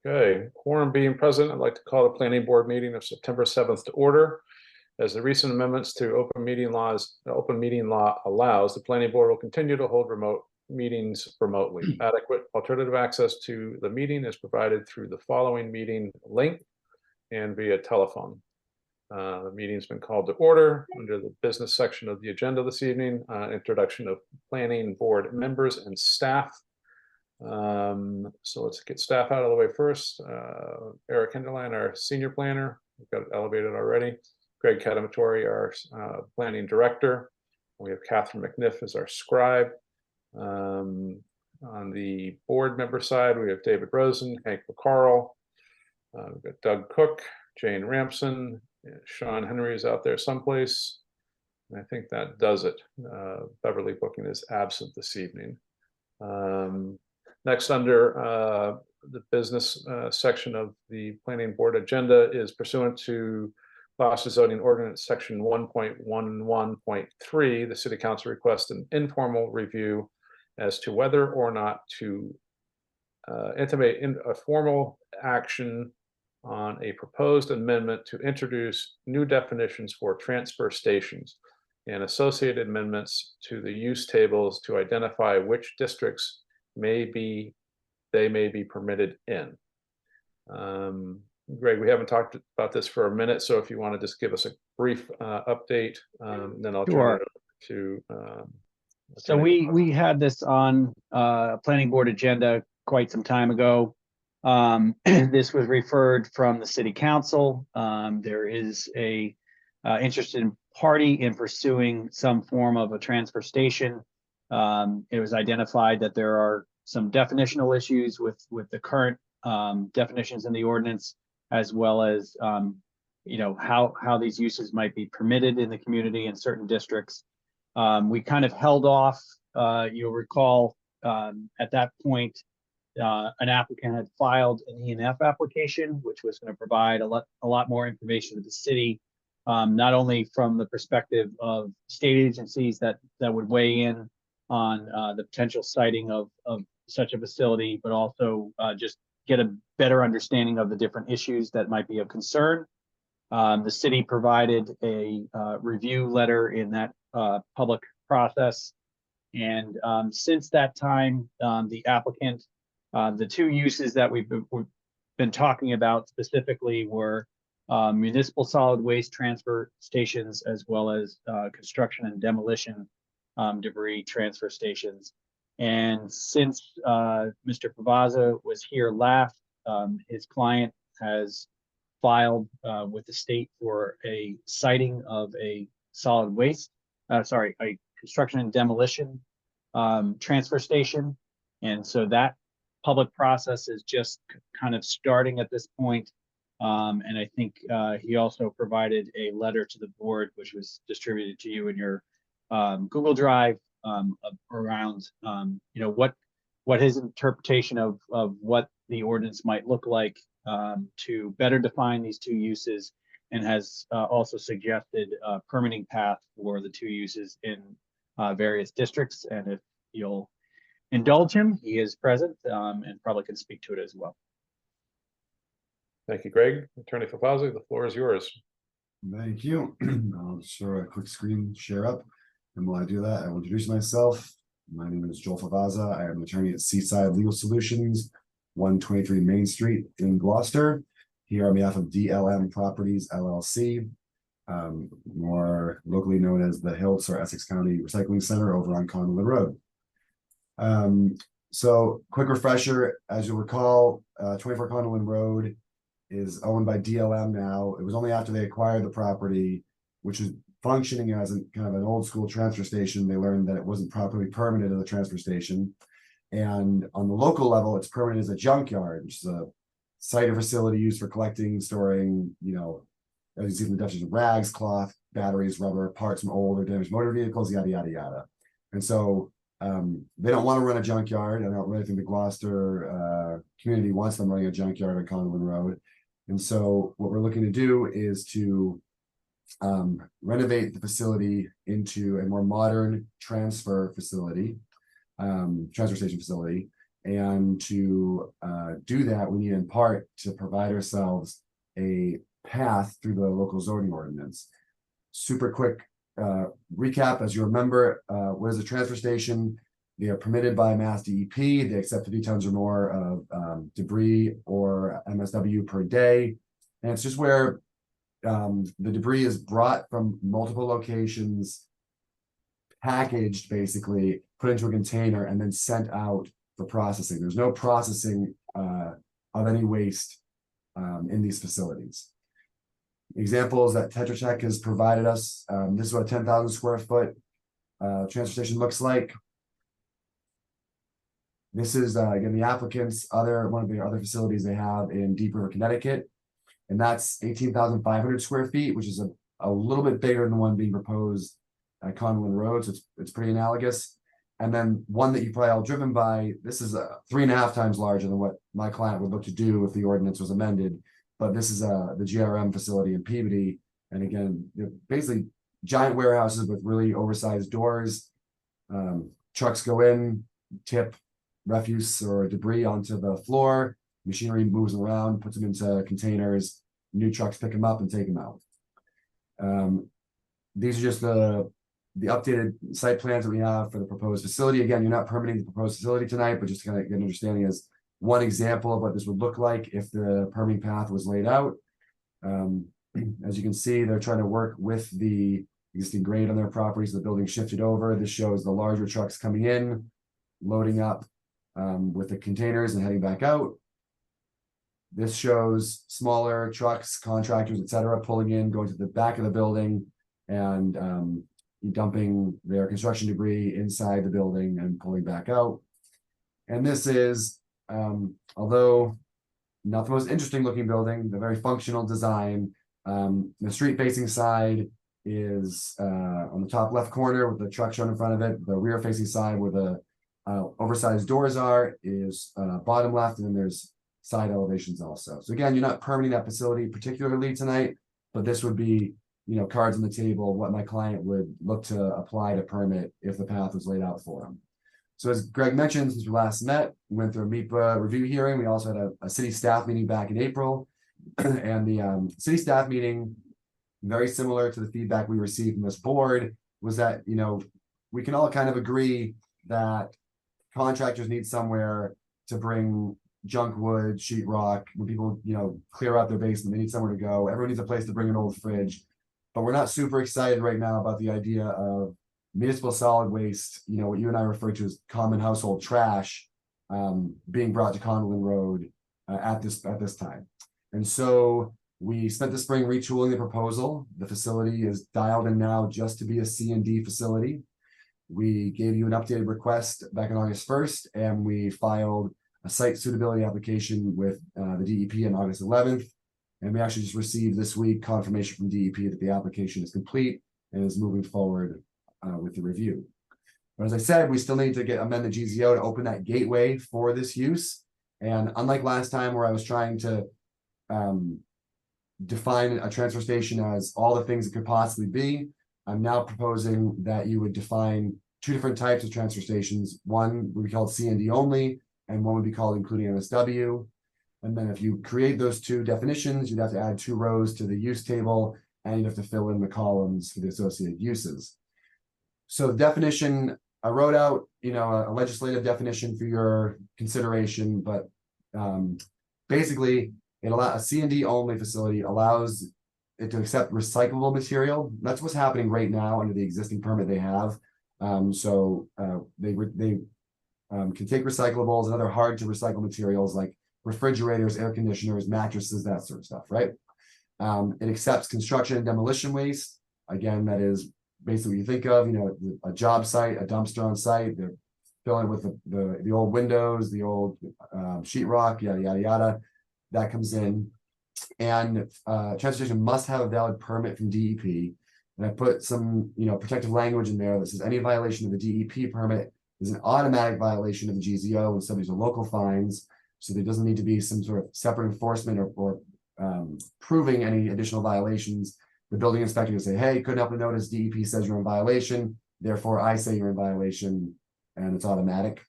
Okay, quorum being present, I'd like to call the planning board meeting of September 7th to order. As the recent amendments to open meeting law allows, the planning board will continue to hold remote meetings remotely. Adequate alternative access to the meeting is provided through the following meeting link and via telephone. The meeting's been called to order under the business section of the agenda this evening. Introduction of planning board members and staff. So let's get staff out of the way first. Eric Hinderline, our senior planner, we've got it elevated already. Greg Catamatori, our planning director. We have Catherine McNiff as our scribe. On the board member side, we have David Rosen, Hank McCarl. We've got Doug Cook, Jane Ramson, Sean Henry is out there someplace. And I think that does it. Beverly Booking is absent this evening. Next, under the business section of the planning board agenda is pursuant to Gloucester zoning ordinance section 1.11.3. The city council requests an informal review as to whether or not to intimate in a formal action on a proposed amendment to introduce new definitions for transfer stations and associated amendments to the use tables to identify which districts they may be permitted in. Greg, we haven't talked about this for a minute, so if you want to just give us a brief update, then I'll turn it over to. So we had this on planning board agenda quite some time ago. This was referred from the city council. There is a interested party in pursuing some form of a transfer station. It was identified that there are some definitional issues with the current definitions in the ordinance, as well as how these uses might be permitted in the community in certain districts. We kind of held off. You'll recall at that point an applicant had filed an E&F application, which was going to provide a lot more information to the city, not only from the perspective of state agencies that would weigh in on the potential siting of such a facility, but also just get a better understanding of the different issues that might be of concern. The city provided a review letter in that public process. And since that time, the applicant, the two uses that we've been talking about specifically were municipal solid waste transfer stations, as well as construction and demolition debris transfer stations. And since Mr. Pavaza was here last, his client has filed with the state for a siting of a solid waste, a construction and demolition transfer station. And so that public process is just kind of starting at this point. And I think he also provided a letter to the board, which was distributed to you in your Google Drive, around what his interpretation of what the ordinance might look like to better define these two uses, and has also suggested a permitting path for the two uses in various districts. And if you'll indulge him, he is present and probably can speak to it as well. Thank you, Greg. Attorney Pavaza, the floor is yours. Thank you. I'll show a quick screen share up. And while I do that, I will introduce myself. My name is Joel Pavaza. I am an attorney at Seaside Legal Solutions, 123 Main Street in Gloucester, here on behalf of DLM Properties, LLC, more locally known as the Hilts or Essex County Recycling Center over on Conlin Road. So quick refresher, as you'll recall, 24 Conlin Road is owned by DLM now. It was only after they acquired the property, which is functioning as kind of an old school transfer station, they learned that it wasn't properly permitted as a transfer station. And on the local level, it's permitted as a junkyard, which is a site or facility used for collecting, storing, as you see from the definition, rags, cloth, batteries, rubber, parts from old or damaged motor vehicles, yada, yada, yada. And so they don't want to run a junkyard. I don't really think the Gloucester community wants them running a junkyard on Conlin Road. And so what we're looking to do is to renovate the facility into a more modern transfer station facility. And to do that, we need in part to provide ourselves a path through the local zoning ordinance. Super quick recap, as you remember, what is a transfer station? They are permitted by Mass DEP. They accept 50 tons or more of debris or MSW per day. And it's just where the debris is brought from multiple locations, packaged, basically put into a container and then sent out for processing. There's no processing of any waste in these facilities. Examples that Tetra Tech has provided us. This is what a 10,000 square foot transfer station looks like. This is again the applicant's one of the other facilities they have in Deep River, Connecticut, and that's 18,500 square feet, which is a little bit bigger than the one being proposed at Conlin Road, so it's pretty analogous. And then one that you probably all driven by. This is 3.5 times larger than what my client would look to do if the ordinance was amended. But this is the GRM facility in Peabody, and again, basically giant warehouses with really oversized doors. Trucks go in, tip refuse or debris onto the floor. Machinery moves them around, puts them into containers. New trucks pick them up and take them out. These are just the updated site plans that we have for the proposed facility. Again, you're not permitting the proposed facility tonight, but just to kind of get an understanding as one example of what this would look like if the permitting path was laid out. As you can see, they're trying to work with the existing grade on their property, so the building shifted over. This shows the larger trucks coming in, loading up with the containers and heading back out. This shows smaller trucks, contractors, etc., pulling in, going to the back of the building and dumping their construction debris inside the building and pulling back out. And this is, although not the most interesting looking building, the very functional design. The street facing side is on the top left corner with the truck shown in front of it. The rear facing side where the oversized doors are is bottom left, and then there's side elevations also. So again, you're not permitting that facility particularly tonight, but this would be, cards on the table, what my client would look to apply to permit if the path was laid out for him. So as Greg mentioned, since we last met, we went through a MEPA review hearing. We also had a city staff meeting back in April. And the city staff meeting, very similar to the feedback we received from this board, was that, we can all kind of agree that contractors need somewhere to bring junk wood, sheetrock. When people, clear out their basement, they need somewhere to go. Everyone needs a place to bring an old fridge. But we're not super excited right now about the idea of municipal solid waste, what you and I refer to as common household trash, being brought to Conlin Road at this time. And so we spent the spring retooling the proposal. The facility is dialed in now just to be a C&D facility. We gave you an updated request back on August 1st, and we filed a site suitability application with the DEP on August 11th. And we actually just received this week confirmation from DEP that the application is complete and is moving forward with the review. But as I said, we still need to amend the GZO to open that gateway for this use. And unlike last time where I was trying to define a transfer station as all the things it could possibly be, I'm now proposing that you would define two different types of transfer stations. One would be called C&D only, and one would be called including MSW. And then if you create those two definitions, you'd have to add 2 rows to the use table, and you'd have to fill in the columns for the associated uses. So the definition, I wrote out, a legislative definition for your consideration, but basically a C&D only facility allows it to accept recyclable material. That's what's happening right now under the existing permit they have. They can take recyclables and other hard to recycle materials like refrigerators, air conditioners, mattresses, that sort of stuff, right? It accepts construction and demolition waste. Again, that is basically what you think of, a job site, a dumpster on site. They're filling with the old windows, the old sheetrock, yada, yada, yada. That comes in. And transportation must have a valid permit from DEP. And I put some, protective language in there that says any violation of the DEP permit is an automatic violation of the GZO and subject to local fines. So there doesn't need to be some sort of separate enforcement or proving any additional violations. The building inspector can say, hey, couldn't help but notice DEP says you're in violation. Therefore, I say you're in violation, and it's automatic.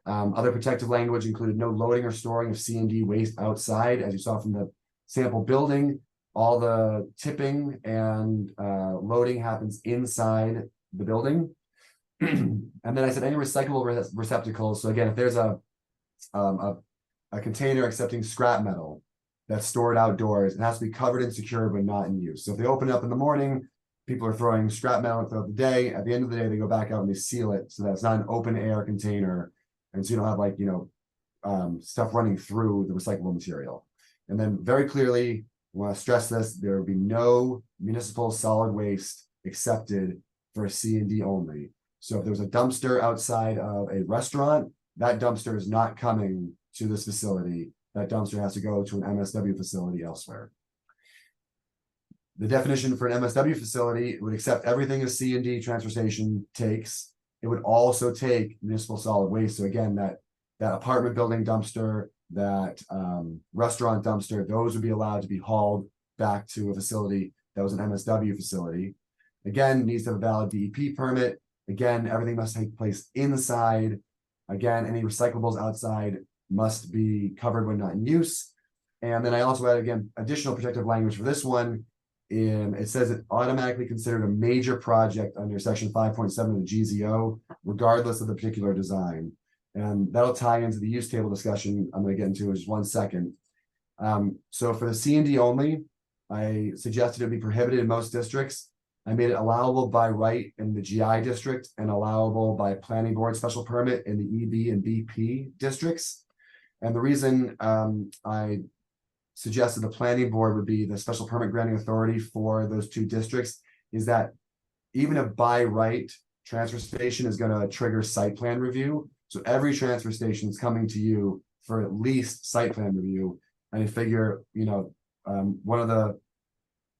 Other protective language included no loading or storing of C&D waste outside. As you saw from the sample building, all the tipping and loading happens inside the building. And then I said any recyclable receptacles. So again, if there's a container accepting scrap metal that's stored outdoors, it has to be covered and secured when not in use. So if they open it up in the morning, people are throwing scrap metal throughout the day. At the end of the day, they go back out and they seal it so that it's not an open air container. And so you don't have like, stuff running through the recyclable material. And then very clearly, I want to stress this, there will be no municipal solid waste accepted for C&D only. So if there's a dumpster outside of a restaurant, that dumpster is not coming to this facility. That dumpster has to go to an MSW facility elsewhere. The definition for an MSW facility would accept everything a C&D transfer station takes. It would also take municipal solid waste. So again, that apartment building dumpster, that restaurant dumpster, those would be allowed to be hauled back to a facility that was an MSW facility. Again, needs to have a valid DEP permit. Again, everything must take place inside. Again, any recyclables outside must be covered when not in use. And then I also added, again, additional protective language for this one. It says it automatically considered a major project under section 5.7 of the GZO, regardless of the particular design. And that'll tie into the use table discussion I'm going to get into in just 1 second. So for the C&D only, I suggested it be prohibited in most districts. I made it allowable by right in the GI district and allowable by planning board special permit in the EB and BP districts. And the reason I suggested the planning board would be the special permit granting authority for those 2 districts is that even a by right transfer station is going to trigger site plan review. So every transfer station is coming to you for at least site plan review. And I figure, one of the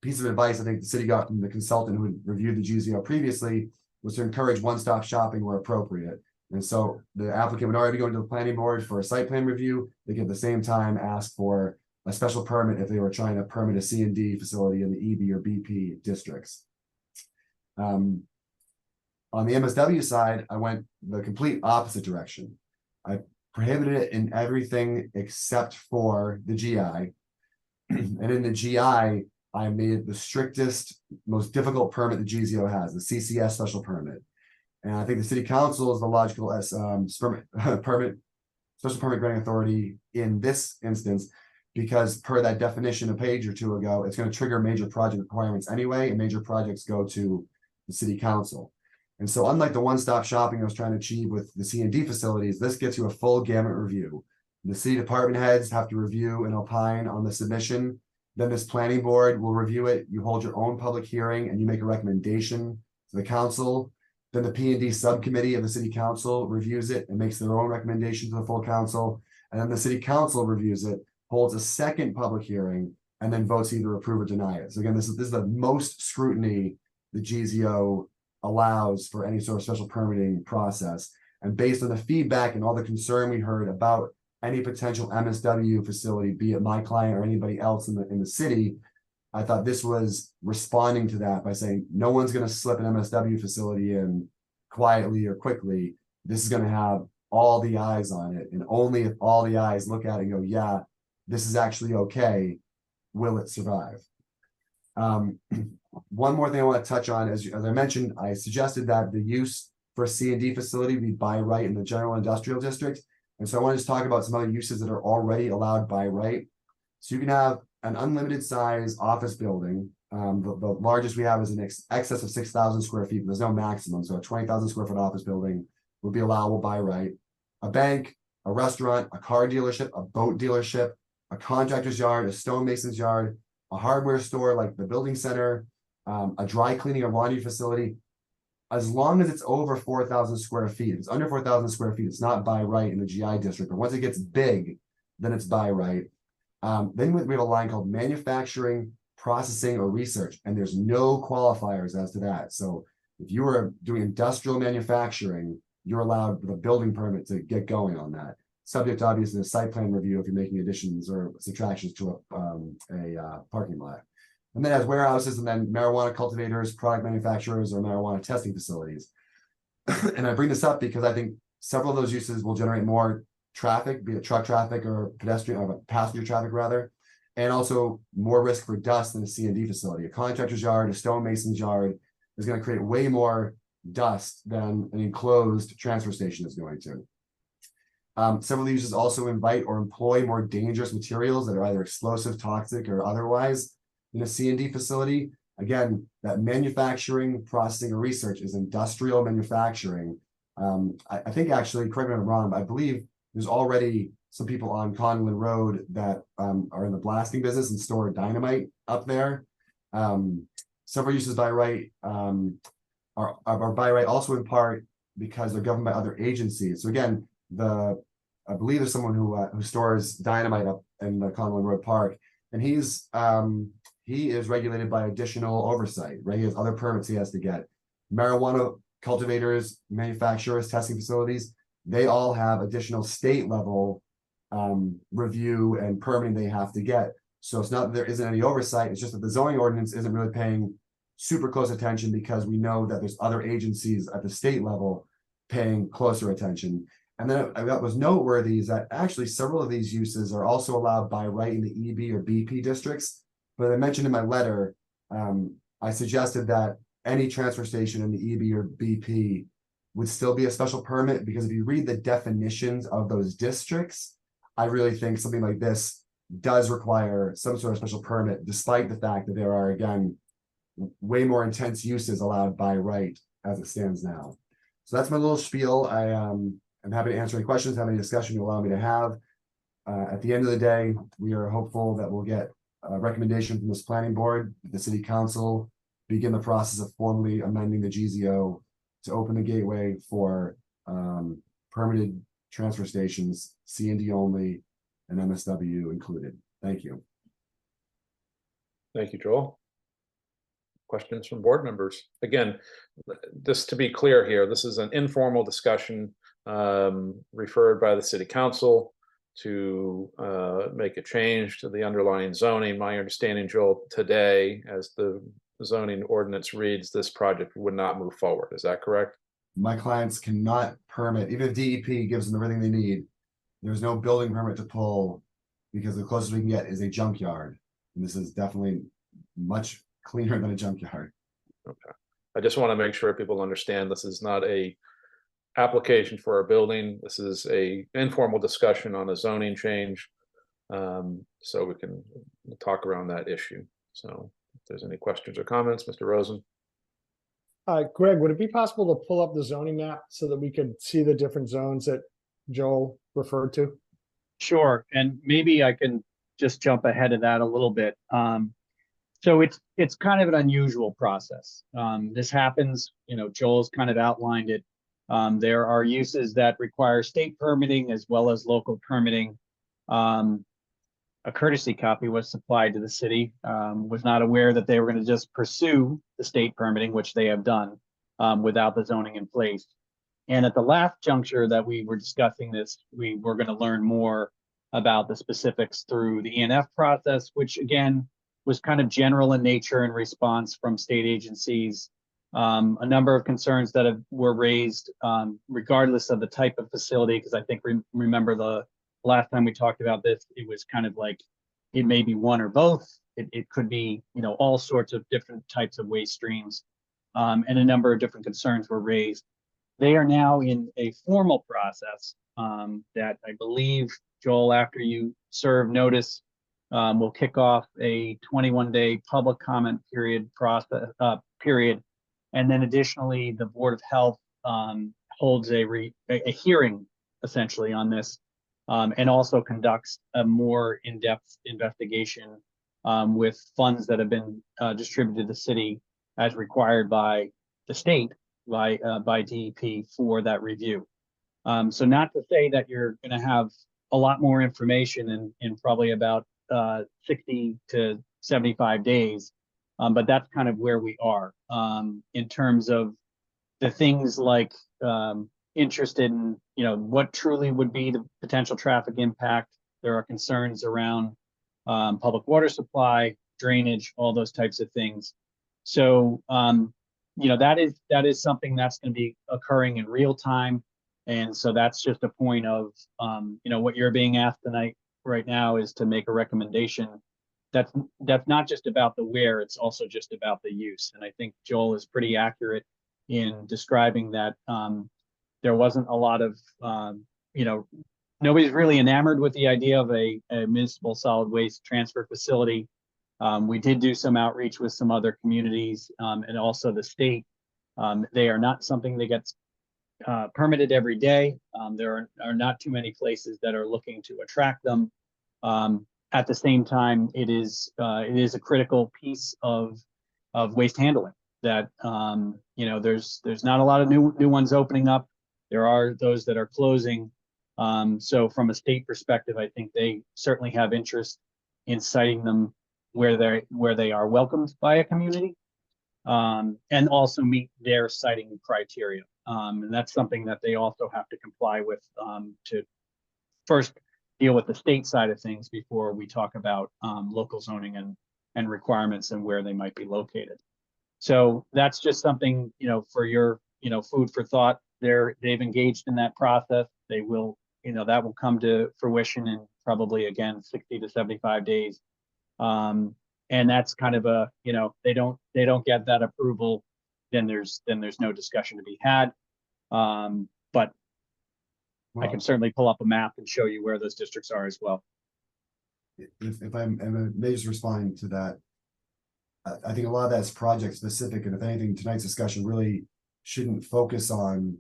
pieces of advice I think the city got from the consultant who had reviewed the GZO previously was to encourage one-stop shopping where appropriate. And so the applicant would already go into the planning board for a site plan review. They could at the same time ask for a special permit if they were trying to permit a C&D facility in the EB or BP districts. On the MSW side, I went the complete opposite direction. I prohibited it in everything except for the GI. And in the GI, I made the strictest, most difficult permit the GZO has, the CCS special permit. And I think the city council is the logical special permit granting authority in this instance, because per that definition a page or 2 ago, it's going to trigger major project requirements anyway, and major projects go to the city council. And so unlike the one-stop shopping I was trying to achieve with the C&D facilities, this gets you a full gamut review. The city department heads have to review and opine on the submission. Then this planning board will review it. You hold your own public hearing and you make a recommendation to the council. Then the P&D subcommittee of the city council reviews it and makes their own recommendation to the full council. And then the city council reviews it, holds a second public hearing, and then votes either approve or deny it. So again, this is the most scrutiny the GZO allows for any sort of special permitting process. And based on the feedback and all the concern we heard about any potential MSW facility, be it my client or anybody else in the city, I thought this was responding to that by saying no one's going to slip an MSW facility in quietly or quickly. This is going to have all the eyes on it, and only if all the eyes look at it and go, yeah, this is actually okay, will it survive. One more thing I want to touch on, as I mentioned, I suggested that the use for a C&D facility be by right in the general industrial district. And so I want to just talk about some other uses that are already allowed by right. So you can have an unlimited size office building. The largest we have is in excess of 6,000 square feet, but there's no maximum. So a 20,000 square foot office building would be allowable by right. A bank, a restaurant, a car dealership, a boat dealership, a contractor's yard, a stonemason's yard, a hardware store like the building center, a dry cleaning or laundry facility. As long as it's over 4,000 square feet, if it's under 4,000 square feet, it's not by right in the GI district. But once it gets big, then it's by right. Then we have a line called manufacturing, processing, or research, and there's no qualifiers as to that. So if you were doing industrial manufacturing, you're allowed with a building permit to get going on that. Subject to obviously a site plan review if you're making additions or subtractions to a parking lot. And then as warehouses, and then marijuana cultivators, product manufacturers, or marijuana testing facilities. And I bring this up because I think several of those uses will generate more traffic, be it truck traffic or pedestrian or passenger traffic rather, and also more risk for dust than a C&D facility. A contractor's yard, a stonemason's yard is going to create way more dust than an enclosed transfer station is going to. Several uses also invite or employ more dangerous materials that are either explosive, toxic, or otherwise in a C&D facility. Again, that manufacturing, processing, or research is industrial manufacturing. I think actually, correct me if I'm wrong, but I believe there's already some people on Conlin Road that are in the blasting business and store dynamite up there. Several uses by right are by right also in part because they're governed by other agencies. So again, I believe there's someone who stores dynamite up in the Conlin Road Park, and he is regulated by additional oversight, right? He has other permits he has to get. Marijuana cultivators, manufacturers, testing facilities, they all have additional state level review and permitting they have to get. So it's not that there isn't any oversight, it's just that the zoning ordinance isn't really paying super close attention because we know that there's other agencies at the state level paying closer attention. And then what was noteworthy is that actually several of these uses are also allowed by right in the EB or BP districts. But I mentioned in my letter, I suggested that any transfer station in the EB or BP would still be a special permit, because if you read the definitions of those districts, I really think something like this does require some sort of special permit, despite the fact that there are, again, way more intense uses allowed by right as it stands now. So that's my little spiel. I'm happy to answer any questions, have any discussion you allow me to have. At the end of the day, we are hopeful that we'll get a recommendation from this planning board, the city council, begin the process of formally amending the GZO to open the gateway for permitted transfer stations, C&D only, and MSW included. Thank you. Thank you, Joel. Questions from board members? Again, just to be clear here, this is an informal discussion referred by the city council to make a change to the underlying zoning. My understanding, Joel, today, as the zoning ordinance reads, this project would not move forward. Is that correct? My clients cannot permit, even if DEP gives them everything they need, there's no building permit to pull, because the closest we can get is a junkyard. And this is definitely much cleaner than a junkyard. Okay. I just want to make sure people understand this is not a application for a building. This is a informal discussion on a zoning change. So we can talk around that issue. So if there's any questions or comments, Mr. Rosen. Greg, would it be possible to pull up the zoning map so that we could see the different zones that Joel referred to? Sure, and maybe I can just jump ahead of that a little bit. So it's kind of an unusual process. This happens, Joel's kind of outlined it. There are uses that require state permitting as well as local permitting. A courtesy copy was supplied to the city. Was not aware that they were going to just pursue the state permitting, which they have done without the zoning in place. And at the last juncture that we were discussing this, we were going to learn more about the specifics through the ENF process, which again was kind of general in nature and response from state agencies. A number of concerns that were raised regardless of the type of facility, because I think remember the last time we talked about this, it was kind of like it may be one or both. It could be, all sorts of different types of waste streams, and a number of different concerns were raised. They are now in a formal process that I believe, Joel, after you serve notice, will kick off a 21-day public comment period process period, and then additionally, the Board of Health holds a hearing essentially on this. And also conducts a more in-depth investigation with funds that have been distributed to the city as required by the state, by DEP for that review. So not to say that you're going to have a lot more information in probably about 60 to 75 days, but that's kind of where we are in terms of the things like interested in, what truly would be the potential traffic impact. There are concerns around public water supply, drainage, all those types of things. So, that is something that's going to be occurring in real time. And so that's just a point of, what you're being asked tonight, right now, is to make a recommendation. That's not just about the where, it's also just about the use. And I think Joel is pretty accurate in describing that there wasn't a lot of, nobody's really enamored with the idea of a municipal solid waste transfer facility. We did do some outreach with some other communities and also the state. They are not something that gets permitted every day. There are not too many places that are looking to attract them. At the same time, it is a critical piece of waste handling that, there's not a lot of new ones opening up. There are those that are closing. So from a state perspective, I think they certainly have interest in citing them where they are welcomed by a community, and also meet their citing criteria. And that's something that they also have to comply with, to first deal with the state side of things before we talk about local zoning and requirements and where they might be located. So that's just something, for your, food for thought. They've engaged in that process. They will, that will come to fruition in probably, again, 60 to 75 days. And that's kind of a, they don't get that approval, then there's no discussion to be had. But I can certainly pull up a map and show you where those districts are as well. If I may just respond to that. I think a lot of that's project specific, and if anything, tonight's discussion really shouldn't focus on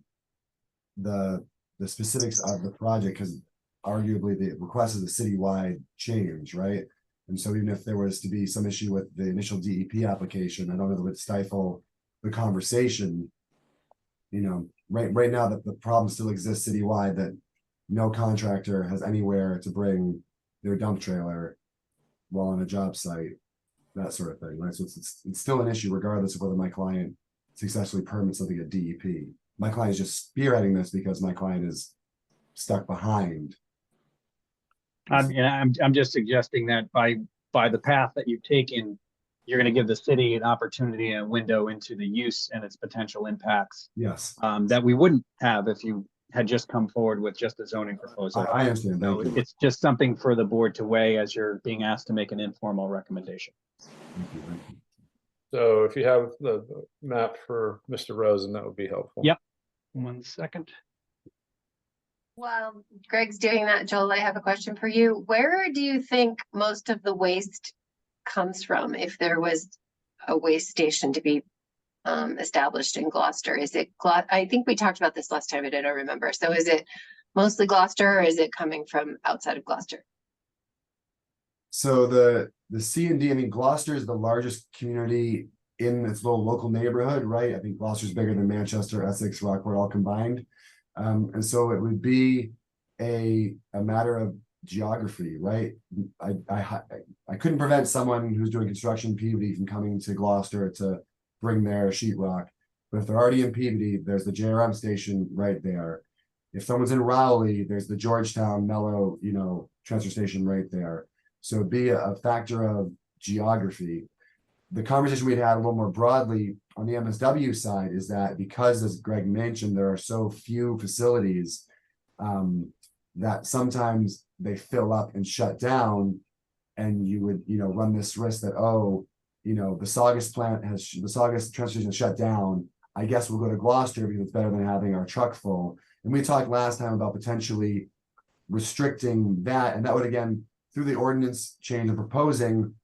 the specifics of the project, because arguably the request is a citywide change, right? And so even if there was to be some issue with the initial DEP application, I don't know that would stifle the conversation. Right now the problem still exists citywide, that no contractor has anywhere to bring their dump trailer while on a job site, that sort of thing, right? So it's still an issue regardless of whether my client successfully permits something at DEP. My client is just spearheading this because my client is stuck behind. I'm just suggesting that by the path that you've taken, you're going to give the city an opportunity and a window into the use and its potential impacts. Yes. That we wouldn't have if you had just come forward with just a zoning proposal. I understand. Thank you. It's just something for the board to weigh as you're being asked to make an informal recommendation. Thank you. So if you have the map for Mr. Rosen, that would be helpful. Yep. 1 second. While Greg's doing that, Joel, I have a question for you. Where do you think most of the waste comes from if there was a waste station to be established in Gloucester? Is it I think we talked about this last time, but I don't remember. So is it mostly Gloucester, or is it coming from outside of Gloucester? So the C&D, I mean, Gloucester is the largest community in its little local neighborhood, right? I think Gloucester's bigger than Manchester, Essex, Rockport all combined. And so it would be a matter of geography, right? I couldn't prevent someone who's doing construction in Peabody from coming to Gloucester to bring their sheetrock. But if they're already in Peabody, there's the JRM station right there. If someone's in Rowley, there's the Georgetown Mellow, transfer station right there. So it'd be a factor of geography. The conversation we'd had a little more broadly on the MSW side is that because, as Greg mentioned, there are so few facilities that sometimes they fill up and shut down, and you would, run this risk that, the Saugus transfer station is shut down. I guess we'll go to Gloucester because it's better than having our truck full. And we talked last time about potentially restricting that, and that would, again, through the ordinance change of proposing,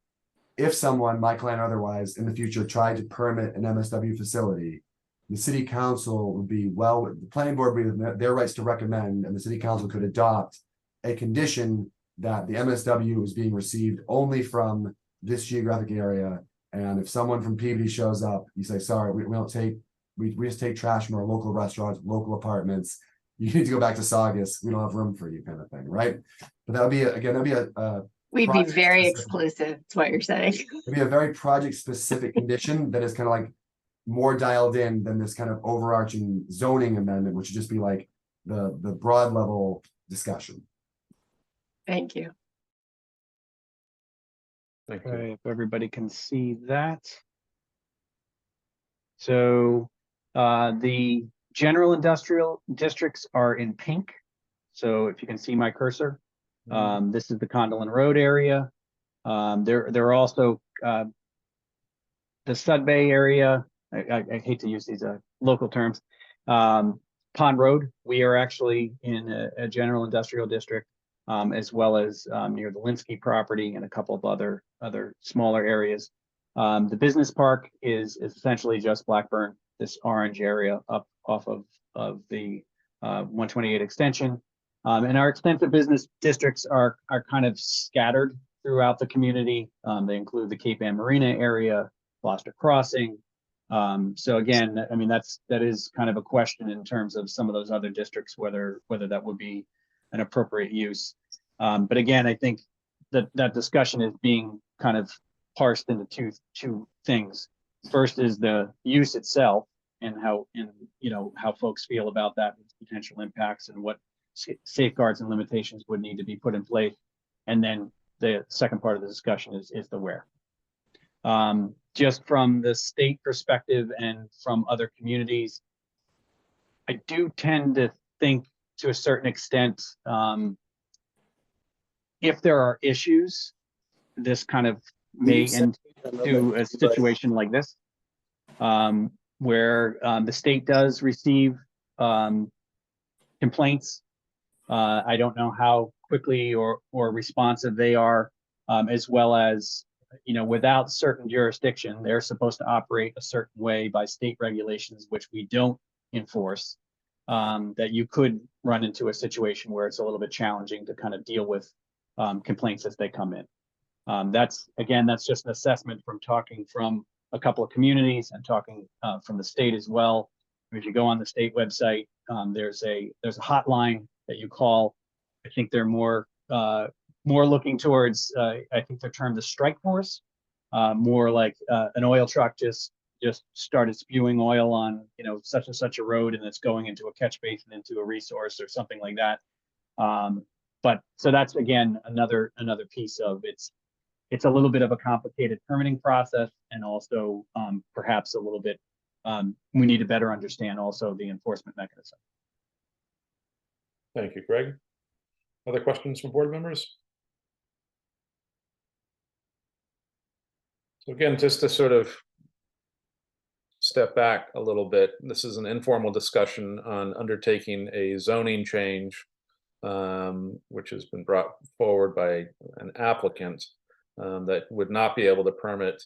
if someone, my client or otherwise, in the future tried to permit an MSW facility, the city council would be, the planning board would be their rights to recommend, and the city council could adopt a condition that the MSW is being received only from this geographic area. And if someone from Peabody shows up, you say, sorry, we don't take, we just take trash from our local restaurants, local apartments. You need to go back to Saugus. We don't have room for you, kind of thing, right? But that would be, We'd be very exclusive, that's what you're saying. It'd be a very project specific condition that is kind of like more dialed in than this kind of overarching zoning amendment, which would just be like the broad level discussion. Thank you. Thank you. Okay, if everybody can see that. So the general industrial districts are in pink. So if you can see my cursor, this is the Condon Road area. There are also the Sudbury area. I hate to use these local terms. Pond Road, we are actually in a general industrial district, as well as near the Linsky property and a couple of other smaller areas. The business park is essentially just Blackburn, this orange area up off of the 128 extension. And our extensive business districts are kind of scattered throughout the community. They include the Cape Ann Marina area, Gloucester Crossing. So again, I mean, that is kind of a question in terms of some of those other districts, whether that would be an appropriate use. But again, I think that discussion is being kind of parsed into two things. First is the use itself and how folks feel about that potential impacts and what safeguards and limitations would need to be put in place. And then the second part of the discussion is the where. Just from the state perspective and from other communities, I do tend to think to a certain extent, if there are issues, this kind of may end to a situation like this, where the state does receive complaints. I don't know how quickly or responsive they are, as well as, without certain jurisdiction, they're supposed to operate a certain way by state regulations, which we don't enforce, that you could run into a situation where it's a little bit challenging to kind of deal with complaints as they come in. That's just an assessment from talking from a couple of communities and talking from the state as well. If you go on the state website, there's a hotline that you call. I think they're more looking towards, I think they're termed the strike force, more like an oil truck just started spewing oil on, such and such a road, and it's going into a catch basin, into a resource or something like that. But so that's, again, another piece of it's a little bit of a complicated permitting process, and also perhaps a little bit, we need to better understand also the enforcement mechanism. Thank you, Greg. Other questions from board members? So again, just to sort of step back a little bit, this is an informal discussion on undertaking a zoning change, which has been brought forward by an applicant that would not be able to permit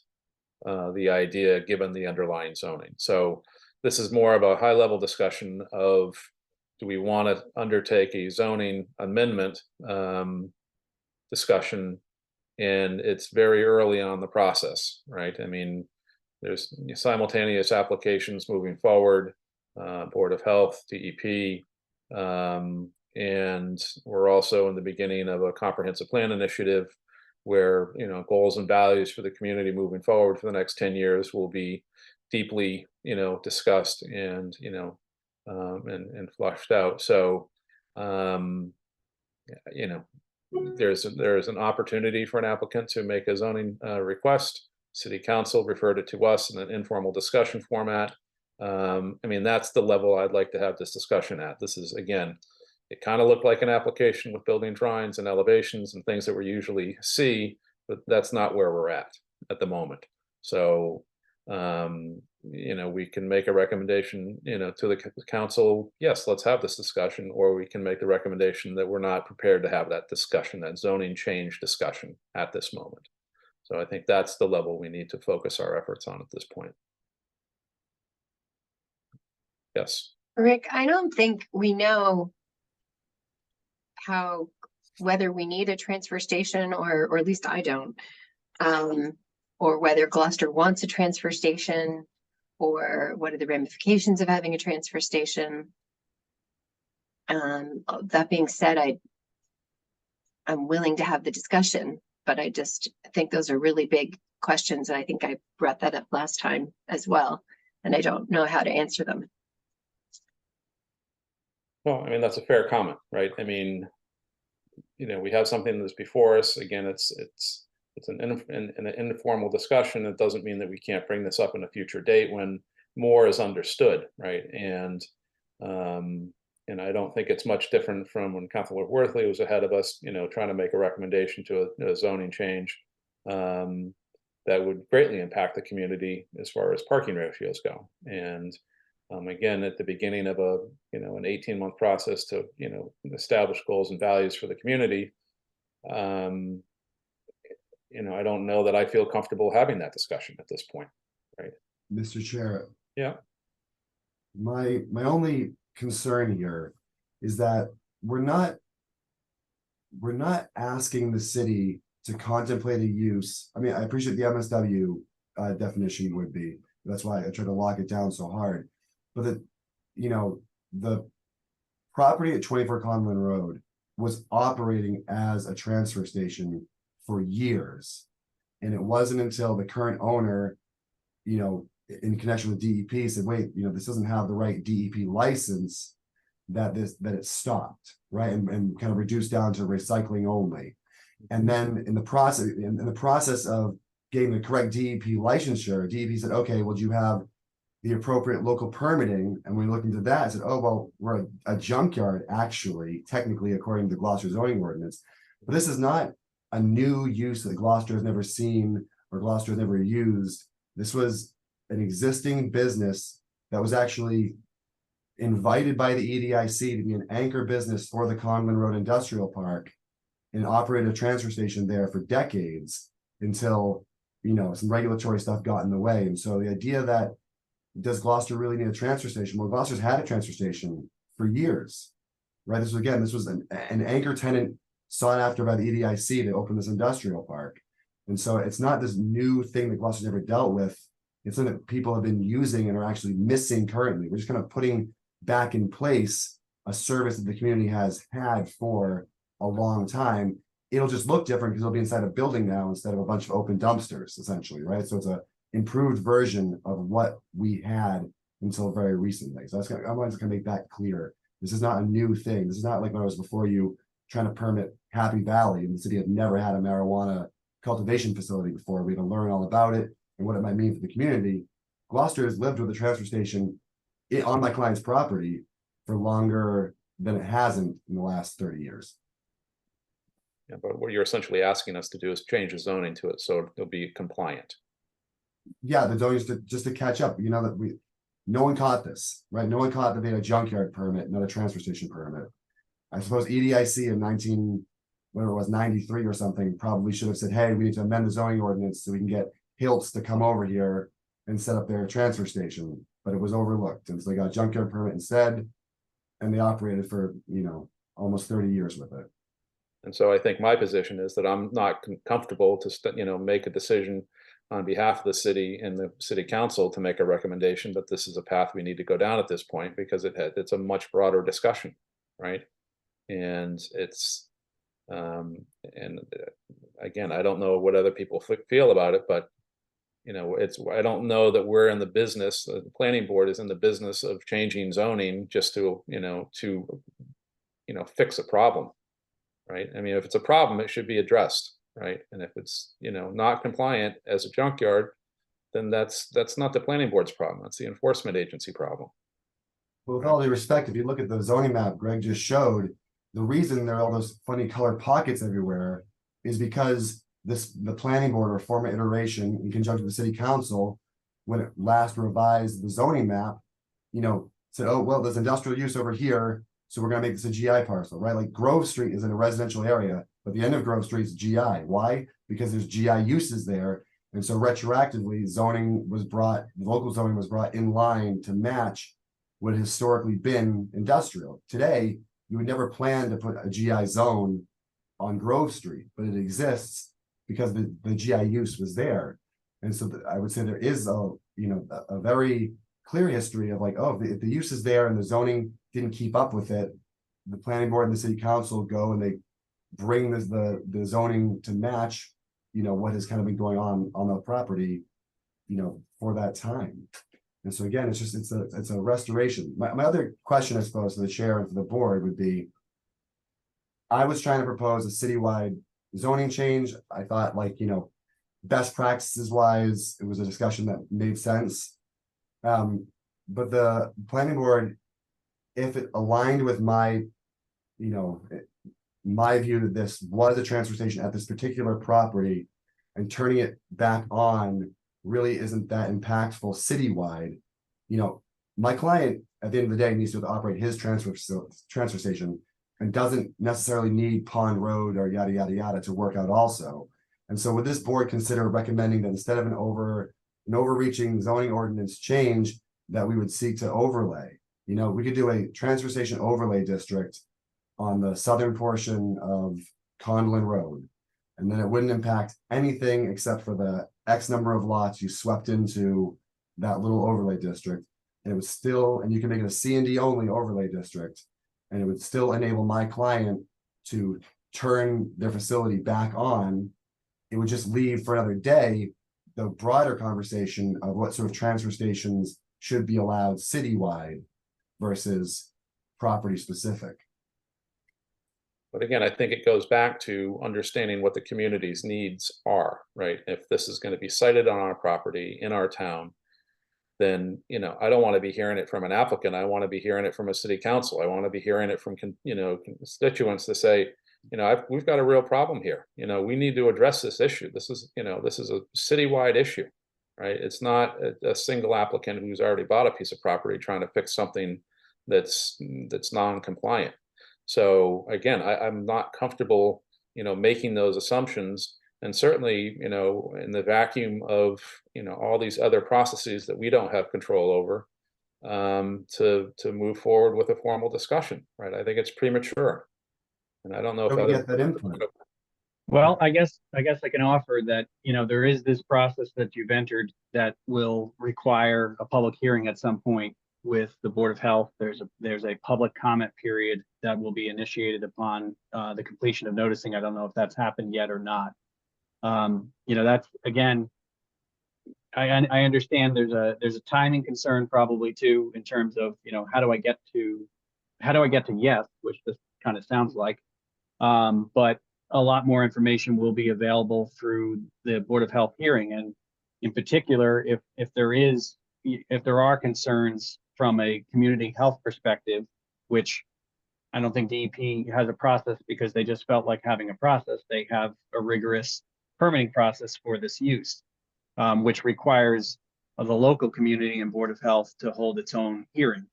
the idea given the underlying zoning. So this is more of a high level discussion of, do we want to undertake a zoning amendment discussion? And it's very early on the process, right? I mean, there's simultaneous applications moving forward, Board of Health, DEP, and we're also in the beginning of a comprehensive plan initiative where, goals and values for the community moving forward for the next 10 years will be deeply, discussed and, and flushed out. So, there's an opportunity for an applicant to make a zoning request. City Council referred it to us in an informal discussion format. I mean, that's the level I'd like to have this discussion at. This is, again, it kind of looked like an application with building drawings and elevations and things that we usually see, but that's not where we're at the moment. So, we can make a recommendation, to the council, yes, let's have this discussion, or we can make the recommendation that we're not prepared to have that discussion, that zoning change discussion at this moment. So I think that's the level we need to focus our efforts on at this point. Yes. Rick, I don't think we know whether we need a transfer station, or at least I don't, or whether Gloucester wants a transfer station, or what are the ramifications of having a transfer station. That being said, I'm willing to have the discussion, but I just think those are really big questions, and I think I brought that up last time as well, and I don't know how to answer them. Well, I mean, that's a fair comment, right? I mean, we have something that's before us. Again, it's an informal discussion. It doesn't mean that we can't bring this up in a future date when more is understood, right? And And I don't think it's much different from when Councilor Worthley was ahead of us, trying to make a recommendation to a zoning change that would greatly impact the community as far as parking ratios go. And again, at the beginning of an 18-month process to, establish goals and values for the community, I don't know that I feel comfortable having that discussion at this point, right? Mr. Chair, Yeah. my only concern here is that we're not asking the city to contemplate a use. I mean, I appreciate the MSW definition would be, that's why I tried to lock it down so hard. But the property at 24 Conlin Road was operating as a transfer station for years. And it wasn't until the current owner, in connection with DEP said, wait, this doesn't have the right DEP license, that it stopped, right? And kind of reduced down to recycling only. And then in the process of getting the correct DEP licensure, DEP said, okay, well, do you have the appropriate local permitting? And we looked into that and said, oh, well, we're a junkyard, actually, technically, according to the Gloucester zoning ordinance. But this is not a new use that Gloucester has never seen or Gloucester has never used. This was an existing business that was actually invited by the EDIC to be an anchor business for the Conlin Road Industrial Park and operated a transfer station there for decades until, some regulatory stuff got in the way. And so the idea that, does Gloucester really need a transfer station? Well, Gloucester's had a transfer station for years, right? This was an anchor tenant sought after by the EDIC to open this industrial park. And so it's not this new thing that Gloucester's never dealt with. It's something that people have been using and are actually missing currently. We're just kind of putting back in place a service that the community has had for a long time. It'll just look different because it'll be inside a building now instead of a bunch of open dumpsters, essentially, right? So it's a improved version of what we had until very recently. So I wanted to make that clear. This is not a new thing. This is not like when I was before you trying to permit Happy Valley, and the city had never had a marijuana cultivation facility before. We had to learn all about it and what it might mean for the community. Gloucester has lived with a transfer station on my client's property for longer than it hasn't in the last 30 years. Yeah, but what you're essentially asking us to do is change the zoning to it so it'll be compliant. Yeah, the zoning is just to catch up. That no one caught this, right? No one caught that they had a junkyard permit, not a transfer station permit. I suppose EDIC in 93 or something, probably should have said, hey, we need to amend the zoning ordinance so we can get Hiltz to come over here and set up their transfer station, but it was overlooked. And so they got a junkyard permit instead, and they operated for, almost 30 years with it. And so I think my position is that I'm not comfortable to, make a decision on behalf of the city and the city council to make a recommendation, but this is a path we need to go down at this point because it's a much broader discussion, right? And it's, and again, I don't know what other people feel about it, but I don't know that we're in the business, the planning board is in the business of changing zoning just to fix a problem, right? I mean, if it's a problem, it should be addressed, right? And if it's, not compliant as a junkyard, then that's not the planning board's problem. That's the enforcement agency problem. Well, with all due respect, if you look at the zoning map Greg just showed, the reason there are all those funny colored pockets everywhere is because the planning board or former iteration in conjunction with the city council, when it last revised the zoning map, said, oh, well, there's industrial use over here, so we're gonna make this a GI parcel, right? Like Grove Street is in a residential area, but the end of Grove Street is GI. Why? Because there's GI uses there. And so retroactively, the local zoning was brought in line to match what had historically been industrial. Today, you would never plan to put a GI zone on Grove Street, but it exists because the GI use was there. And so I would say there is a very clear history of like, oh, if the use is there and the zoning didn't keep up with it, the planning board and the city council go and they bring the zoning to match, what has kind of been going on the property, for that time. And so again, it's a restoration. My other question, I suppose, to the chair and for the board would be, I was trying to propose a citywide zoning change. I thought best practices wise, it was a discussion that made sense. But the planning board if it aligned with my, my view that this was a transfer station at this particular property, and turning it back on really isn't that impactful citywide. My client at the end of the day needs to operate his transfer station and doesn't necessarily need Pond Road or yada, yada, yada to work out also. And so would this board consider recommending that instead of an overreaching zoning ordinance change, that we would seek to overlay? We could do a transfer station overlay district on the southern portion of Conlin Road. And then it wouldn't impact anything except for the X number of lots you swept into that little overlay district. And it would still, and you can make it a C&D only overlay district, and it would still enable my client to turn their facility back on. It would just leave for another day the broader conversation of what sort of transfer stations should be allowed citywide versus property specific. But again, I think it goes back to understanding what the community's needs are, right? If this is going to be sited on our property in our town, then, I don't want to be hearing it from an applicant. I want to be hearing it from a city council. I want to be hearing it from, constituents to say, we've got a real problem here. We need to address this issue. This is a citywide issue, right? It's not a single applicant who's already bought a piece of property trying to fix something that's non-compliant. So again, I'm not comfortable, making those assumptions, and certainly, in the vacuum of, all these other processes that we don't have control over, to move forward with a formal discussion, right? I think it's premature, and I don't know if Don't get that input. Well, I guess I can offer that, there is this process that you've entered that will require a public hearing at some point with the Board of Health. There's a public comment period that will be initiated upon the completion of noticing. I don't know if that's happened yet or not. That's, again, I understand there's a timing concern probably too, in terms of, how do I get to yes, which this kind of sounds like, but a lot more information will be available through the Board of Health hearing. And in particular, if there are concerns from a community health perspective, which I don't think DEP has a process because they just felt like having a process. They have a rigorous permitting process for this use, which requires the local community and Board of Health to hold its own hearing.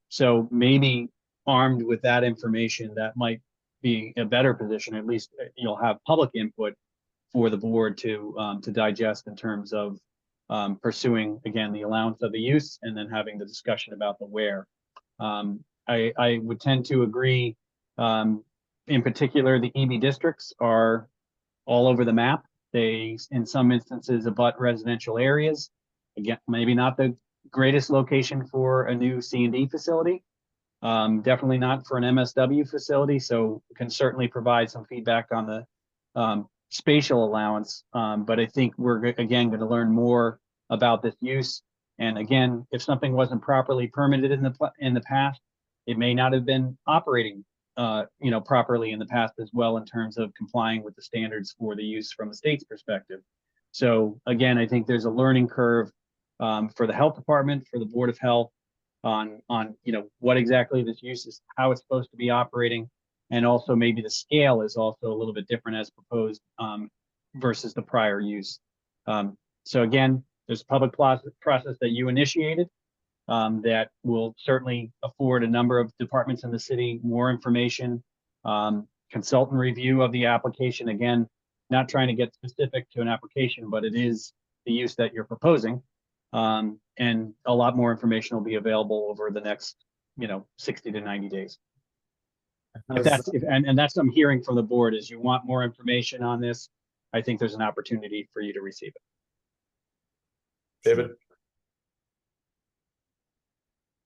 So maybe armed with that information, that might be a better position. At least you'll have public input for the board to digest in terms of pursuing, again, the allowance of the use, and then having the discussion about the where. I would tend to agree. In particular, the EB districts are all over the map. They, in some instances, abut residential areas. Again, maybe not the greatest location for a new C&D facility. Definitely not for an MSW facility. So can certainly provide some feedback on the spatial allowance. But I think we're, again, going to learn more about this use. And again, if something wasn't properly permitted in the past, it may not have been operating properly in the past as well, in terms of complying with the standards for the use from the state's perspective. So again, I think there's a learning curve for the health department, for the Board of Health, on what exactly this use is, how it's supposed to be operating, and also maybe the scale is also a little bit different as proposed versus the prior use. So again, there's a public process that you initiated that will certainly afford a number of departments in the city more information, consultant review of the application. Again, not trying to get specific to an application, but it is the use that you're proposing. And a lot more information will be available over the next, 60 to 90 days. And that's what I'm hearing from the board, is you want more information on this. I think there's an opportunity for you to receive it.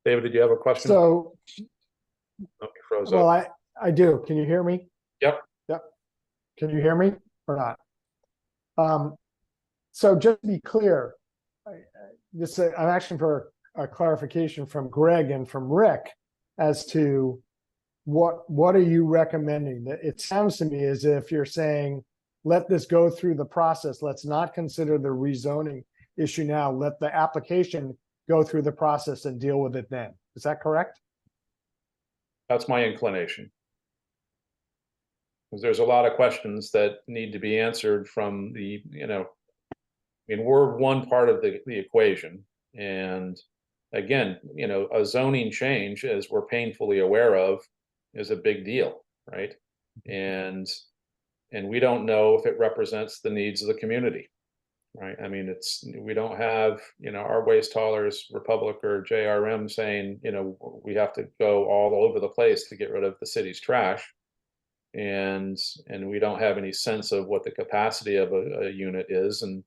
David, did you have a question? So, Oh, you froze well, up. I do. Can you hear me? Yep. Can you hear me or not? So just to be clear, I'm asking for a clarification from Greg and from Rick as to what are you recommending? It sounds to me as if you're saying, let this go through the process. Let's not consider the rezoning issue now. Let the application go through the process and deal with it then. Is that correct? That's my inclination. Because there's a lot of questions that need to be answered from the, I mean, we're one part of the equation. And again, a zoning change, as we're painfully aware of, is a big deal, right? And we don't know if it represents the needs of the community, right? I mean, we don't have, our waste haulers, Republic or JRM saying, we have to go all over the place to get rid of the city's trash. And we don't have any sense of what the capacity of a unit is. And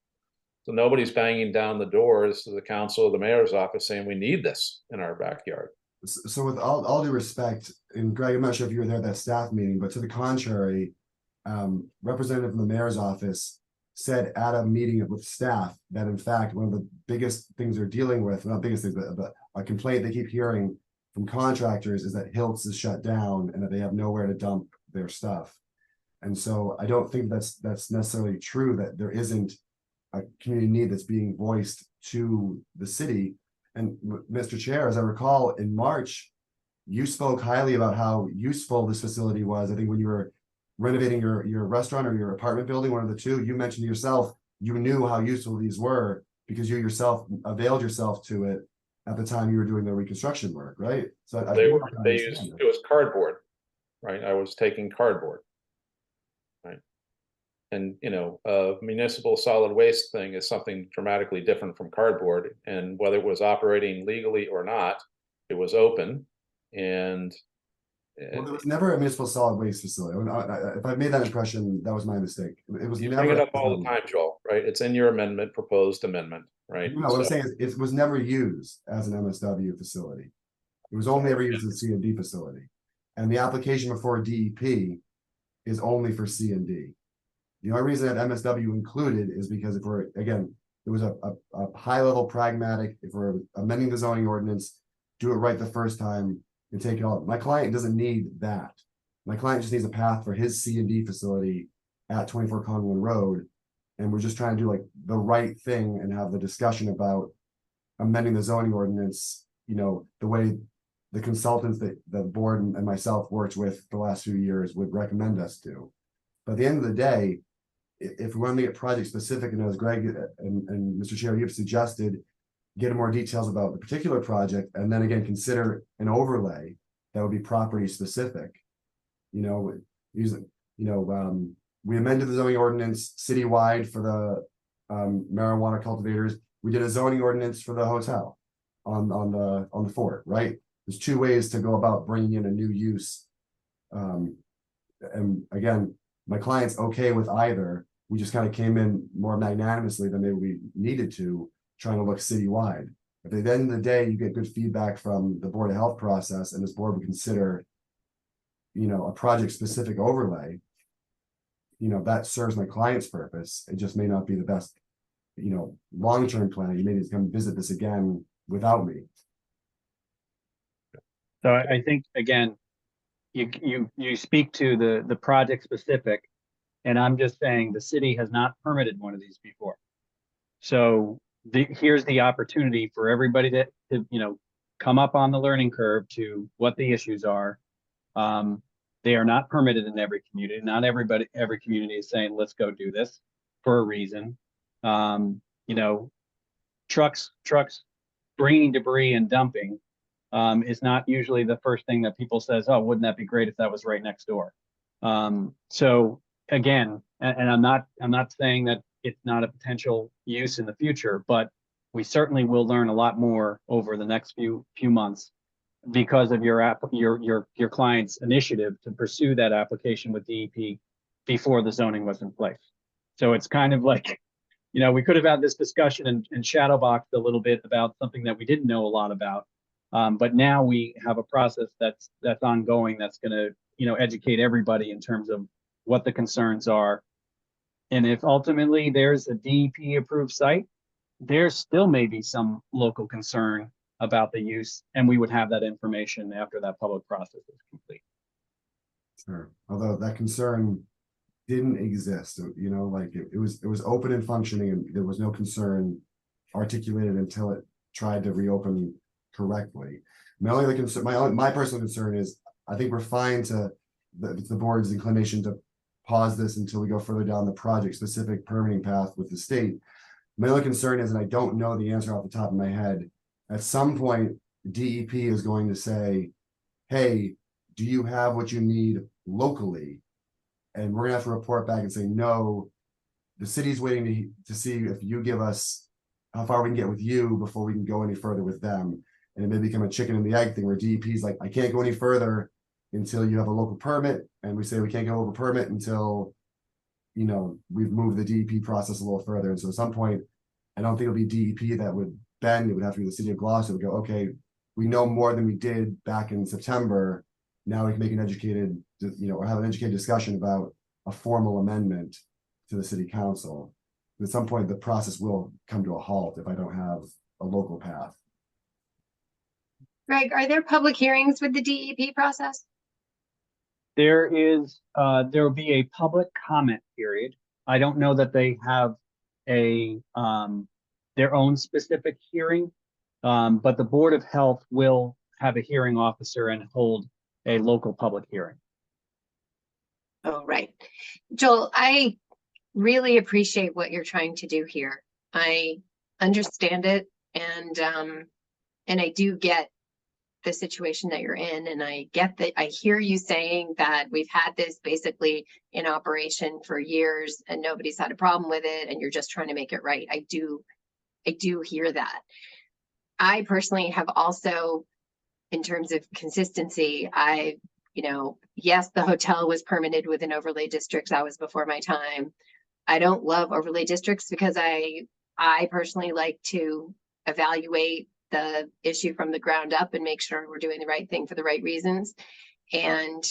so nobody's banging down the doors to the council or the mayor's office saying we need this in our backyard. So with all due respect, and Greg, I'm not sure if you were there at that staff meeting, but to the contrary, representative from the mayor's office said at a meeting with staff that in fact, one of the biggest things they're dealing with, not biggest things, but a complaint they keep hearing from contractors is that Hiltz is shut down and that they have nowhere to dump their stuff. And so I don't think that's necessarily true, that there isn't a community need that's being voiced to the city. And Mr. Chair, as I recall, in March, you spoke highly about how useful this facility was. I think when you were renovating your restaurant or your apartment building, one of the two, you mentioned yourself, you knew how useful these were because you yourself availed yourself to it at the time you were doing the reconstruction work, right? So they used, it was cardboard, right? I was taking cardboard, right? And municipal solid waste thing is something dramatically different from cardboard. And whether it was operating legally or not, it was open. And well, there was never a municipal solid waste facility. If I made that impression, that was my mistake. It was you never. bring it up all the time, Joel, right? It's in your amendment, proposed amendment, right? No, what I'm saying is it was never used as an MSW facility. It was only ever used as a C&D facility. And the application before DEP is only for C&D. The only reason that MSW included is because if we're, again, it was a high level pragmatic, if we're amending the zoning ordinance, do it right the first time and take it all. My client doesn't need that. My client just needs a path for his C&D facility at 24 Conwin Road. And we're just trying to do like the right thing and have the discussion about amending the zoning ordinance, the way the consultants that the board and myself worked with the last few years would recommend us to. But at the end of the day, if we want to get project specific, and as Greg and Mr. Chair, you've suggested, get more details about the particular project, and then again, consider an overlay that would be property specific. We amended the zoning ordinance citywide for the marijuana cultivators. We did a zoning ordinance for the hotel on the fort, right? There's two ways to go about bringing in a new use. And again, my client's okay with either. We just kind of came in more magnanimously than maybe we needed to, trying to look citywide. If at the end of the day, you get good feedback from the Board of Health process, and this board would consider, a project specific overlay, that serves my client's purpose. It just may not be the best, long-term plan. You may need to come visit this again without me. So I think, again, you speak to the project specific, and I'm just saying the city has not permitted one of these before. So here's the opportunity for everybody to come up on the learning curve to what the issues are. They are not permitted in every community. Not every community is saying, let's go do this for a reason. Trucks bringing debris and dumping is not usually the first thing that people says, oh, wouldn't that be great if that was right next door? So again, and I'm not saying that it's not a potential use in the future, but we certainly will learn a lot more over the next few months because of your client's initiative to pursue that application with DEP before the zoning was in place. So it's kind of like, we could have had this discussion and shadowboxed a little bit about something that we didn't know a lot about. But now we have a process that's ongoing, that's going to, educate everybody in terms of what the concerns are. And if ultimately there's a DEP approved site, there still may be some local concern about the use, and we would have that information after that public process is complete. Sure. Although that concern didn't exist, it was open and functioning, and there was no concern articulated until it tried to reopen correctly. My personal concern is I think we're fine to, the board's inclination to pause this until we go further down the project-specific permitting path with the state. My only concern is, and I don't know the answer off the top of my head, at some point, DEP is going to say, hey, do you have what you need locally? And we're gonna have to report back and say, no, the city's waiting to see if you give us how far we can get with you before we can go any further with them. And it may become a chicken and the egg thing where DEP is like, I can't go any further until you have a local permit. And we say we can't get a local permit until, you know, we've moved the DEP process a little further. And so at some point, I don't think it'll be DEP that would bend. It would have to be the city of Gloucester would go, okay, we know more than we did back in September. Now we can make an educated, you know, or have an educated discussion about a formal amendment to the city council. At some point, the process will come to a halt if I don't have a local path. Greg, are there public hearings with the DEP process? There will be a public comment period. I don't know that they have a, their own specific hearing, but the Board of Health will have a hearing officer and hold a local public hearing. Oh, right. Joel, I really appreciate what you're trying to do here. I understand it, and I do get the situation that you're in, and I get that. I hear you saying that we've had this basically in operation for years and nobody's had a problem with it, and you're just trying to make it right. I do hear that. I personally have also, in terms of consistency, you know, yes, the hotel was permitted within overlay districts. That was before my time. I don't love overlay districts because I personally like to evaluate the issue from the ground up and make sure we're doing the right thing for the right reasons. And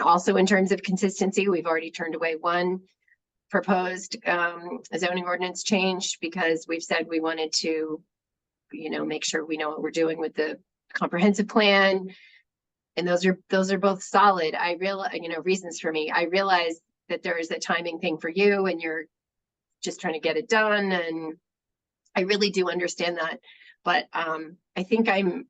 also in terms of consistency, we've already turned away one proposed zoning ordinance change because we've said we wanted to, you know, make sure we know what we're doing with the comprehensive plan. And those are both solid. I realize, you know, reasons for me. I realize that there is a timing thing for you and you're just trying to get it done. And I really do understand that. But I think I am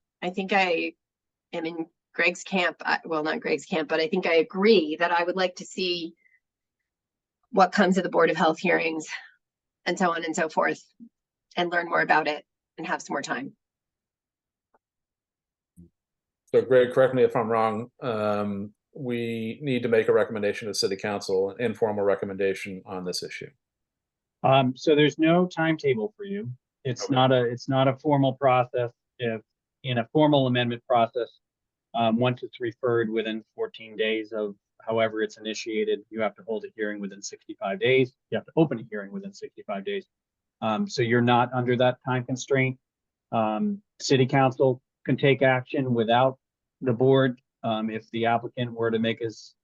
in Greg's camp. Well, not Greg's camp, but I think I agree that I would like to see what comes of the Board of Health hearings and so on and so forth, and learn more about it and have some more time. So Greg, correct me if I'm wrong. We need to make a recommendation to City Council, an informal recommendation on this issue. So there's no timetable for you. It's Okay. not a formal process. If in a formal amendment process, once it's referred within 14 days of however it's initiated, you have to hold a hearing within 65 days. You have to open a hearing within 65 days. So you're not under that time constraint. City Council can take action without the board. If the applicant were to make his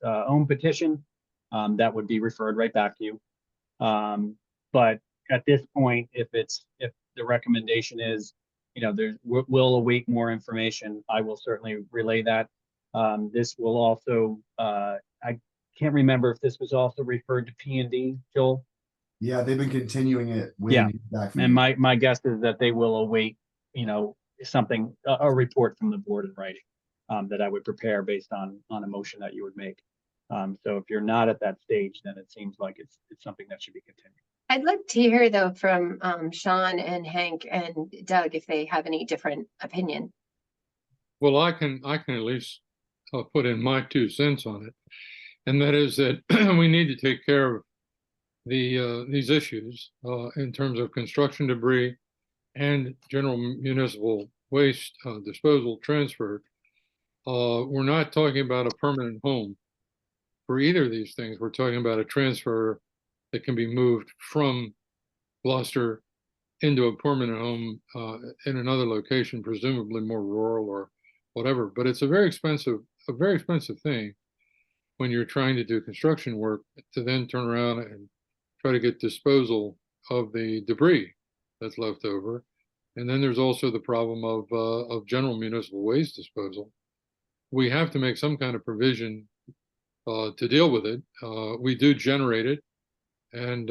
own petition, that would be referred right back to you. But at this point, if the recommendation is, you know, we'll await more information, I will certainly relay that. This will also, I can't remember if this was also referred to P&D, Joel. Yeah, they've been continuing it. Yeah. Back from And you. my guess is that they will await, you know, something, a report from the board in writing, that I would prepare based on a motion that you would make. So if you're not at that stage, then it seems like it's something that should be continued. I'd like to hear though from Sean and Hank and Doug if they have any different opinion. Well, I can at least put in my 2 cents on it, and that is that we need to take care of these issues in terms of construction debris and general municipal waste disposal transfer. We're not talking about a permanent home for either of these things. We're talking about a transfer that can be moved from Gloucester into a permanent home in another location, presumably more rural or whatever. But it's a very expensive thing when you're trying to do construction work to then turn around and try to get disposal of the debris that's left over. And then there's also the problem of general municipal waste disposal. We have to make some kind of provision to deal with it. We do generate it, and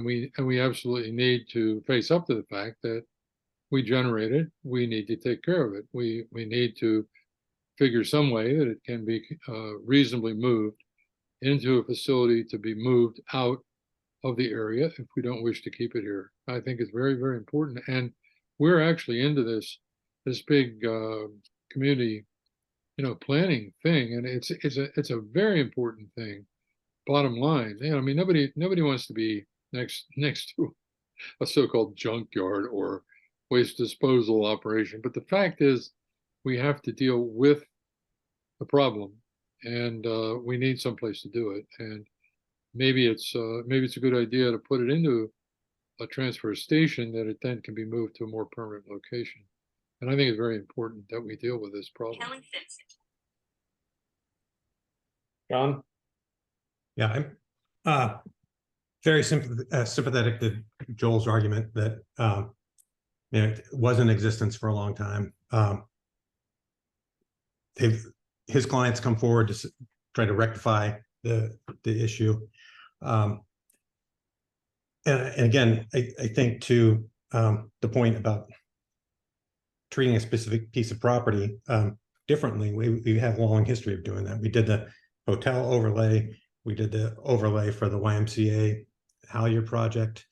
we absolutely need to face up to the fact that we generate it. We need to take care of it. We need to figure some way that it can be reasonably moved into a facility to be moved out of the area if we don't wish to keep it here. I think it's very, very important. And we're actually into this big community, planning thing. And it's a very important thing. Bottom line, I mean, nobody wants to be next to a so-called junkyard or waste disposal operation. But the fact is, we have to deal with the problem, and we need someplace to do it. And maybe it's a good idea to put it into a transfer station that it then can be moved to a more permanent location. And I think it's very important that we deal with this problem. John? Yeah, I'm very sympathetic to Joel's argument that it was in existence for a long time. His clients come forward to try to rectify the issue. And again, I think to the point about treating a specific piece of property differently, we have a long history of doing that. We did the hotel overlay. We did the overlay for the YMCA Halyard project.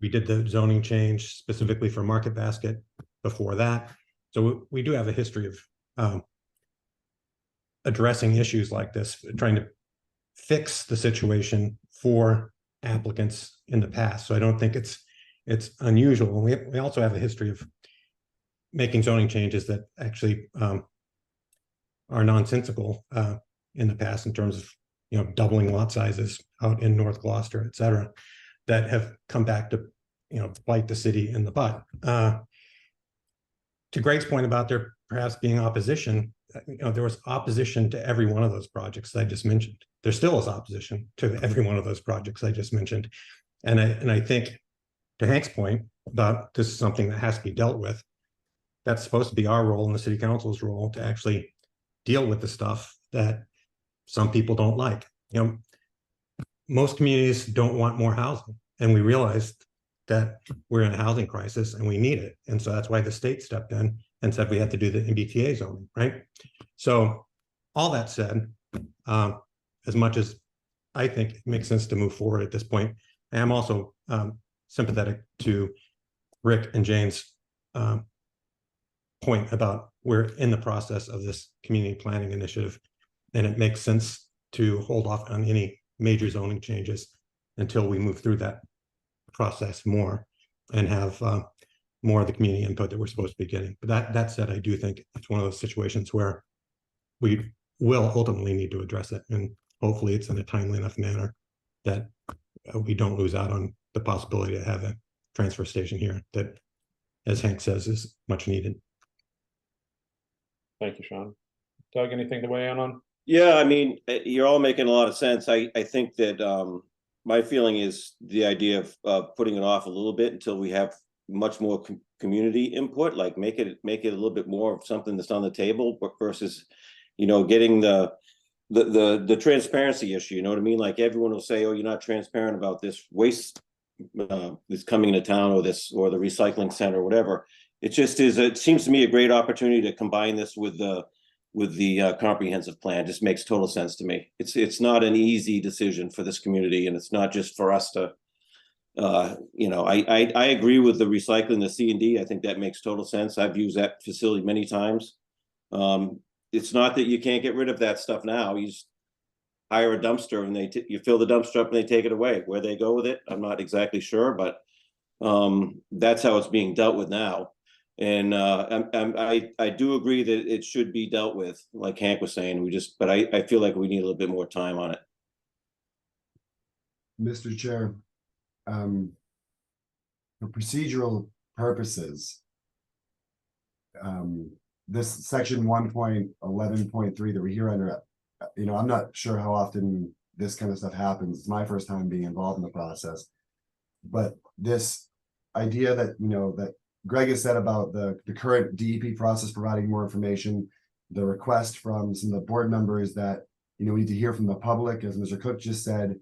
We did the zoning change specifically for Market Basket before that. So we do have a history of addressing issues like this, trying to fix the situation for applicants in the past. So I don't think it's unusual. We also have a history of making zoning changes that actually are nonsensical in the past in terms of doubling lot sizes out in North Gloucester, et cetera, that have come back to bite the city in the butt. To Greg's point about there perhaps being opposition, there was opposition to every one of those projects I just mentioned. There still is opposition to every one of those projects I just mentioned. And I think to Hank's point about this is something that has to be dealt with, that's supposed to be our role and the city council's role to actually deal with the stuff that some people don't like. Most communities don't want more housing, and we realized that we're in a housing crisis and we need it. And so that's why the state stepped in and said we have to do the MBTA zoning, right? So all that said, as much as I think it makes sense to move forward at this point, I am also sympathetic to Rick and Jane's point about we're in the process of this community planning initiative, and it makes sense to hold off on any major zoning changes until we move through that process more and have more of the community input that we're supposed to be getting. But that said, I do think it's one of those situations where we will ultimately need to address it, and hopefully it's in a timely enough manner that we don't lose out on the possibility to have a transfer station here that, as Hank says, is much needed. Thank you, Sean. Doug, anything to weigh in on? Yeah, I mean, you're all making a lot of sense. I think that my feeling is the idea of putting it off a little bit until we have much more community input, like make it a little bit more of something that's on the table versus, getting the transparency issue. You know what I mean? Like everyone will say, oh, you're not transparent about this waste that's coming into town or the recycling center or whatever. It just is, it seems to me a great opportunity to combine this with the comprehensive plan. It just makes total sense to me. It's not an easy decision for this community, and it's not just for us to, I agree with the recycling, the C&D. I think that makes total sense. I've used that facility many times. It's not that you can't get rid of that stuff now. You just hire a dumpster and you fill the dumpster up and they take it away. Where they go with it, I'm not exactly sure, but that's how it's being dealt with now. And I do agree that it should be dealt with, like Hank was saying. But I feel like we need a little bit more time on it. Mr. Chair, for procedural purposes, this section 1.11.3 that we're here under, I'm not sure how often this kind of stuff happens. It's my first time being involved in the process, but this idea that, that Greg has said about the current DEP process providing more information, the request from some of the board members that, we need to hear from the public, as Mr. Cook just said,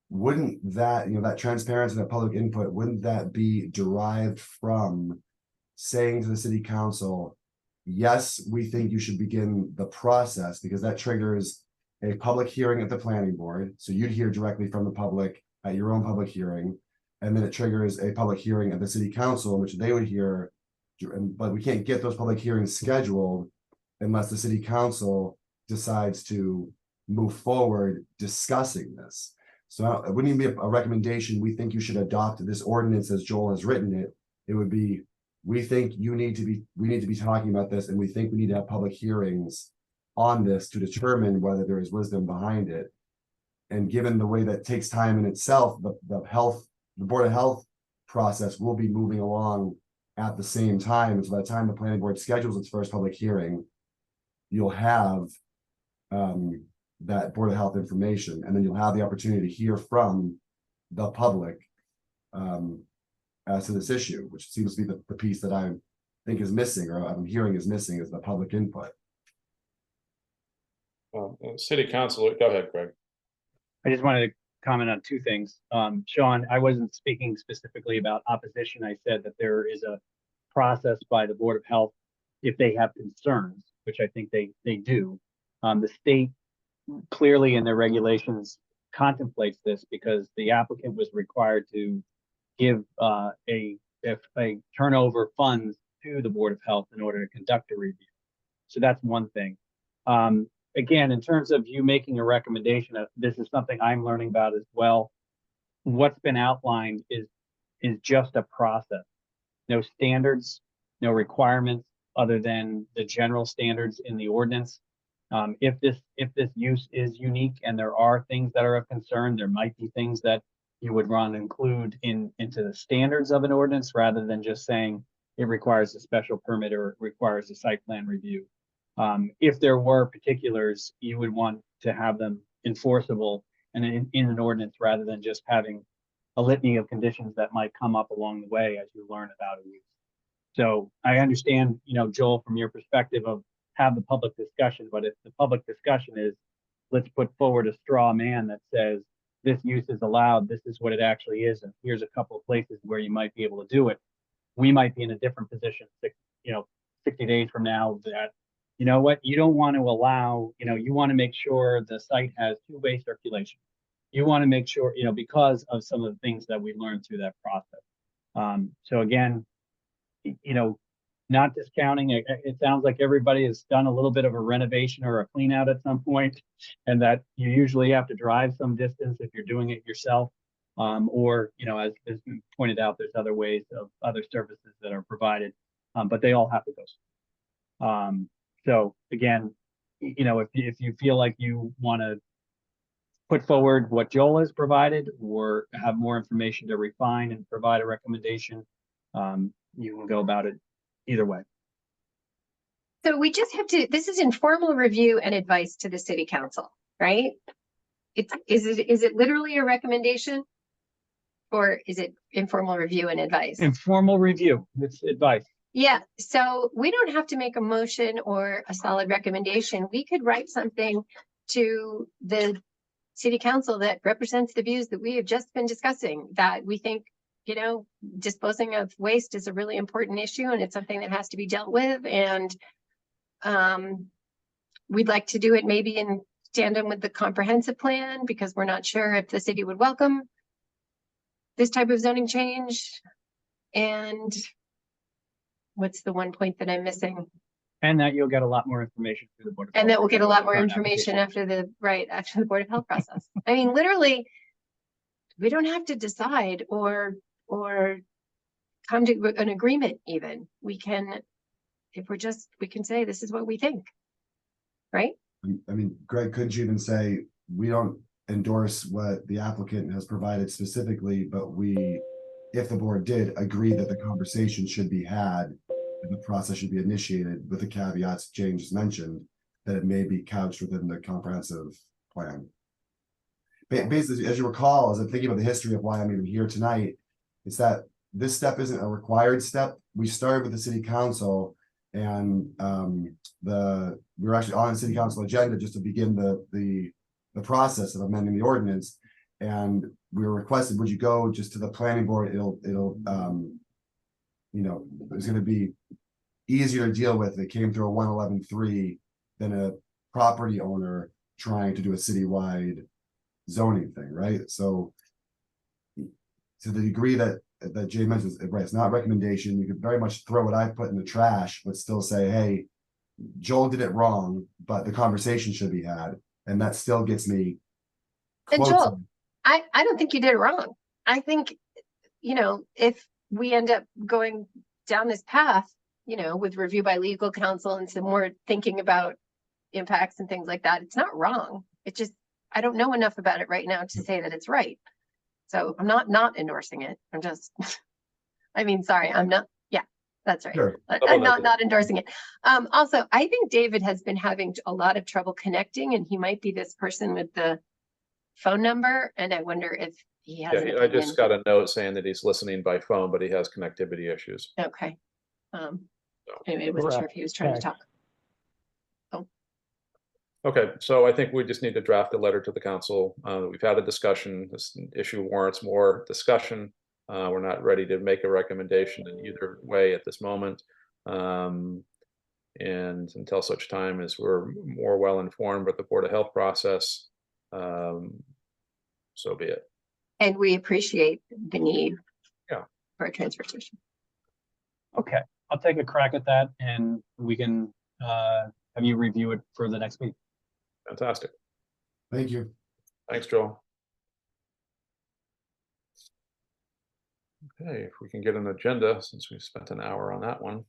wouldn't that, that transparency and that public input, wouldn't that be derived from saying to the city council, yes, we think you should begin the process because that triggers a public hearing at the planning board. So you'd hear directly from the public at your own public hearing. And then it triggers a public hearing at the city council, which they would hear. But we can't get those public hearings scheduled unless the city council decides to move forward discussing this. So it wouldn't even be a recommendation. We think you should adopt this ordinance as Joel has written it. It would be, we think we need to be talking about this, and we think we need to have public hearings on this to determine whether there is wisdom behind it. And given the way that takes time in itself, the Board of Health process will be moving along at the same time. And so by the time the planning board schedules its first public hearing, you'll have that Board of Health information, and then you'll have the opportunity to hear from the public as to this issue, which seems to be the piece that I think is missing, or I'm hearing is missing, is the public input. City council, go ahead, Greg. I just wanted to comment on two things. Sean, I wasn't speaking specifically about opposition. I said that there is a process by the Board of Health if they have concerns, which I think they do. The state clearly in their regulations contemplates this because the applicant was required to give a turnover funds to the Board of Health in order to conduct a review. So that's one thing. Again, in terms of you making a recommendation, this is something I'm learning about as well. What's been outlined is just a process. No standards, no requirements other than the general standards in the ordinance. If this use is unique and there are things that are of concern, there might be things that you would want to include into the standards of an ordinance rather than just saying it requires a special permit or it requires a site plan review. If there were particulars, you would want to have them enforceable and in an ordinance rather than just having a litany of conditions that might come up along the way as you learn about a use. So I understand, Joel, from your perspective of have the public discussion, but if the public discussion is, let's put forward a straw man that says this use is allowed, this is what it actually is, and here's a couple of places where you might be able to do it, we might be in a different position 60 days from now that, you know what, you don't want to allow, you want to make sure the site has two-way circulation. You want to make sure, because of some of the things that we learned through that process. So again, not discounting it. It sounds like everybody has done a little bit of a renovation or a clean out at some point, and that you usually have to drive some distance if you're doing it yourself. Or, as has been pointed out, there's other ways of other services that are provided, but they all have to go. So again, if you feel like you want to put forward what Joel has provided or have more information to refine and provide a recommendation, you can go about it either way. So we just have to, this is informal review and advice to the city council, right? Is it literally a recommendation? Or is it informal review and advice? Informal review, it's advice. Yeah, so we don't have to make a motion or a solid recommendation. We could write something to the city council that represents the views that we have just been discussing, that we think, disposing of waste is a really important issue and it's something that has to be dealt with. And we'd like to do it maybe in tandem with the comprehensive plan because we're not sure if the city would welcome this type of zoning change. And what's the one point that I'm missing? And that you'll get a lot more information through the Board of Health. And that we'll get a lot more information after the Board of Health process. I mean, literally, we don't have to decide or come to an agreement even. We can, we can say, this is what we think, right? I mean, Greg, couldn't you even say, we don't endorse what the applicant has provided specifically, but we, if the board did agree that the conversation should be had and the process should be initiated with the caveats Jane just mentioned, that it may be couched within the comprehensive plan. Basically, as you recall, as I'm thinking about the history of why I'm even here tonight, it's that this step isn't a required step. We started with the city council and we were actually on the city council agenda just to begin the process of amending the ordinance. And we were requested, would you go just to the planning board? There's going to be easier to deal with. It came through a 111.3 than a property owner trying to do a citywide zoning thing, right? So to the degree that Jay mentions, right, it's not recommendation. You could very much throw what I put in the trash, but still say, hey, Joel did it wrong, but the conversation should be had. And that still gets me And close. Joel, I don't think you did it wrong. I think, you know, if we end up going down this path, you know, with review by legal counsel and some more thinking about impacts and things like that, it's not wrong. It just, I don't know enough about it right now to say that it's right. So I'm not endorsing it. I'm just, I mean, sorry, I'm not, yeah, that's right. Sure. I'm not endorsing it. Also, I think David has been having a lot of trouble connecting, and he might be this person with the phone number. And I wonder if he has an Yeah, I just opinion. got a note saying that he's listening by phone, but he has connectivity issues. Okay. Anyway, I wasn't sure if he was trying to talk. Okay, so I think we just need to draft a letter to the council. We've had a discussion. This issue warrants more discussion. We're not ready to make a recommendation in either way at this moment. And until such time as we're more well informed with the Board of Health process, so be it. And we appreciate the need for a transfer station. Okay, I'll take a crack at that and we can have you review it for the next week. Fantastic. Thank you. Thanks, Joel. Okay, if we can get an agenda, since we've spent an hour on that one.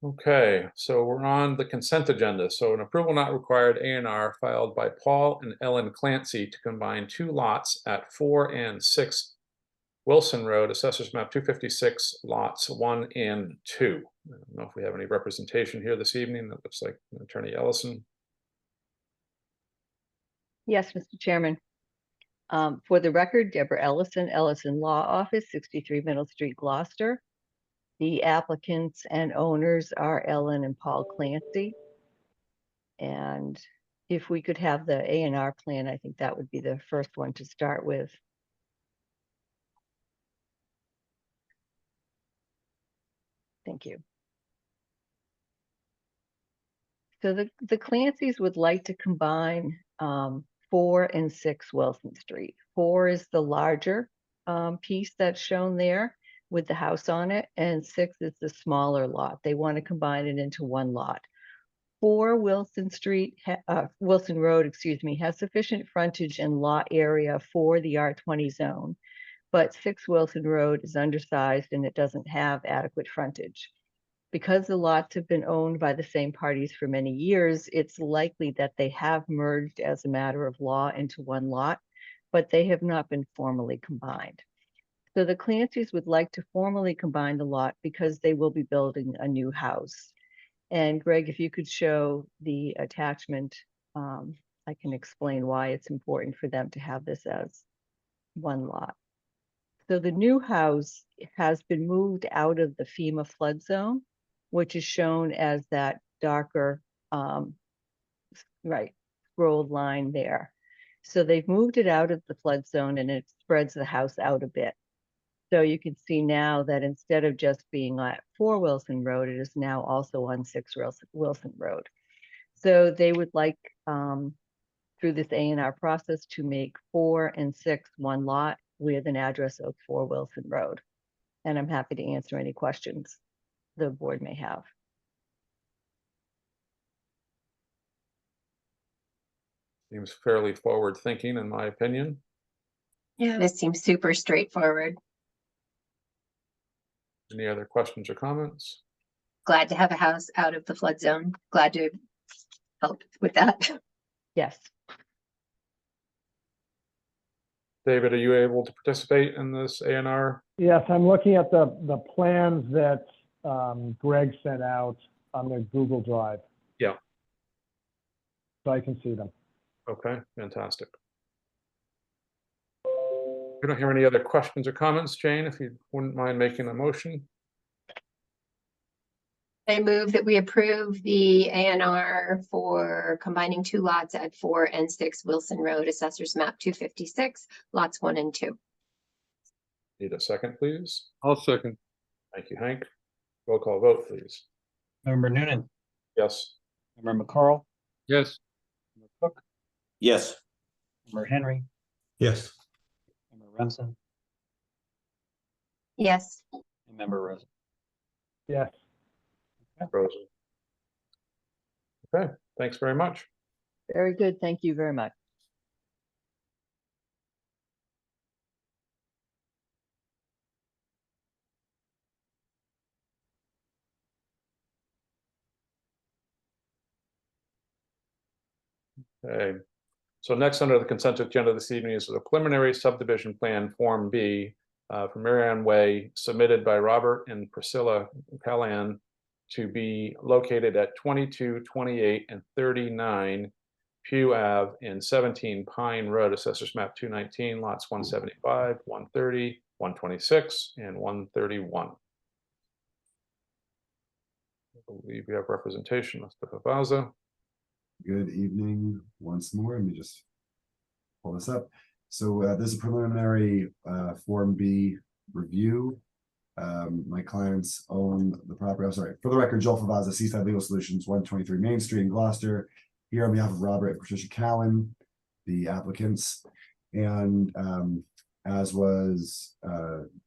Okay, so we're on the consent agenda. So an approval not required A&R filed by Paul and Ellen Clancy to combine 2 lots at 4 and 6 Wilson Road, Assessors Map 256, lots 1 and 2. I don't know if we have any representation here this evening. That looks like Attorney Ellison. Yes, Mr. Chairman. For the record, Deborah Ellison, Ellison Law Office, 63 Middle Street, Gloucester. The applicants and owners are Ellen and Paul Clancy. And if we could have the A&R plan, I think that would be the first one to start with. Thank you. So the Clancys would like to combine 4 and 6 Wilson Street. 4 is the larger piece that's shown there with the house on it, and 6 is the smaller lot. They want to combine it into one lot. 4 Wilson Street, Wilson Road, excuse me, has sufficient frontage and lot area for the R20 zone, but 6 Wilson Road is undersized and it doesn't have adequate frontage. Because the lots have been owned by the same parties for many years, it's likely that they have merged as a matter of law into one lot, but they have not been formally combined. So the Clancys would like to formally combine the lot because they will be building a new house. And Greg, if you could show the attachment, I can explain why it's important for them to have this as one lot. So the new house has been moved out of the FEMA flood zone, which is shown as that darker, scrolled line there. So they've moved it out of the flood zone and it spreads the house out a bit. So you can see now that instead of just being at 4 Wilson Road, it is now also on 6 Wilson Road. So they would like, through this A&R process, to make 4 and 6 one lot with an address of 4 Wilson Road. And I'm happy to answer any questions the board may have. Seems fairly forward thinking, in my opinion. Yeah, this seems super straightforward. Any other questions or comments? Glad to have a house out of the flood zone. Glad to help with that. Yes. David, are you able to participate in this A&R? Yes, I'm looking at the plans that Greg sent out on the Google Drive. Yeah. So I can see them. Okay, fantastic. We don't hear any other questions or comments, Jane, if you wouldn't mind making a motion. I move that we approve the ANR for combining two lots at 4 and 6 Wilson Road, Assessors Map 256, lots 1 and 2. Need a second, please? I'll second. Thank you, Hank. Roll call vote, please. Member Noonan, Yes. member McCarl, Yes, member Cook, Yes, member Henry, Yes, member Remsen, Yes. and member Rosen. Yes. Rosen. Okay, thanks very much. Very good. Thank you very much. Okay. So next under the consent agenda this evening is the preliminary subdivision plan Form B for Marianne Way, submitted by Robert and Priscilla Callan, to be located at 22, 28, and 39 Pew Ave and 17 Pine Road, Assessors Map 219, lots 175, 130, 126, and 131. I believe we have representation, Mr. Pavaza. Good evening once more. Let me just pull this up. So this is a preliminary Form B review. My clients own the property. I'm sorry, for the record, Joel Favaza, Seaside Legal Solutions, 123 Main Street in Gloucester. Here on behalf of Robert and Patricia Callan, the applicants. And as was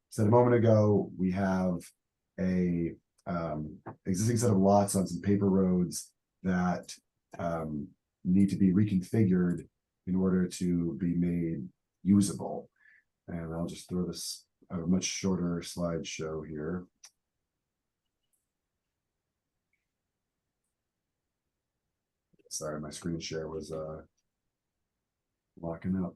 said a moment ago, we have a existing set of lots on some paper roads that need to be reconfigured in order to be made usable. And I'll just throw this a much shorter slideshow here. Sorry, my screen share was locking up.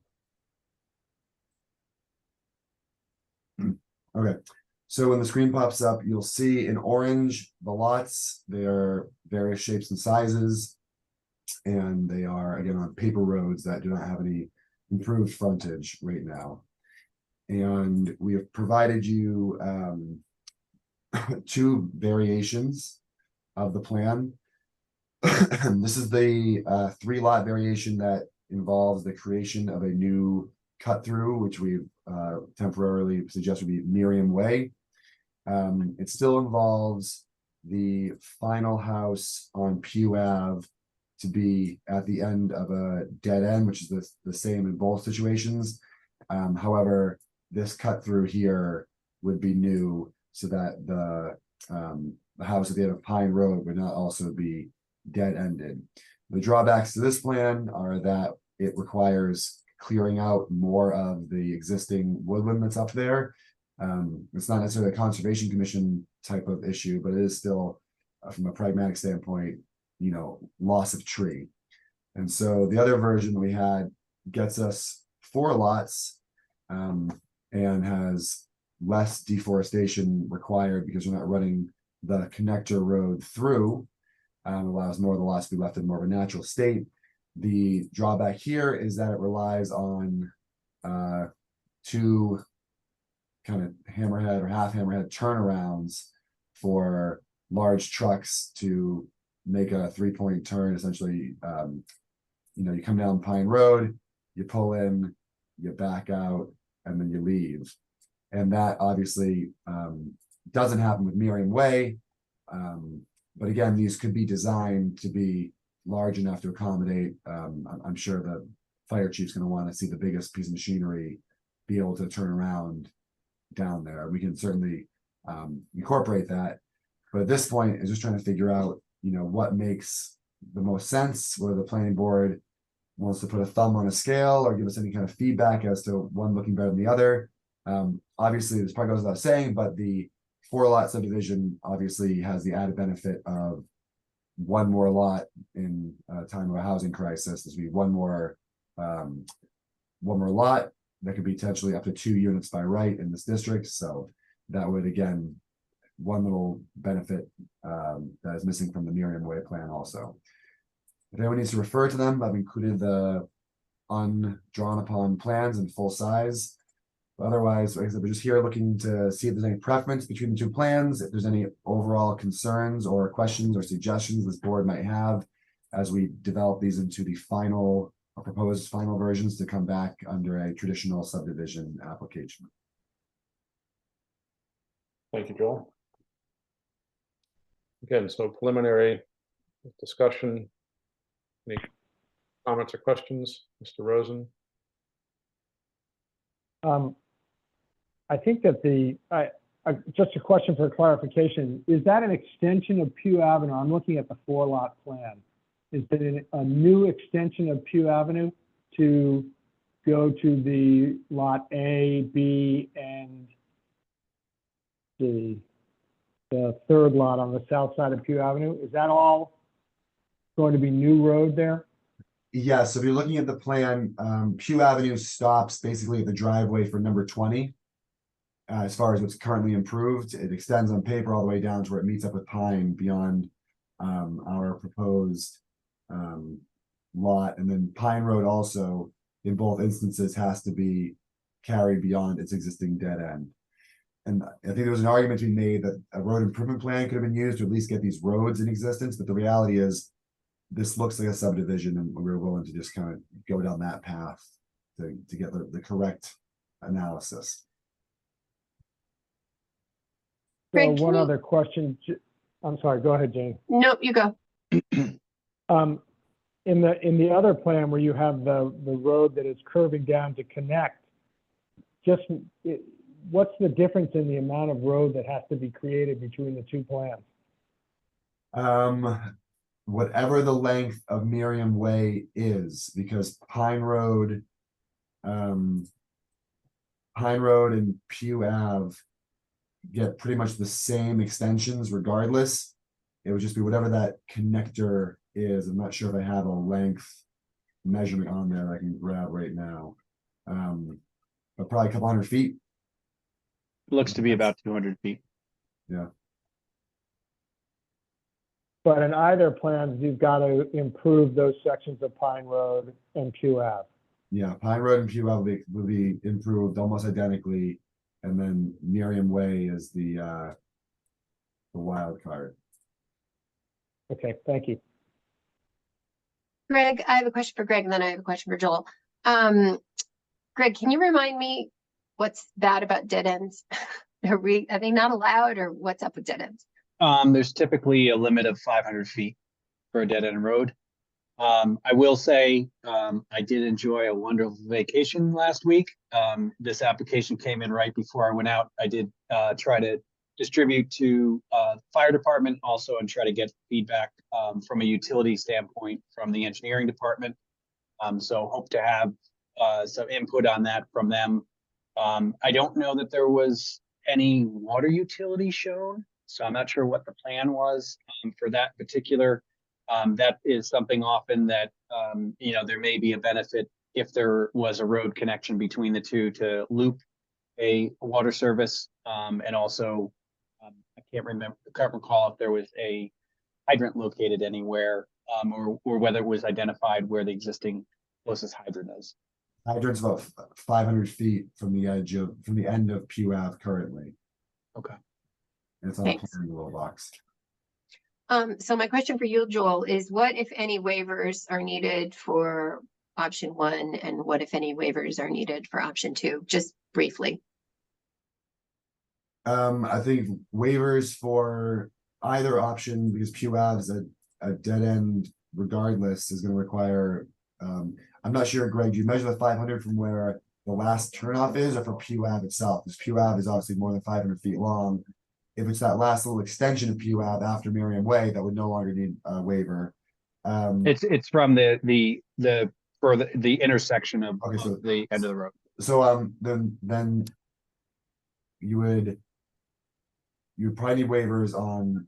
Okay, so when the screen pops up, you'll see in orange the lots. They are various shapes and sizes, and they are again on paper roads that do not have any improved frontage right now. And we have provided you two variations of the plan. This is the 3-lot variation that involves the creation of a new cut through, which we've temporarily suggested would be Miriam Way. It still involves the final house on Pew Ave to be at the end of a dead end, which is the same in both situations. However, this cut through here would be new, so that the house at the end of Pine Road would not also be dead ended. The drawbacks to this plan are that it requires clearing out more of the existing woodland that's up there. It's not necessarily a Conservation Commission type of issue, but it is still, from a pragmatic standpoint, you know, loss of tree. And so the other version we had gets us 4 lots and has less deforestation required because we're not running the connector road through. Allows more of the lots to be left in more of a natural state. The drawback here is that it relies on 2 kind of hammerhead or half hammerhead turnarounds for large trucks to make a 3-point turn. Essentially, you know, you come down Pine Road, you pull in, you back out, and then you leave. And that obviously doesn't happen with Miriam Way. But again, these could be designed to be large enough to accommodate. I'm sure the fire chief's going to want to see the biggest piece of machinery be able to turn around down there. We can certainly incorporate that. But at this point, is just trying to figure out, you know, what makes the most sense, whether the planning board wants to put a thumb on a scale or give us any kind of feedback as to one looking better than the other. Obviously, this probably goes without saying, but the 4-lot subdivision obviously has the added benefit of 1 more lot in a time of a housing crisis. There's be one more lot that could be potentially up to 2 units by right in this district. So that would, again, one little benefit that is missing from the Miriam Way plan also. If anyone needs to refer to them, I've included the undrawn upon plans in full size. Otherwise, like I said, we're just here looking to see if there's any preference between the two plans, if there's any overall concerns or questions or suggestions this board might have as we develop these into the final or proposed final versions to come back under a traditional subdivision application. Thank you, Joel. Again, so preliminary discussion. Any comments or questions, Mr. Rosen? I think that just a question for clarification, is that an extension of Pew Avenue? I'm looking at the 4-lot plan. Is it a new extension of Pew Avenue to go to the lot A, B, and the third lot on the south side of Pew Avenue? Is that all going to be new road there? Yeah, so if you're looking at the plan, Pew Avenue stops basically at the driveway for number 20. As far as what's currently improved, it extends on paper all the way down to where it meets up with Pine beyond our proposed lot. And then Pine Road also, in both instances, has to be carried beyond its existing dead end. And I think there was an argument to be made that a road improvement plan could have been used to at least get these roads in existence, but the reality is this looks like a subdivision, and we were willing to just kind of go down that path to get the correct analysis. Greg, So one other question. I'm sorry, go ahead, Jane. Nope, you go. In the other plan where you have the road that is curving down to connect, what's the difference in the amount of road that has to be created between the two plans? Whatever the length of Miriam Way is, because Pine Road and Pew Ave get pretty much the same extensions regardless. It would just be whatever that connector is. I'm not sure if I have a length measurement on there I can grab right now. But probably a couple hundred feet. Looks to be about 200 feet. Yeah. But in either plans, you've got to improve those sections of Pine Road and Pew Ave. Yeah, Pine Road and Pew Ave will be improved almost identically. And then Miriam Way is the wild card. Okay, thank you. Greg, I have a question for Greg, and then I have a question for Joel. Greg, can you remind me what's bad about dead ends? Are they not allowed, or what's up with dead ends? There's typically a limit of 500 feet for a dead end road. I will say, I did enjoy a wonderful vacation last week. This application came in right before I went out. I did try to distribute to fire department also and try to get feedback from a utility standpoint from the engineering department. So hope to have some input on that from them. I don't know that there was any water utility shown, so I'm not sure what the plan was for that particular. That is something often that, there may be a benefit if there was a road connection between the two to loop a water service. And also, I can't recall if there was a hydrant located anywhere or whether it was identified where the existing closest hydrant is. Hydrant's about 500 feet from the end of Pew Ave currently. Okay. And it's on a Thanks. plan in the little box. So my question for you, Joel, is what, if any, waivers are needed for option 1, and what, if any, waivers are needed for option 2? Just briefly. I think waivers for either option, because Pew Ave's a dead end regardless, is going to require. I'm not sure, Greg. Do you measure the 500 from where the last turnoff is, or for Pew Ave itself? Because Pew Ave is obviously more than 500 feet long. If it's that last little extension of Pew Ave after Miriam Way, that would no longer need a waiver. It's from the intersection of Okay, so the end of the road. So then you would probably need waivers on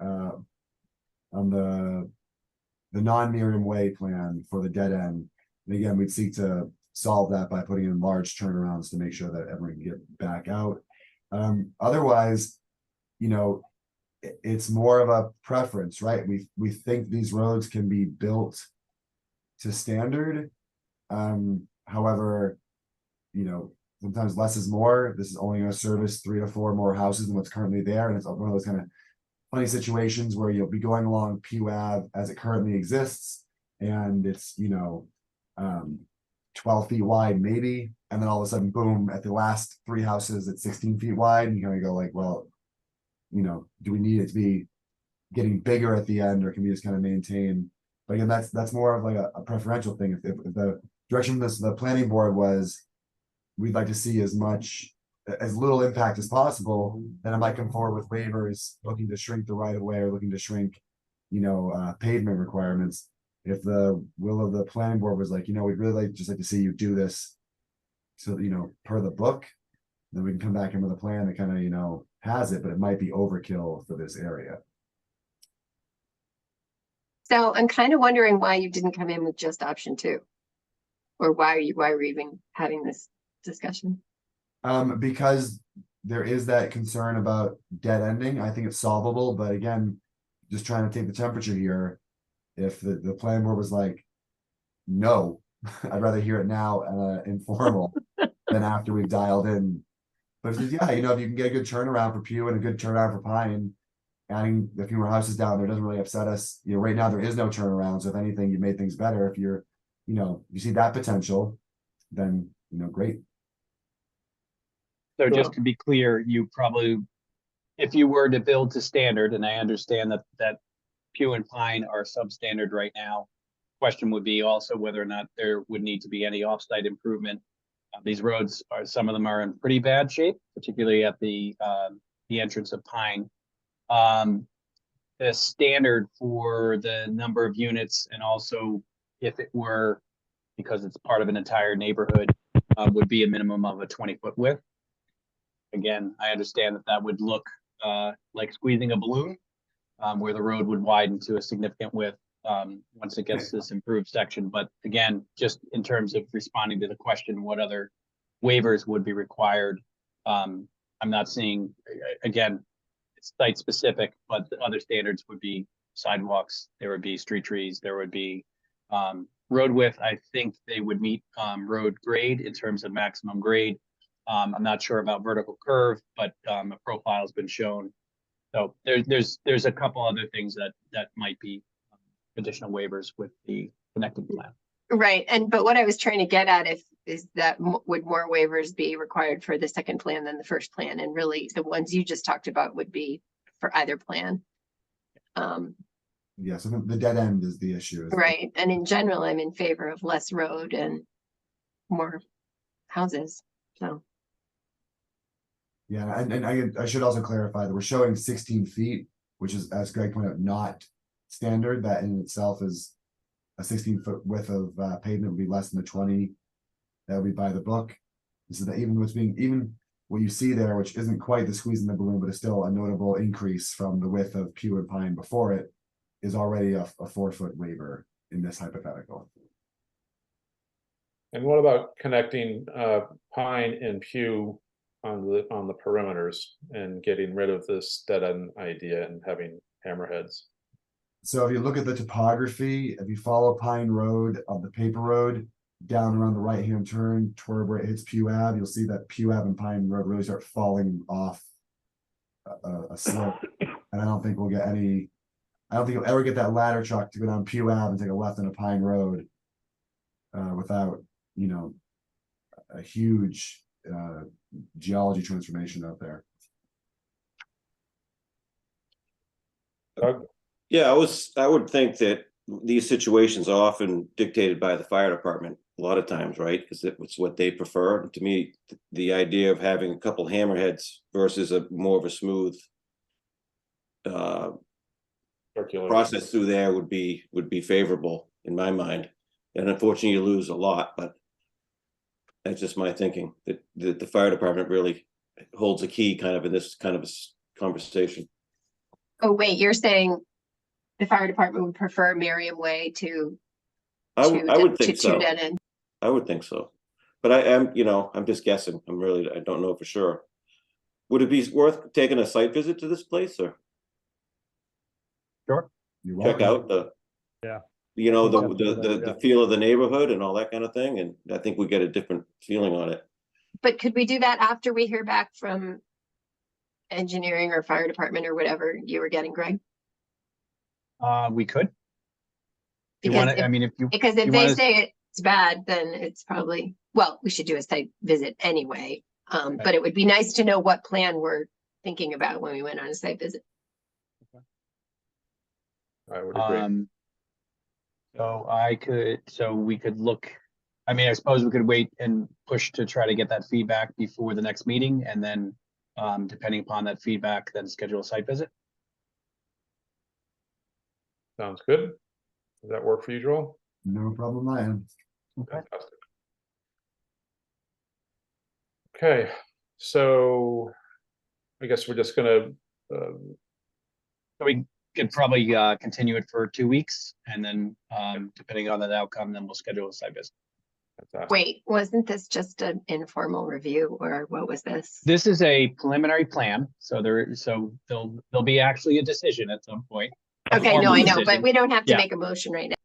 the non-Miriam Way plan for the dead end. And again, we'd seek to solve that by putting in large turnarounds to make sure that everyone can get back out. Otherwise, it's more of a preference, right? We think these roads can be built to standard. However, the sometimes less is more. This is only gonna service 3 to 4 more houses than what's currently there, and it's one of those kind of funny situations where you'll be going along Pew Ave as it currently exists, and it's, 12 feet wide maybe, and then all of a sudden, boom, at the last 3 houses, it's 16 feet wide, and you're gonna go like, well, do we need it to be getting bigger at the end, or can we just kind of maintain? But again, that's more of like a preferential thing. If the direction of the planning board was, we'd like to see as little impact as possible, then I might come forward with waivers looking to shrink the right of way, or looking to shrink, pavement requirements. If the will of the planning board was like, we'd really like to see you do this, so per the book, then we can come back in with a plan that kind of has it, but it might be overkill for this area. So I'm kind of wondering why you didn't come in with just option 2, or why we're even having this discussion. Because there is that concern about dead ending. I think it's solvable, but again, just trying to take the temperature here. If the planning board was like, no, I'd rather hear it now, informal, than after we've dialed in. But if you can get a good turnaround for Pew and a good turnaround for Pine, adding a few more houses down there doesn't really upset us. Right now there is no turnaround. So if anything, you made things better. If you're, you see that potential, then, great. So just to be clear, you probably, if you were to build to standard, and I understand that Pew and Pine are substandard right now, question would be also whether or not there would need to be any offsite improvement. These roads some of them are in pretty bad shape, particularly at the entrance of Pine. The standard for the number of units, and also if it were, because it's part of an entire neighborhood, would be a minimum of a 20-foot width. Again, I understand that would look like squeezing a balloon, where the road would widen to a significant width once it gets this improved section. But again, just in terms of responding to the question, what other waivers would be required? I'm not seeing, again, it's site specific, but the other standards would be sidewalks, there would be street trees, there would be road width. I think they would meet road grade in terms of maximum grade. I'm not sure about vertical curve, but a profile has been shown. So there's a couple other things that might be additional waivers with the connected plan. Right, but what I was trying to get at is that would more waivers be required for the second plan than the first plan? And really, the ones you just talked about would be for either plan. Yeah, so the dead end is the issue. Right, and in general, I'm in favor of less road and more houses, so. Yeah, and I should also clarify that we're showing 16 feet, which is, as Greg pointed out, not standard. That in itself is a 16-foot width of pavement would be less than the 20 that would be by the book. So that even what you see there, which isn't quite the squeeze in the balloon, but is still a notable increase from the width of Pew and Pine before it, is already a 4-foot waiver in this hypothetical. And what about connecting Pine and Pew on the perimeters and getting rid of this dead end idea and having hammerheads? So if you look at the topography, if you follow Pine Road of the paper road down around the right-hand turn toward where it hits Pew Ave, you'll see that Pew Ave and Pine Road really start falling off a slope. And I don't think you'll ever get that ladder truck to go down Pew Ave and take a left on a Pine Road without, a huge geology transformation out there. Yeah, I would think that these situations are often dictated by the fire department a lot of times, right? Because it's what they prefer. To me, the idea of having a couple hammerheads versus more of a smooth process through there would be favorable in my mind. And unfortunately, you lose a lot, but that's just my thinking, that the fire department really holds a key kind of in this kind of a conversation. Oh, wait, you're saying the fire department would prefer Merriam Way to I would think so. dead end. I would think so. But I'm just guessing. I don't know for sure. Would it be worth taking a site visit to this place, or? Sure. Check out the feel of the neighborhood and all that kind of thing, and I think we get a different feeling on it. but could we do that after we hear back from engineering or fire department or whatever you were getting, Greg? We could. You Because want to, I mean, if you, Because if you they wanna- say it's bad, then it's probably, well, we should do a site visit anyway. But it would be nice to know what plan we're thinking about when we went on a site visit. I would agree. So we could look, I mean, I suppose we could wait and push to try to get that feedback before the next meeting, and then, depending upon that feedback, then schedule a site visit. Sounds good. Does that work for you, Joel? No problem, I am. Okay. Fantastic. Okay, so I guess we're just gonna, So we could probably, continue it for 2 weeks, and then, depending on that outcome, then we'll schedule a site visit. fantastic. Wait, wasn't this just an informal review or what was this? This is a preliminary plan, so there'll be actually a decision at some point. a Okay, no, formal I know, but decision. we don't have to Yeah. make a motion right now.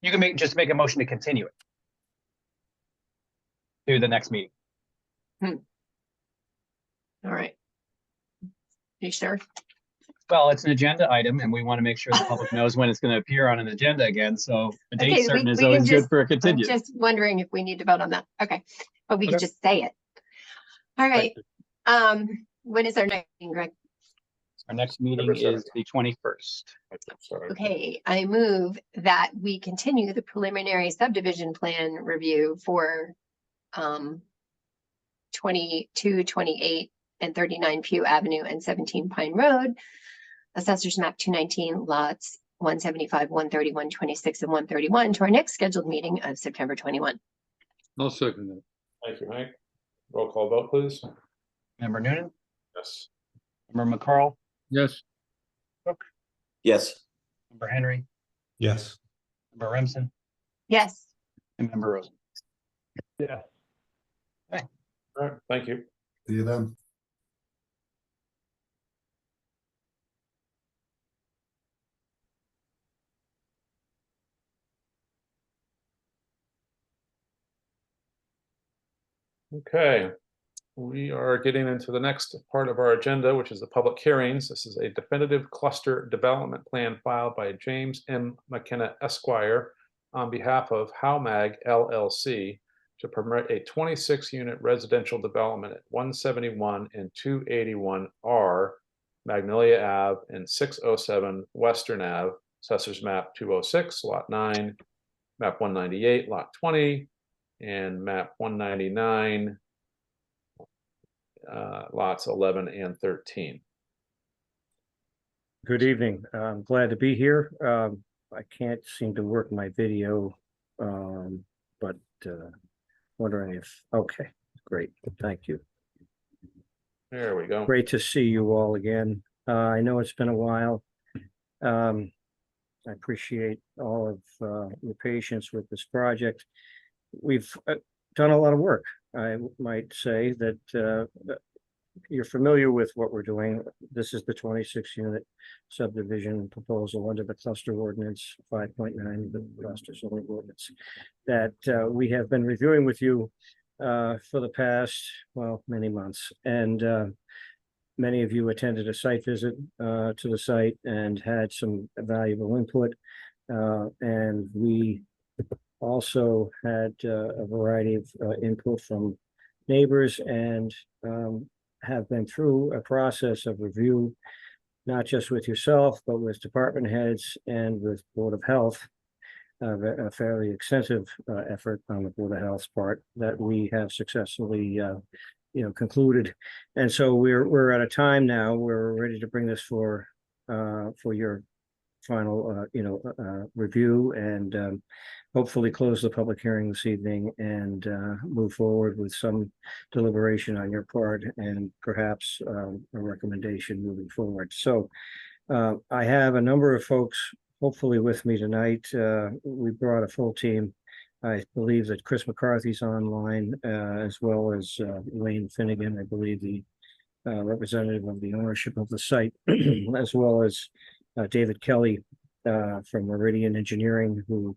You can just make a motion to continue it to the next meeting. All right. You sure? Well, it's an agenda item, and we want to make sure the public knows when it's going to appear on an agenda again, so a Okay, date we- certain is we can always good just- for a I'm continued. just wondering if we need to vote on that. Okay, but we can Okay. just say it. All right, when is our next meeting, Greg? Our next meeting November is the 21st. Sorry. Okay, I move that we continue the preliminary subdivision plan review for 22, 28, and 39 Pew Avenue and 17 Pine Road. Assessors map 219 lots 175, 130, 126, and 131 to our next scheduled meeting of September 21. I'll second that. Thank you, Mike. Roll call vote, please. Member Noonan, Yes. member McCarl, Yes, Yes, member Henry, Yes. member Remsen, Yes, and member Rosen. Yeah. All right, thank you. See you then. Okay, we are getting into the next part of our agenda, which is the public hearings. This is a definitive cluster development plan filed by James M. McKenna Esquire on behalf of HowMag LLC to permit a 26-unit residential development at 171 and 281 R Magnolia Ave and 607 Western Ave, Assessors Map 206, Lot 9, Map 198, Lot 20, and Map 199, lots 11 and 13. Good evening. I'm glad to be here. I can't seem to work my video, but wondering if, okay, great. Thank you. There we go. Great to see you all again. I know it's been a while. I appreciate all of your patience with this project. We've done a lot of work. I might say that you're familiar with what we're doing. This is the 26-unit subdivision proposal under the cluster ordinance 5.9 of the cluster zoning ordinance that we have been reviewing with you for the past, well, many months. And many of you attended a site visit to the site and had some valuable input. And we also had a variety of input from neighbors and have been through a process of review, not just with yourself, but with department heads and with Board of Health, a fairly extensive effort on the Board of Health's part that we have successfully concluded. And so we're at a time now where we're ready to bring this for your final review and hopefully close the public hearing this evening and move forward with some deliberation on your part and perhaps a recommendation moving forward. So I have a number of folks hopefully with me tonight. We brought a full team. I believe that Chris McCarthy's online as well as Wayne Finnegan, I believe the representative of the ownership of the site, as well as David Kelly from Meridian Engineering, who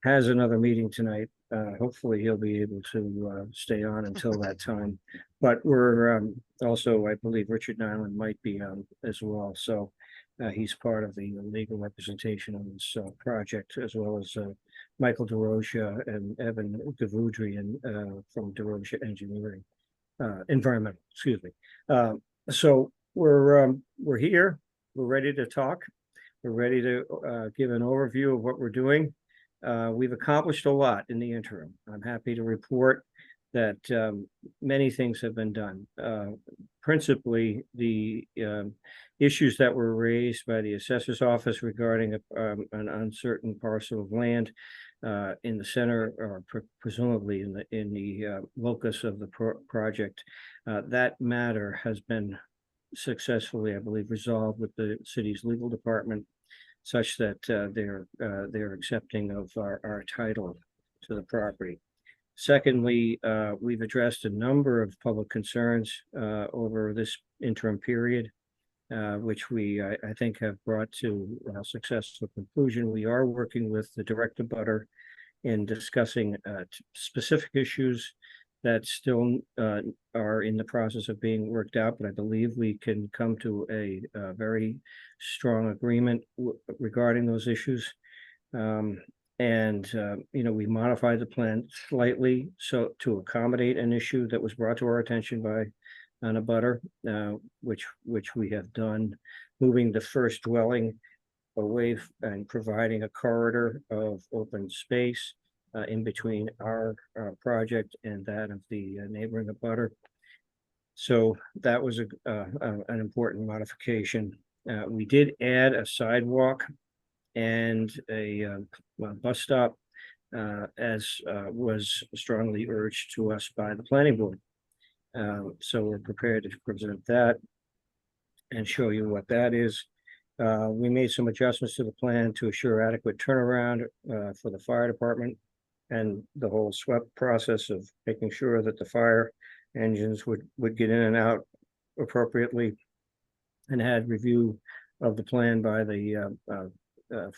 has another meeting tonight hopefully he'll be able to stay on until that time. But we're also, I believe Richard Nyland might be on as well. So he's part of the legal representation on this project, as well as Michael DeRocha and Evan Gavudrian from DeRocha Engineering, Environmental, excuse me. So we're here. We're ready to talk. We're ready to give an overview of what we're doing. We've accomplished a lot in the interim. I'm happy to report that many things have been done. Principally, the issues that were raised by the assessor's office regarding an uncertain parcel of land in the center, or presumably in the locus of the project. That matter has been successfully, I believe, resolved with the city's legal department, such that they're accepting of our title to the property. Secondly, we've addressed a number of public concerns over this interim period, which I think have brought to a successful conclusion. We are working with the direct abutter in discussing specific issues that still are in the process of being worked out, but I believe we can come to a very strong agreement regarding those issues. We modified the plan slightly so to accommodate an issue that was brought to our attention by an abutter, which we have done, moving the first dwelling away and providing a corridor of open space in between our project and that of the neighboring abutter. So that was an important modification. We did add a sidewalk and a bus stop, as was strongly urged to us by the planning board. So we're prepared to present that and show you what that is. We made some adjustments to the plan to assure adequate turnaround for the fire department and the whole SWEP process of making sure that the fire engines would get in and out appropriately, and had review of the plan by the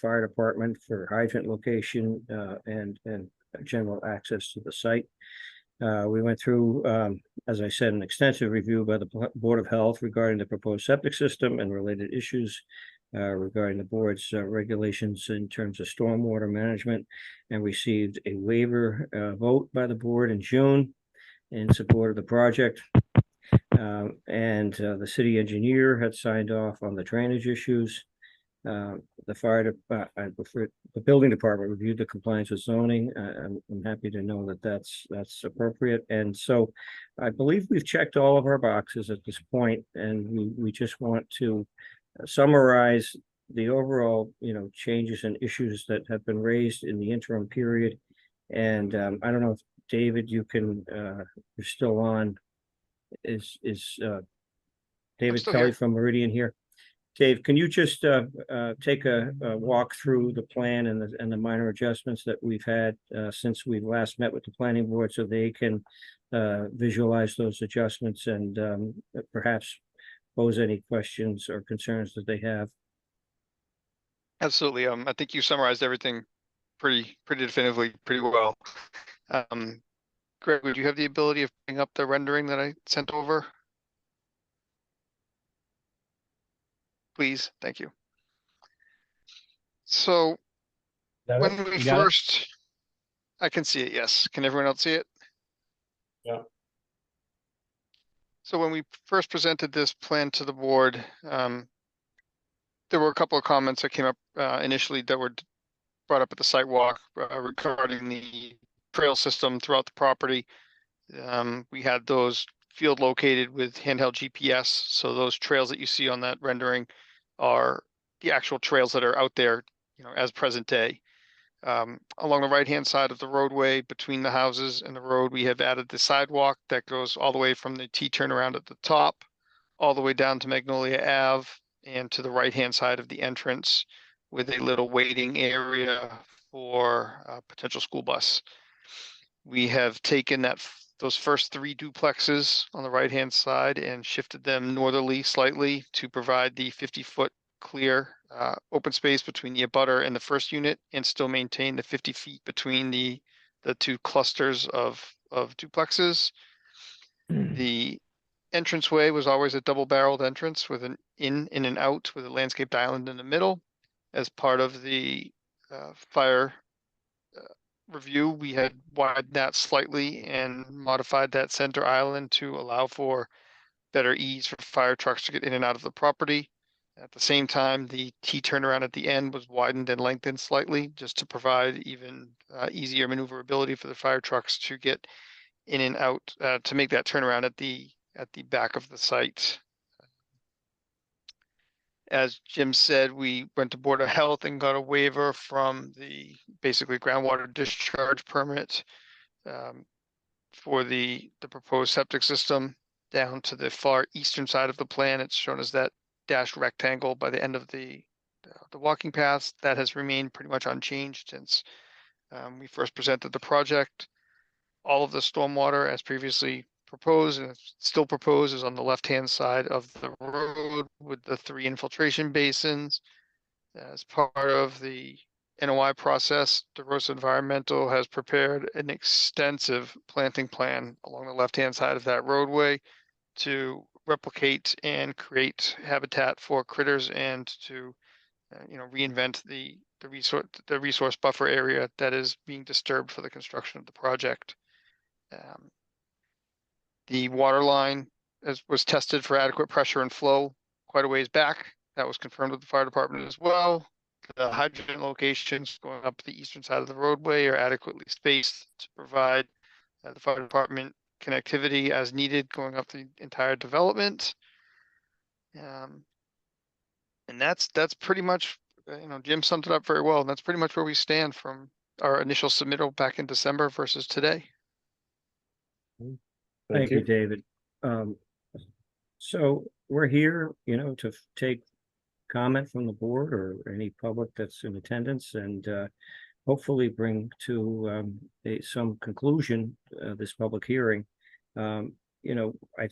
fire department for hydrant location and general access to the site. We went through, as I said, an extensive review by the Board of Health regarding the proposed septic system and related issues regarding the board's regulations in terms of stormwater management, and received a waiver vote by the board in June in support of the project. The city engineer had signed off on the drainage issues. The building department reviewed the compliance with zoning. I'm happy to know that that's appropriate. And so I believe we've checked all of our boxes at this point, and we just want to summarize the overall, changes and issues that have been raised in the interim period. And I don't know if David, you can, you're still on. Is David Kelly here from Meridian here? Dave, can you just take a walk through the plan and the minor adjustments that we've had since we last met with the planning board, so they can visualize those adjustments and perhaps pose any questions or concerns that they have? Absolutely. I think you summarized everything pretty definitively, pretty well. Greg, would you have the ability of bringing up the rendering that I sent over? Please, thank you. So when we first, I can see it, yes. Can everyone else see it? Yeah. So when we first presented this plan to the board, there were a couple of comments that came up initially that were brought up at the site walk regarding the trail system throughout the property. We had those field located with handheld GPS. So those trails that you see on that rendering are the actual trails that are out there, as present day. Along the right-hand side of the roadway between the houses and the road, we have added the sidewalk that goes all the way from the T turnaround at the top, all the way down to Magnolia Ave and to the right-hand side of the entrance, with a little waiting area for a potential school bus. We have taken those first 3 duplexes on the right-hand side and shifted them northerly slightly to provide the 50-foot clear open space between the abutter and the first unit, and still maintain the 50 feet between the the two clusters of duplexes. The entranceway was always a double-barreled entrance with an in and out with a landscaped island in the middle. As part of the fire review, we had widened that slightly and modified that center island to allow for better ease for fire trucks to get in and out of the property. At the same time, the T turnaround at the end was widened and lengthened slightly just to provide even easier maneuverability for the fire trucks to get in and out, to make that turnaround at the back of the site. As Jim said, we went to Board of Health and got a waiver from the basically groundwater discharge permit for the proposed septic system down to the far eastern side of the plan. It's shown as that dashed rectangle by the end of the walking paths. That has remained pretty much unchanged since we first presented the project. All of the stormwater, as previously proposed and still proposed, is on the left-hand side of the road with the 3 infiltration basins. As part of the NOI process, DeRosa Environmental has prepared an extensive planting plan along the left-hand side of that roadway to replicate and create habitat for critters and to reinvent the resource buffer area that is being disturbed for the construction of the project. The water line was tested for adequate pressure and flow quite a ways back. That was confirmed with the fire department as well. The hydrant locations going up the eastern side of the roadway are adequately spaced to provide the fire department connectivity as needed going up the entire development. And that's pretty much, Jim summed it up very well. And that's pretty much where we stand from our initial submittal back in December versus today. Thank you, David. So we're here, to take comment from the board or any public that's in attendance and hopefully bring to some conclusion this public hearing. I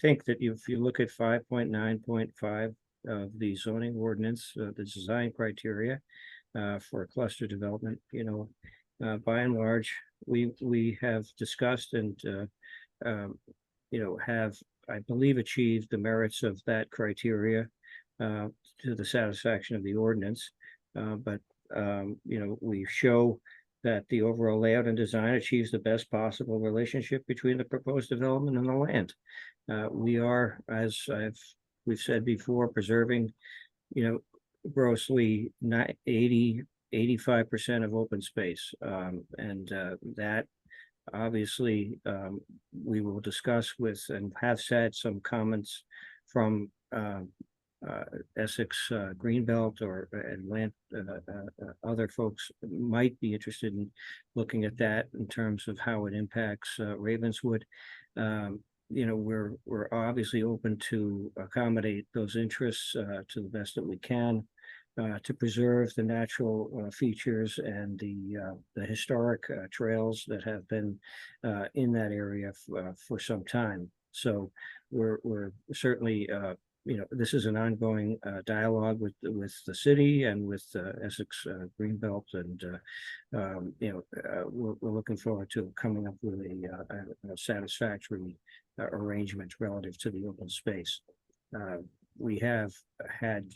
think that if you look at 5.9.5 of the zoning ordinance, the design criteria for a cluster development, by and large, we have discussed and have, I believe, achieved the merits of that criteria to the satisfaction of the ordinance. But we show that the overall layout and design achieves the best possible relationship between the proposed development and the land. We are, as we've said before, preserving, grossly 85% of open space. And that obviously we will discuss with and have had some comments from Essex Greenbelt and land other folks might be interested in looking at that in terms of how it impacts Ravenswood. We're obviously open to accommodate those interests to the best that we can to preserve the natural features and the historic trails that have been in that area for some time. So we're certainly this is an ongoing dialogue with the city and with Essex Greenbelt, and we're looking forward to coming up with a satisfactory arrangement relative to the open space. We have had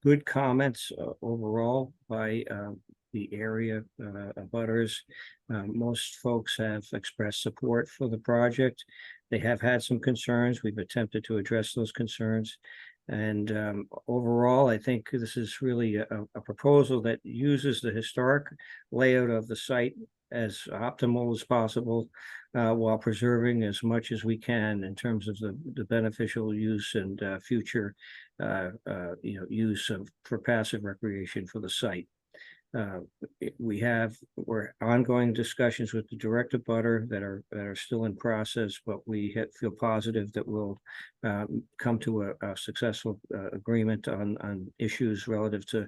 good comments overall by the area abutters. Most folks have expressed support for the project. They have had some concerns. We've attempted to address those concerns. And overall, I think this is really a proposal that uses the historic layout of the site as optimal as possible, while preserving as much as we can in terms of the beneficial use and future use for passive recreation for the site. We're ongoing discussions with the direct abutter that are still in process, but we feel positive that we'll come to a successful agreement on issues relative to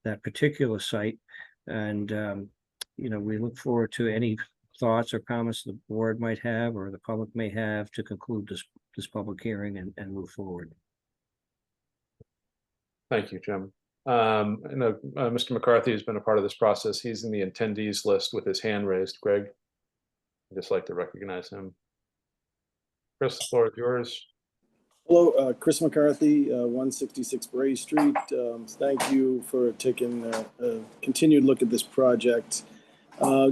that particular site. And we look forward to any thoughts or comments the board might have or the public may have to conclude this public hearing and move forward. Thank you, Jim. I know Mr. McCarthy has been a part of this process. He's in the attendees list with his hand raised. Greg? I'd just like to recognize him. Chris, the floor is yours. Hello, Chris McCarthy, 166 Bray Street. Thank you for taking a continued look at this project.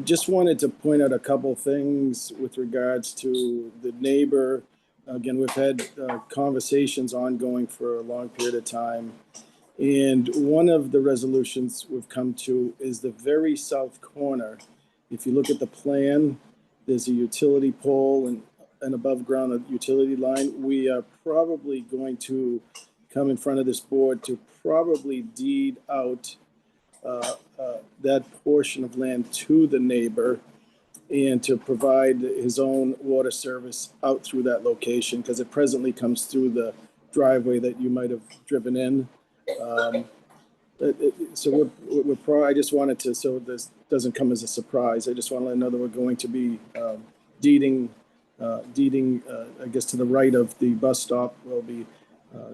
Just wanted to point out a couple things with regards to the neighbor. Again, we've had conversations ongoing for a long period of time. And one of the resolutions we've come to is the very south corner. If you look at the plan, there's a utility pole and an above ground utility line. We are probably going to come in front of this board to probably deed out that portion of land to the neighbor and to provide his own water service out through that location, because it presently comes through the driveway that you might have driven in. So I just wanted to, so this doesn't come as a surprise, I just want to let you know that we're going to be deeding, I guess to the right of the bus stop, we'll be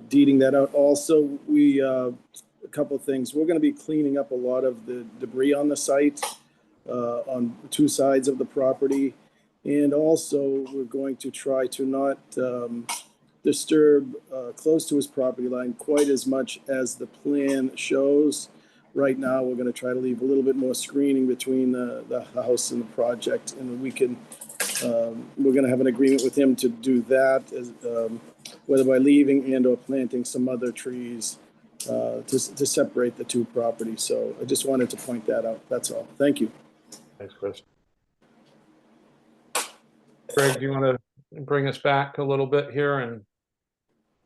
deeding that out. Also, a couple of things, we're going to be cleaning up a lot of the debris on the site on two sides of the property. And also, we're going to try to not disturb close to his property line quite as much as the plan shows. Right now, we're going to try to leave a little bit more screening between the house and the project, and we can, we're going to have an agreement with him to do that, as, whether by leaving and or planting some other trees to separate the two properties. So I just wanted to point that out. That's all. Thank you. Thanks, Chris. Greg, do you want to bring us back a little bit here, and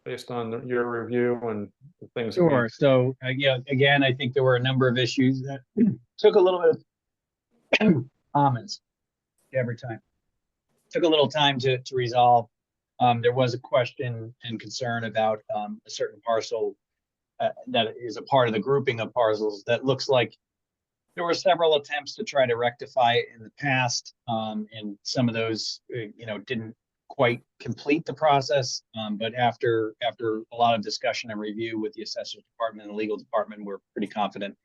based on your review and the things? Sure. So yeah, again, I think there were a number of issues that took a little bit of comments every time. Took a little time to resolve. There was a question and concern about a certain parcel that is a part of the grouping of parcels that looks like there were several attempts to try to rectify it in the past, and some of those, didn't quite complete the process. But after a lot of discussion and review with the assessor's department and the legal department, we're pretty confident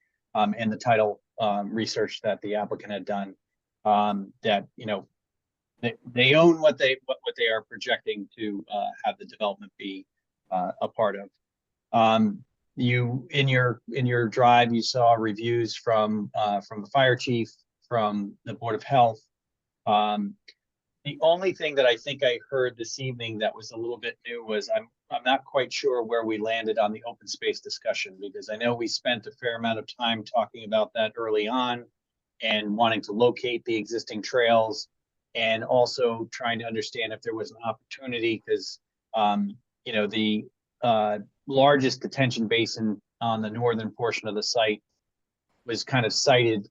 in the title research that the applicant had done, that they own what they are projecting to have the development be a part of. You in your drive, you saw reviews from the fire chief, from the Board of Health. The only thing that I think I heard this evening that was a little bit new was I'm not quite sure where we landed on the open space discussion, because I know we spent a fair amount of time talking about that early on and wanting to locate the existing trails, and also trying to understand if there was an opportunity, because the largest detention basin on the northern portion of the site was kind of cited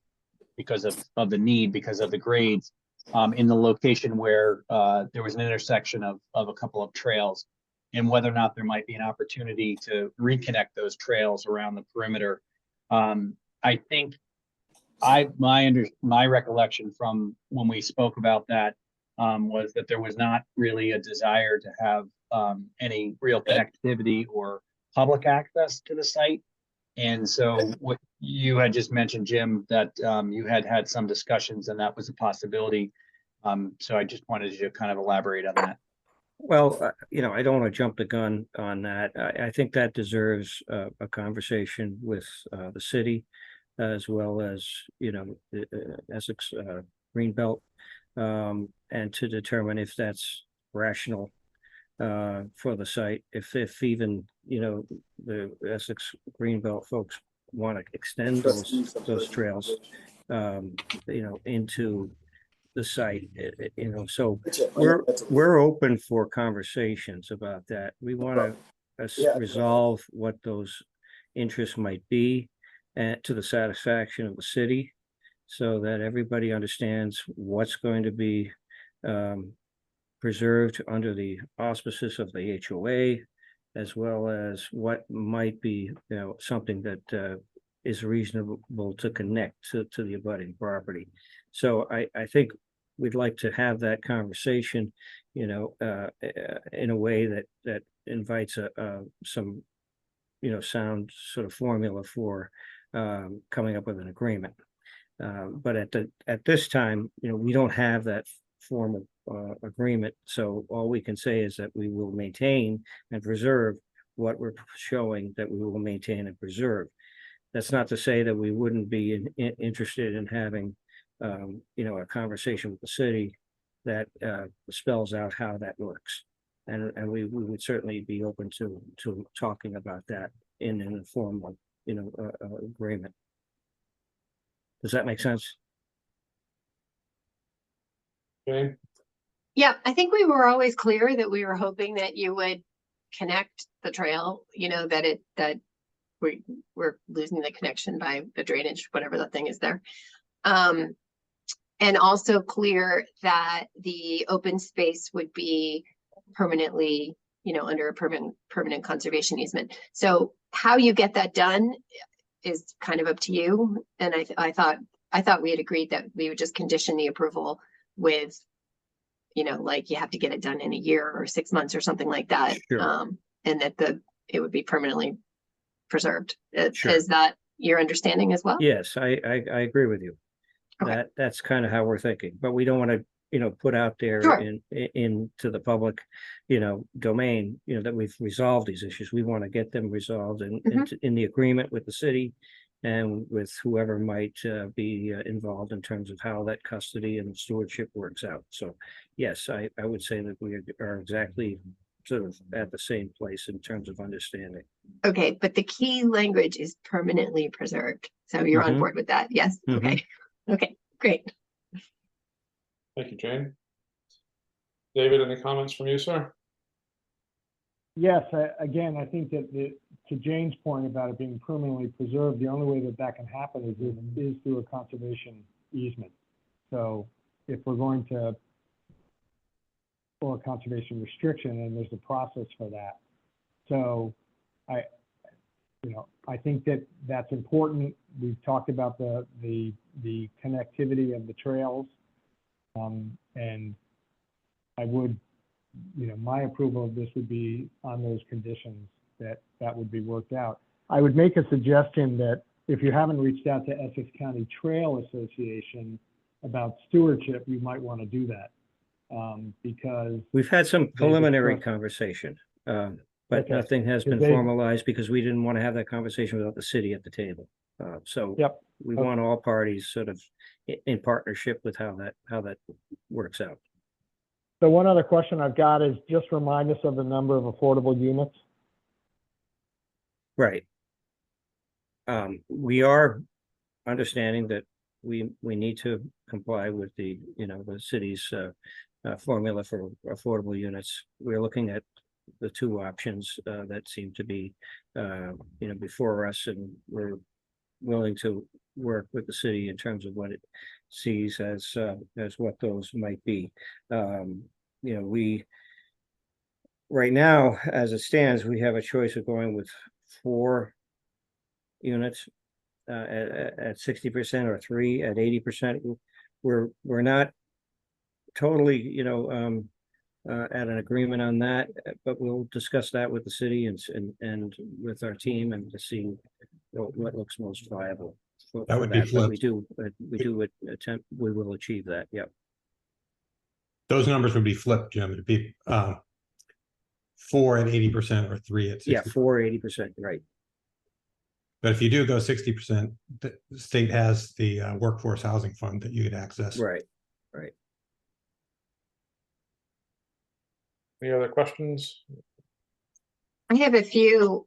because of the need, because of the grades, in the location where there was an intersection of a couple of trails, and whether or not there might be an opportunity to reconnect those trails around the perimeter. I think my recollection from when we spoke about that was that there was not really a desire to have any real connectivity or public access to the site. And so what you had just mentioned, Jim, that you had some discussions and that was a possibility. So I just wanted you to kind of elaborate on that. Well, I don't want to jump the gun on that. I think that deserves a conversation with the city, as well as, the Essex Greenbelt, and to determine if that's rational for the site, if even, the Essex Greenbelt folks want to extend those trails, into the site, so we're open for conversations about that. We want to resolve what those interests might be, to the satisfaction of the city, so that everybody understands what's going to be preserved under the auspices of the HOA, as well as what might be, something that is reasonable to connect to the abutting property. So I think we'd like to have that conversation, in a way that invites some, sound sort of formula for coming up with an agreement. But at this time, we don't have that formal agreement. So all we can say is that we will maintain and preserve what we're showing that we will maintain and preserve. That's not to say that we wouldn't be interested in having, a conversation with the city that spells out how that works. And we would certainly be open to talking about that in an informal, agreement. Does that make sense? Jane? Yeah, I think we were always clear that we were hoping that you would connect the trail, that we're losing the connection by the drainage, whatever the thing is there. And also clear that the open space would be permanently, under a permanent conservation easement. So how you get that done is kind of up to you. And I thought we had agreed that we would just condition the approval with, like you have to get it done in a year or 6 months or something like that. Sure. And that it would be permanently preserved. Sure. Is that your understanding as well? Yes, I agree with you. Okay. That's kind of how we're thinking, but we don't want to, put out there Sure. into the public, domain, that we've resolved these issues. We want to get them resolved in the agreement with the city and with whoever might be involved in terms of how that custody and stewardship works out. So yes, I would say that we are exactly sort of at the same place in terms of understanding. Okay, but the key language is permanently preserved. So you're on board with that? Yes. Okay. Okay, great. Thank you, Jane. David, any comments from you, sir? Yes, again, I think that to Jane's point about it being permanently preserved, the only way that can happen is through a conservation easement. So if we're going to, or a conservation restriction, and there's a process for that. So I think that's important. We've talked about the connectivity of the trails. And I would, my approval of this would be on those conditions that would be worked out. I would make a suggestion that if you haven't reached out to Essex County Trail Association about stewardship, you might want to do that. Because we've had some preliminary conversation, but okay. Nothing has been formalized because we didn't want to have that conversation without the city at the table. So yep. We want all parties sort of in partnership with how that works out. So one other question I've got is just remind us of the number of affordable units. Right. We are understanding that we need to comply with the city's formula for affordable units. We're looking at the two options that seem to be before us, and we're willing to work with the city in terms of what it sees as what those might be. We right now, as it stands, we have a choice of going with 4 units at 60% or 3 at 80%. We're not totally at an agreement on that, but we'll discuss that with the city and with our team and to see what looks most viable. That would be flipped. We will achieve that. Yep. Those numbers would be flipped, Jim. It'd be 4 at 80% or 3 at 60%. Yeah, 4 80%, right. But if you do go 60%, the state has the workforce housing fund that you could access. Right. Any other questions? I have a few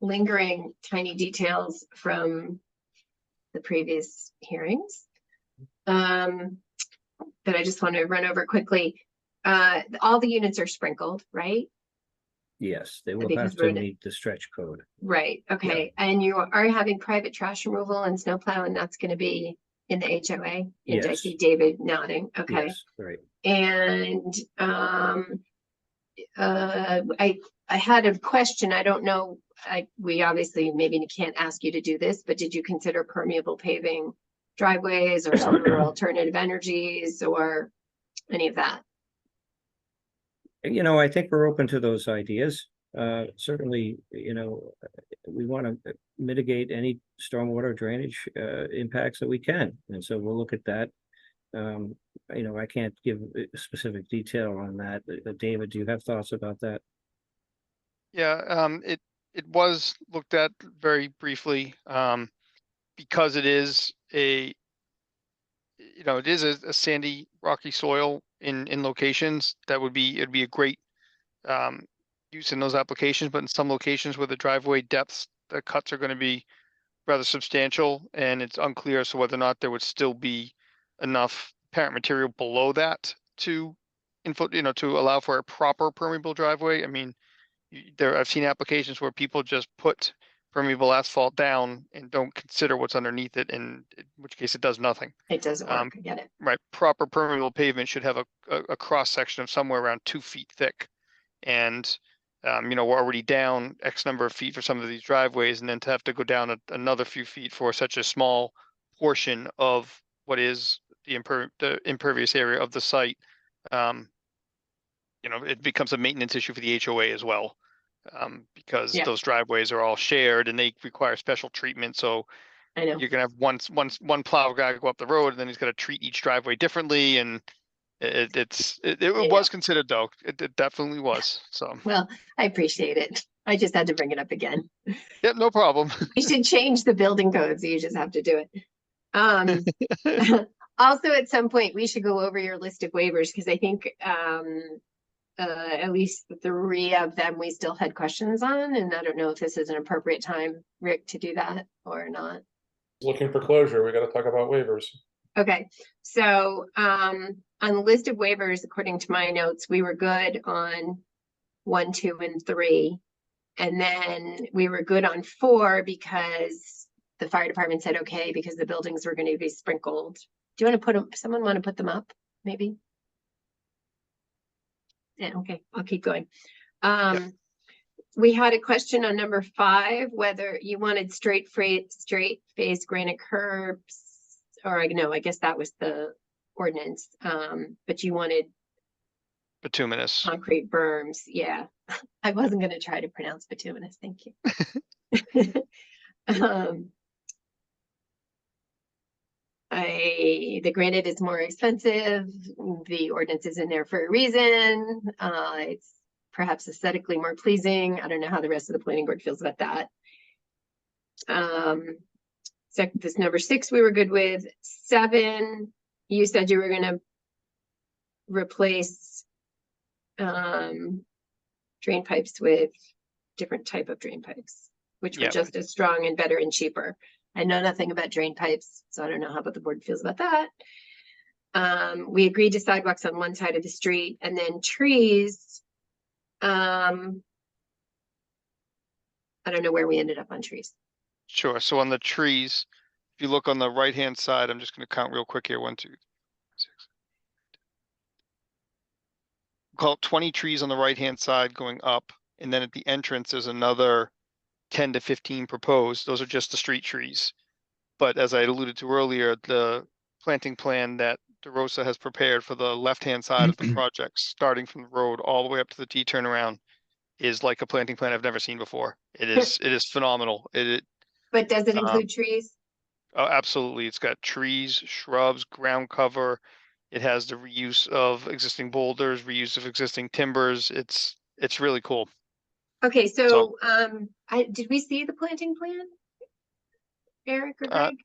lingering tiny details from the previous hearings that I just want to run over quickly. All the units are sprinkled, right? Yes, they will Because have to meet the stretch code. Right, okay. And you are having private trash removal and snowplow, and that's going to be in the HOA? And Yes. I see David nodding, okay. Yes, right. And I had a question. I don't know. We obviously maybe can't ask you to do this, but did you consider permeable paving driveways or solar alternative energies or any of that? I think we're open to those ideas. Certainly, we want to mitigate any stormwater drainage impacts that we can. And so we'll look at that I can't give specific detail on that. David, do you have thoughts about that? Yeah, it was looked at very briefly, because it is it is a sandy, rocky soil in locations that it'd be a great use in those applications, but in some locations where the driveway depths, the cuts are going to be rather substantial, and it's unclear as to whether or not there would still be enough parent material below that to allow for a proper permeable driveway. I mean, I've seen applications where people just put permeable asphalt down and don't consider what's underneath it, in which case it does nothing. It doesn't work, I get it. Right, proper permeable pavement should have a cross section of somewhere around 2 feet thick. And, we're already down X number of feet for some of these driveways, and then to have to go down another few feet for such a small portion of what is the impervious area of the site, it becomes a maintenance issue for the HOA as well. Because Yeah. those driveways are all shared and they require special treatment. So I know. you're gonna have one plow guy go up the road, and then he's gonna treat each driveway differently, and it was considered, though. It definitely was. So Well, I appreciate it. I just had to bring it up again. yeah, no problem. We should change the building code, so you just have to do it. Also, at some point, we should go over your list of waivers, because I think at least 3 of them we still had questions on, and I don't know if this is an appropriate time, Rick, to do that or not. Looking for closure, we got to talk about waivers. Okay, so on the list of waivers, according to my notes, we were good on 1, 2, and 3. And then we were good on 4 because the fire department said okay, because the buildings were going to be sprinkled. Do you want to put them, someone want to put them up, maybe? Yeah, okay, I'll keep going. We had a question on number 5, whether you wanted straight phase granite curbs, or I guess that was the ordinance. But you wanted Bituminous. concrete berms. Yeah, I wasn't going to try to pronounce bituminous. Thank you. The granite is more expensive. The ordinance is in there for a reason. It's perhaps aesthetically more pleasing. I don't know how the rest of the planning board feels about that. So this number 6 we were good with. 7, you said you were going to replace drain pipes with different type of drain pipes, which were just as strong and better and cheaper. I know nothing about drain pipes, so I don't know how the board feels about that. We agreed to sidewalks on one side of the street, and then trees. I don't know where we ended up on trees. Sure. So on the trees, if you look on the right-hand side, I'm just going to count real quick here. 1, 2, 3, 6. Call it 20 trees on the right-hand side going up, and then at the entrance, there's another 10 to 15 proposed. Those are just the street trees. But as I alluded to earlier, the planting plan that DeRosa has prepared for the left-hand side of the project, starting from the road all the way up to the T turnaround, is like a planting plan I've never seen before. It is phenomenal. But does it include trees? Oh, absolutely. It's got trees, shrubs, ground cover. It has the reuse of existing boulders, reuse of existing timbers. It's really cool. Okay, so did we see the planting plan, Eric or Greg?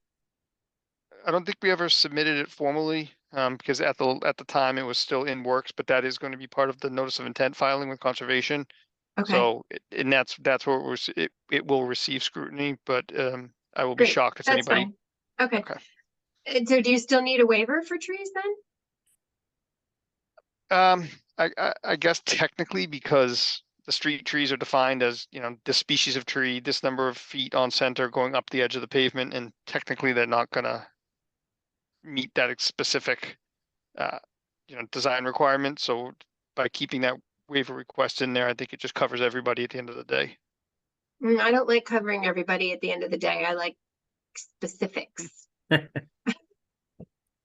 I don't think we ever submitted it formally, because at the time it was still in works, but that is going to be part of the notice of intent filing with conservation. Okay. So, and that's where it will receive scrutiny, but I will be shocked if That's anybody. fine. Okay. So do you still need a waiver for trees then? I guess technically, because the street trees are defined as, this species of tree, this number of feet on center going up the edge of the pavement, and technically they're not gonna meet that specific, design requirement. So by keeping that waiver request in there, I think it just covers everybody at the end of the day. I don't like covering everybody at the end of the day. I like specifics.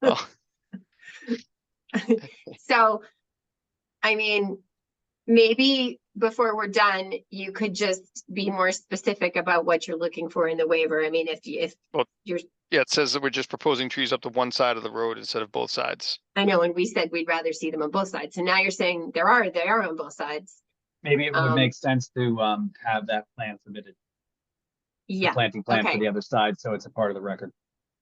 Oh. So, I mean, maybe before we're done, you could just be more specific about what you're looking for in the waiver. I mean, if Well- you're, Yeah, it says that we're just proposing trees up to one side of the road instead of both sides. I know, and we said we'd rather see them on both sides. So now you're saying they are on both sides. Maybe it would Um, make sense to have that plan submitted, the Yeah, planting plan for okay. the other side, so it's a part of the record.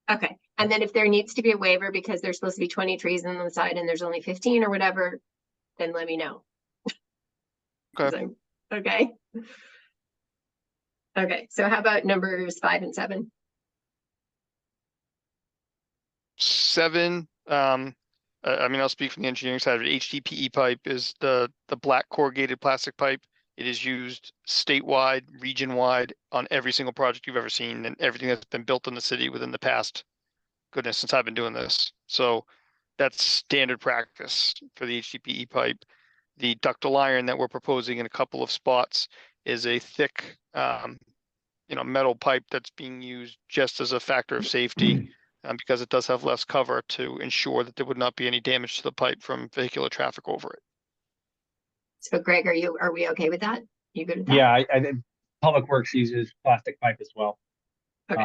okay. And then if there needs to be a waiver because there's supposed to be 20 trees on the side and there's only 15 or whatever, then let me know. 'Cause Okay. Okay. Okay, so how about numbers 5 and 7? 7, I mean, I'll speak from the engineering side of it. HDPE pipe is the black corrugated plastic pipe. It is used statewide, region-wide on every single project you've ever seen and everything that's been built in the city within the past, goodness, since I've been doing this. So that's standard practice for the HDPE pipe. The ductile iron that we're proposing in a couple of spots is a thick, metal pipe that's being used just as a factor of safety. Because it does have less cover to ensure that there would not be any damage to the pipe from vehicular traffic over it. So Greg, are we okay with that? You good with that? Yeah, I think Public Works uses plastic pipe as well. Okay.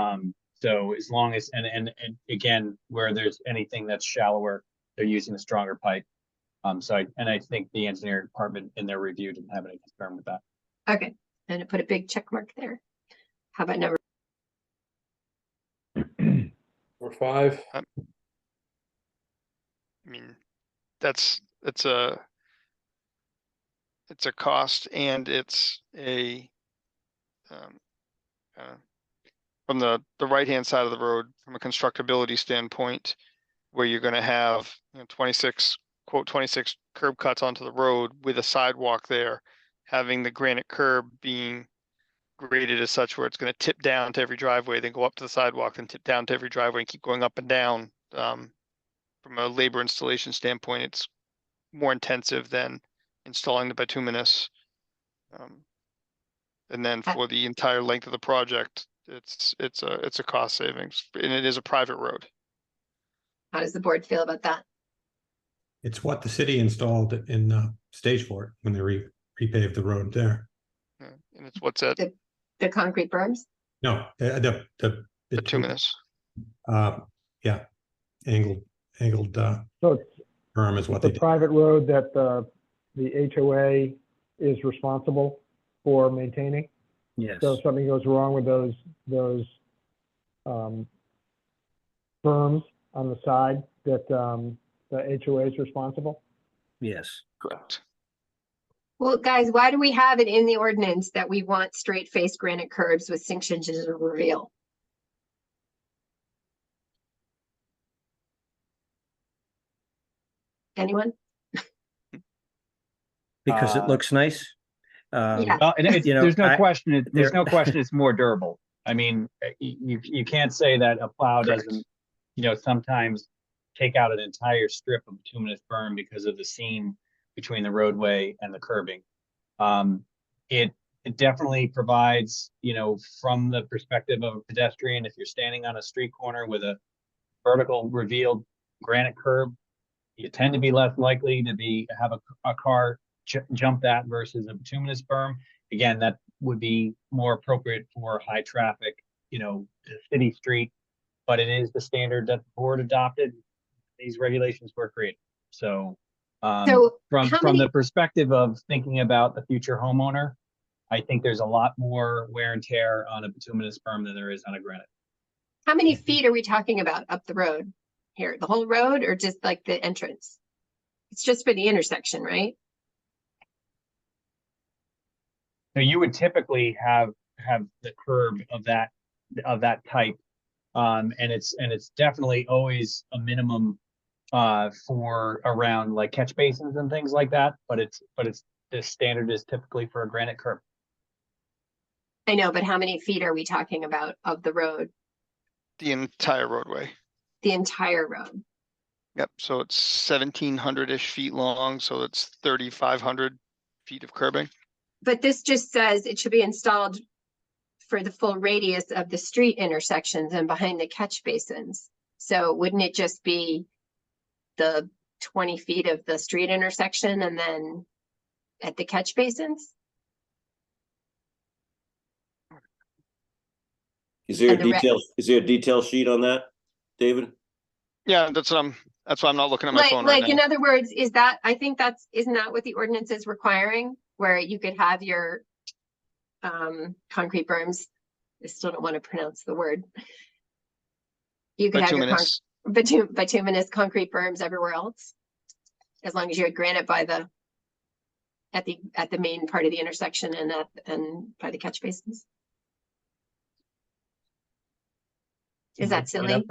So as long as, and again, where there's anything that's shallower, they're using a stronger pipe. So I think the engineering department in their review didn't have any concern with that. Okay, and I put a big check mark there. How about number? Number 5, I mean, it's a cost and it's a, from the right-hand side of the road, from a constructability standpoint, where you're gonna have, 26 curb cuts onto the road with a sidewalk there, having the granite curb being graded as such where it's gonna tip down to every driveway, then go up to the sidewalk, then tip down to every driveway and keep going up and down. From a labor installation standpoint, it's more intensive than installing the bituminous. And then for the entire length of the project, it's a cost savings, and it is a private road. How does the board feel about that? It's what the city installed in Stage Fort when they repaved the road there. Yeah, and it's what's that The concrete berms? No, the bituminous. Yeah, angled So it's berm is what the they did. private road that the HOA is responsible for maintaining. Yes, So if something goes wrong with those berms on the side, that the HOA is responsible. yes. Correct. Well, guys, why do we have it in the ordinance that we want straight face granite curbs with 6 inches of reveal? Anyone? Because it looks nice. Yeah. Well, and You know, there's no I- question, there's there- no question it's more durable. I mean, you can't say that a plow Correct. doesn't, sometimes take out an entire strip of bituminous berm because of the seam between the roadway and the curbing. It definitely provides, from the perspective of a pedestrian, if you're standing on a street corner with a vertical revealed granite curb, you tend to be less likely to have a car jump that versus a bituminous berm. Again, that would be more appropriate for high traffic, city street, but it is the standard that the board adopted. These regulations were created. So, So from how many- the perspective of thinking about the future homeowner, I think there's a lot more wear and tear on a bituminous berm than there is on a granite. How many feet are we talking about up the road here? The whole road or just like the entrance? It's just for the intersection, right? So you would typically have the curb of that type. And it's definitely always a minimum for around like catch basins and things like that, but it's the standard is typically for a granite curb. I know, but how many feet are we talking about of the road, The entire roadway. the entire road? Yep, so it's 1,700-ish feet long, so it's 3,500 feet of curbing. But this just says it should be installed for the full radius of the street intersections and behind the catch basins. So wouldn't it just be the 20 feet of the street intersection and then at the catch basins? Is there a And the detail sheet on that, David? Yeah, that's why I'm not looking at my phone right Like, now. in other words, isn't that what the ordinance is requiring? Where you could have your concrete berms. I still don't want to pronounce the word. You could have your bituminous concrete berms everywhere else. As long as you had granite at the main part of the intersection and by the catch basins. Is that silly?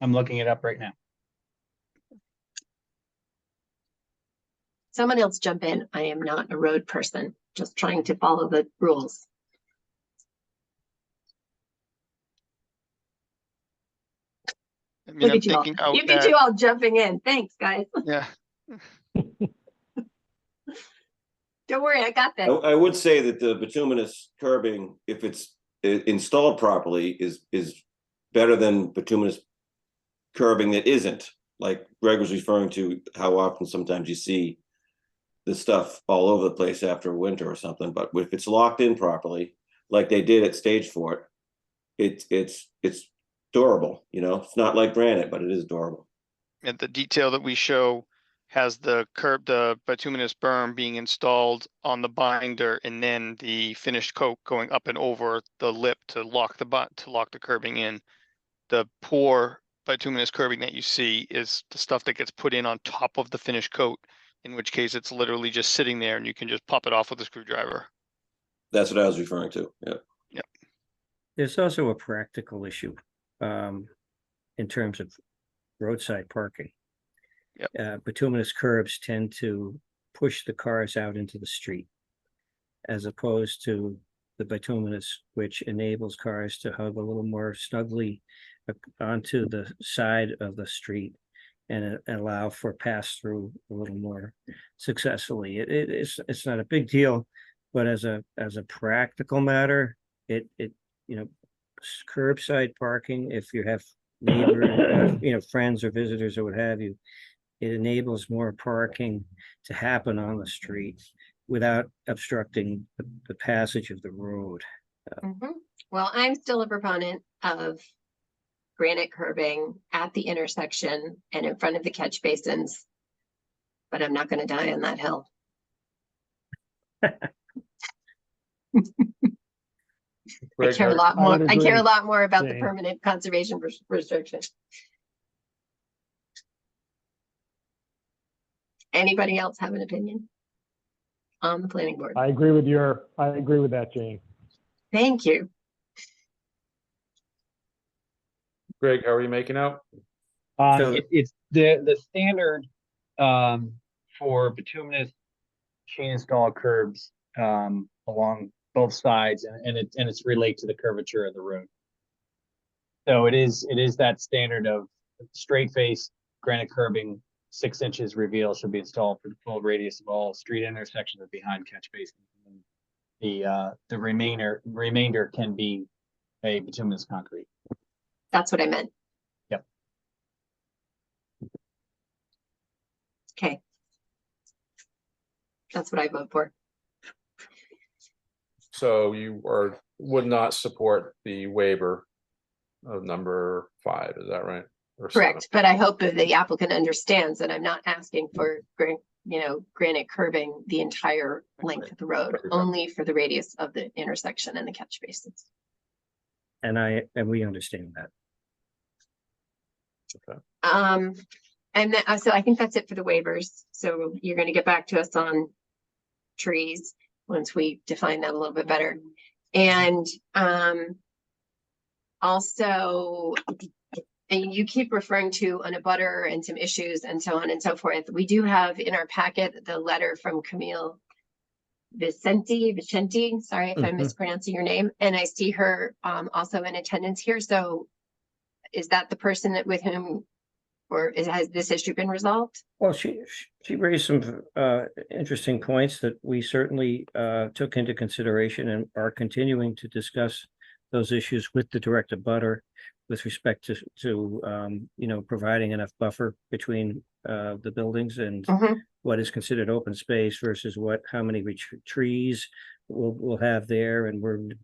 I'm looking it up right now. Someone else jump in. I am not a road person, just trying to follow the rules. I mean, Look I'm at you all. thinking out Look at that, you all jumping in. Thanks, guys. yeah, Don't worry, I got this. I would say that the bituminous curbing, if it's installed properly, is better than bituminous curbing that isn't. Like Greg was referring to, how often sometimes you see the stuff all over the place after a winter or something. But if it's locked in properly, like they did at Stage Fort, it's durable. You know, it's not like granite, but it is durable. and the detail that we show has the bituminous berm being installed on the binder and then the finished coat going up and over the lip to lock the curbing in. The poor bituminous curbing that you see is the stuff that gets put in on top of the finished coat, in which case it's literally just sitting there and you can just pop it off with a screwdriver. That's what I was referring to. Yeah. Yep. There's also a practical issue in terms of roadside parking. Bituminous curbs tend to push the cars out into the street, as opposed to the bituminous, which enables cars to hug a little more snugly onto the side of the street and allow for pass through a little more successfully. It's not a big deal, but as a practical matter, it curbside parking, if you have neighbors, friends or visitors or what have you, it enables more parking to happen on the street without obstructing the passage of the road. Well, I'm still a proponent of granite curbing at the intersection and in front of the catch basins, but I'm not going to die on that hill. I care a lot more. I care a lot more about the permanent conservation restriction. Anybody else have an opinion on the planning board? I agree with that, Jane. Thank you. Greg, how are you making out? It's the standard for bituminous chain installed curbs along both sides, and it's related to the curvature of the road. So it is that standard of straight face granite curbing, 6 inches reveal should be installed for the full radius of all street intersections and behind catch basins. The remainder can be a bituminous concrete. That's what I meant. Yep. Okay. That's what I vote for. So you would not support the waiver of number 5, is that right? Or Correct, 7? but I hope that the applicant understands that I'm not asking for granite curbing the entire length of the road, only for the radius of the intersection and the catch basins. And we understand that. Okay. So I think that's it for the waivers. So you're going to get back to us on trees once we define that a little bit better. And also, and you keep referring to an abutter and some issues and so on and so forth. We do have in our packet the letter from Camille Vicenti, sorry if I'm mispronouncing your name. And I see her also in attendance here. So is that the person with whom, or has this issue been resolved? Well, she raised some interesting points that we certainly took into consideration and are continuing to discuss those issues with the direct abutter with respect to providing enough buffer between the buildings and what is considered open space versus how many trees we'll have there. And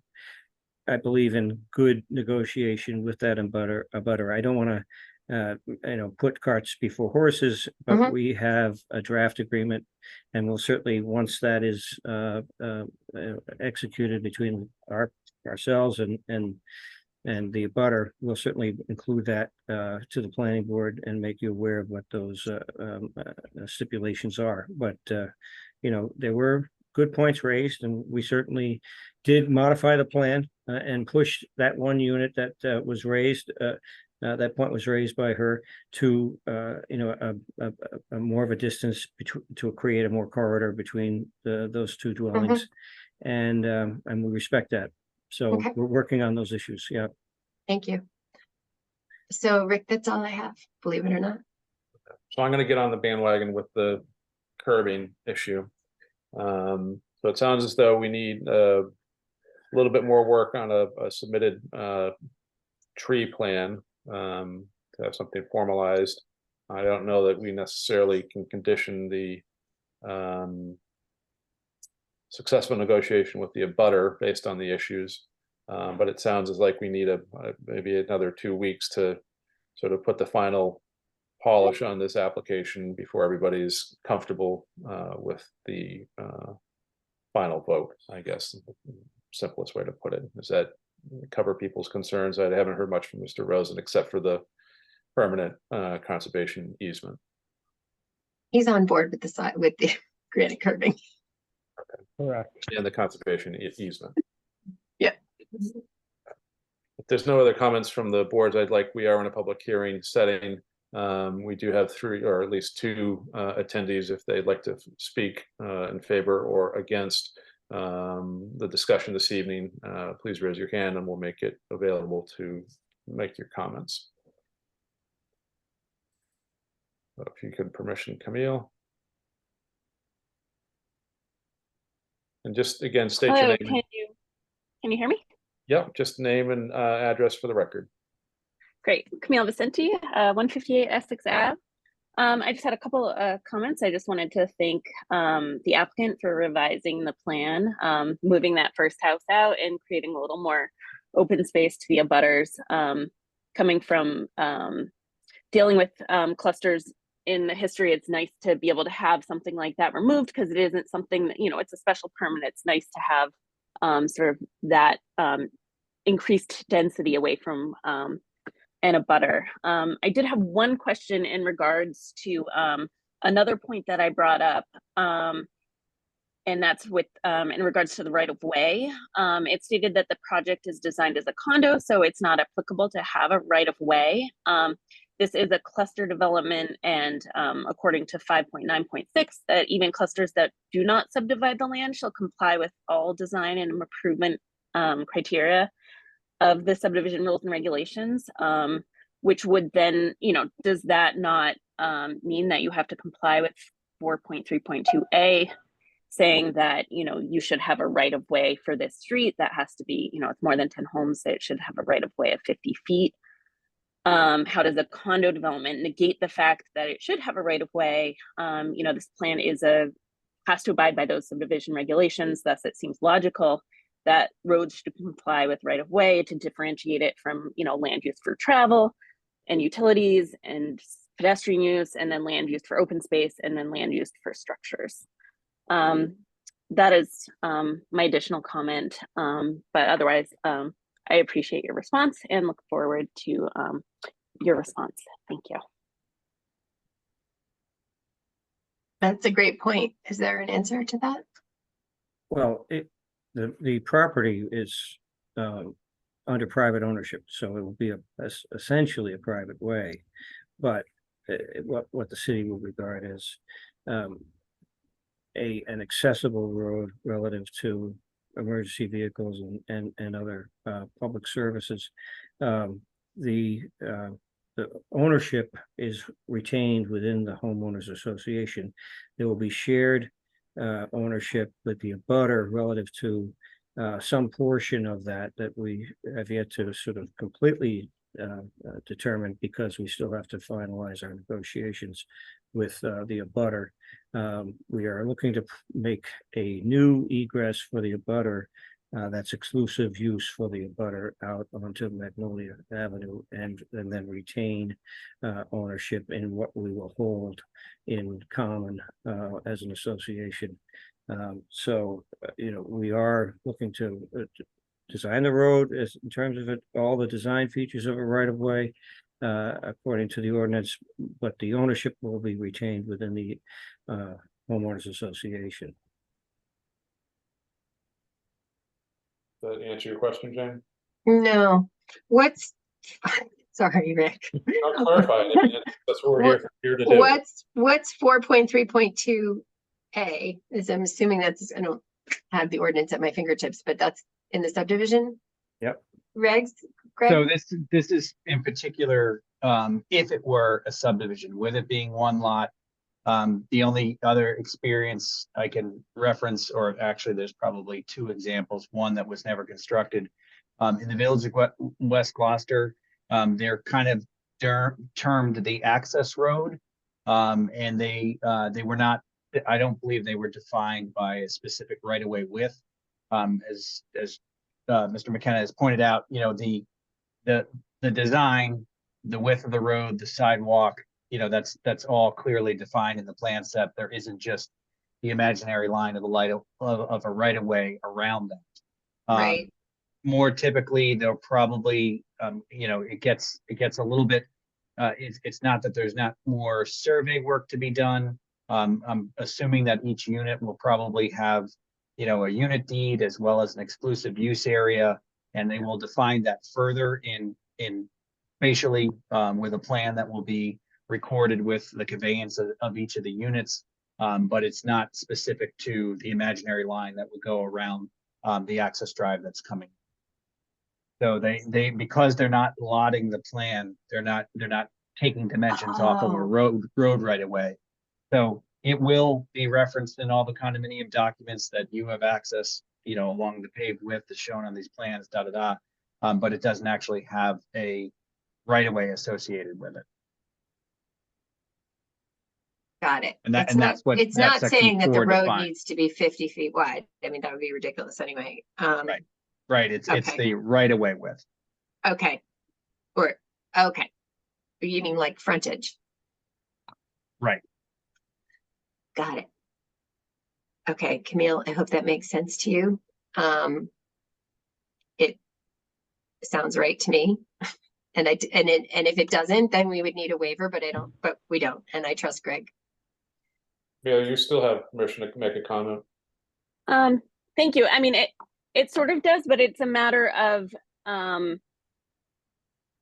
I believe in good negotiation with that abutter. I don't want to put carts before horses, but we have a draft agreement, and we'll certainly, once that is executed between ourselves and the abutter, we'll certainly include that to the planning board and make you aware of what those stipulations are. But there were good points raised, and we certainly did modify the plan and push that one unit that was raised. That point was raised by her to a more of a distance to create a more corridor between those two dwellings, and we respect that. So we're working on those issues. Yeah. Thank you. So Rick, that's all I have, believe it or not. So I'm going to get on the bandwagon with the curbing issue. So it sounds as though we need a little bit more work on a submitted tree plan to have something formalized. I don't know that we necessarily can condition the successful negotiation with the abutter based on the issues, but it sounds as like we need maybe another 2 weeks to sort of put the final polish on this application before everybody's comfortable with the final vote. I guess the simplest way to put it is that cover people's concerns. I haven't heard much from Mr. Rosen except for the permanent conservation easement. He's on board with the granite curbing. Correct. And the conservation easement. Yeah. If there's no other comments from the boards, we are in a public hearing setting. We do have 3 or at least 2 attendees if they'd like to speak in favor or against the discussion this evening. Please raise your hand and we'll make it available to make your comments. So if you could permission Camille. And just again, state your name. Can you hear me? Yep, just name and address for the record. Great. Camille Vicente, 158 Essex Ave. I just had a couple comments. I just wanted to thank the applicant for revising the plan, moving that first house out and creating a little more open space to the abutters. Coming from dealing with clusters in the history, it's nice to be able to have something like that removed because it isn't something that, it's a special permit. It's nice to have sort of that increased density away from and a butter. I did have one question in regards to another point that I brought up, and that's with in regards to the right of way. It stated that the project is designed as a condo, so it's not applicable to have a right of way. This is a cluster development, and according to 5.9.6, that even clusters that do not subdivide the land shall comply with all design and improvement criteria of the subdivision rules and regulations, which would then, does that not mean that you have to comply with 4.3.2a, saying that, you should have a right of way for this street that has to be, it's more than 10 homes, so it should have a right of way of 50 feet. How does a condo development negate the fact that it should have a right of way? This plan has to abide by those subdivision regulations, thus it seems logical that roads should comply with right of way to differentiate it from, land use for travel and utilities and pedestrian use, and then land use for open space, and then land use for structures. That is my additional comment, but otherwise, I appreciate your response and look forward to your response. Thank you. That's a great point. Is there an answer to that? Well, the property is under private ownership, so it will be essentially a private way. But what the city will regard as an accessible road relative to emergency vehicles and other public services. The ownership is retained within the homeowners association. There will be shared ownership with the abutter relative to some portion of that we have yet to sort of completely determine, because we still have to finalize our negotiations with the abutter. We are looking to make a new egress for the abutter that's exclusive use for the abutter out onto Magnolia Avenue, and then retain ownership in what we will hold in common as an association. We are looking to design the road as in terms of all the design features of a right of way according to the ordinance, but the ownership will be retained within the homeowners association. Does that answer your question, Jane? No, what's, sorry, Rick. I'll clarify it. I mean, that's what we're here to do. What's 4.3.2A is, I'm assuming that's, I don't have the ordinance at my fingertips, but that's in the subdivision? Yep. Regs, Greg? So this is in particular, if it were a subdivision, with it being one lot, the only other experience I can reference, or actually there's probably two examples, one that was never constructed, in the village of West Gloucester, they're kind of termed the access road, and they were not, I don't believe they were defined by a specific right-of-way width. As Mr. McKenna has pointed out, you know, the design, the width of the road, the sidewalk, you know, that's all clearly defined in the plan set. There isn't just the imaginary line of a right of way around that. Right. More typically, they'll probably, you know, it gets a little bit. It's not that there's not more survey work to be done. I'm assuming that each unit will probably have, you know, a unit deed as well as an exclusive use area, and they will define that further in spatially with a plan that will be recorded with the conveyance of each of the units, but it's not specific to the imaginary line that would go around the access drive that's coming. So they because they're not lotting the plan, they're not taking dimensions off of a road right away. So it will be referenced in all the condominium documents that you have access, you know, along the paved width as shown on these plans, but it doesn't actually have a right of way associated with it. Got it. And It's not saying that the road needs to be 50 feet wide. I mean, that would be ridiculous anyway. Right. It's the right of way width. Okay. You mean like frontage? Right. Got it. Okay, Camille, I hope that makes sense to you. It sounds right to me. And if it doesn't, then we would need a waiver, but we don't. And I trust Greg. Yeah, you still have permission to make a comment. Thank you. I mean, it sort of does, but it's a matter of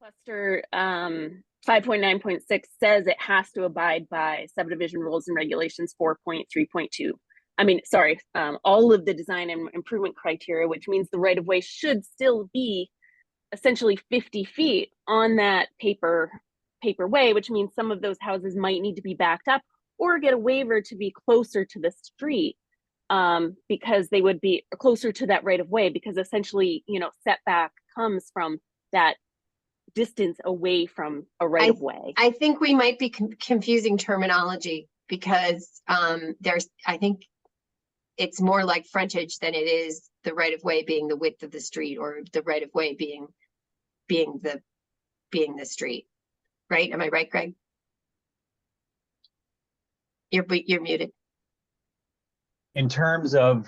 cluster 5.9.6 says it has to abide by subdivision rules and regulations 4.3.2. I mean, sorry, all of the design and improvement criteria, which means the right of way should still be essentially 50 feet on that paper way, which means some of those houses might need to be backed up or get a waiver to be closer to the street, because they would be closer to that right of way, because essentially, you know, setback comes from that distance away from a right of way. I think we might be confusing terminology, because I think it's more like frontage than it is the right of way being the width of the street, or the right of way being the street. Right? Am I right, Greg? You're muted. In terms of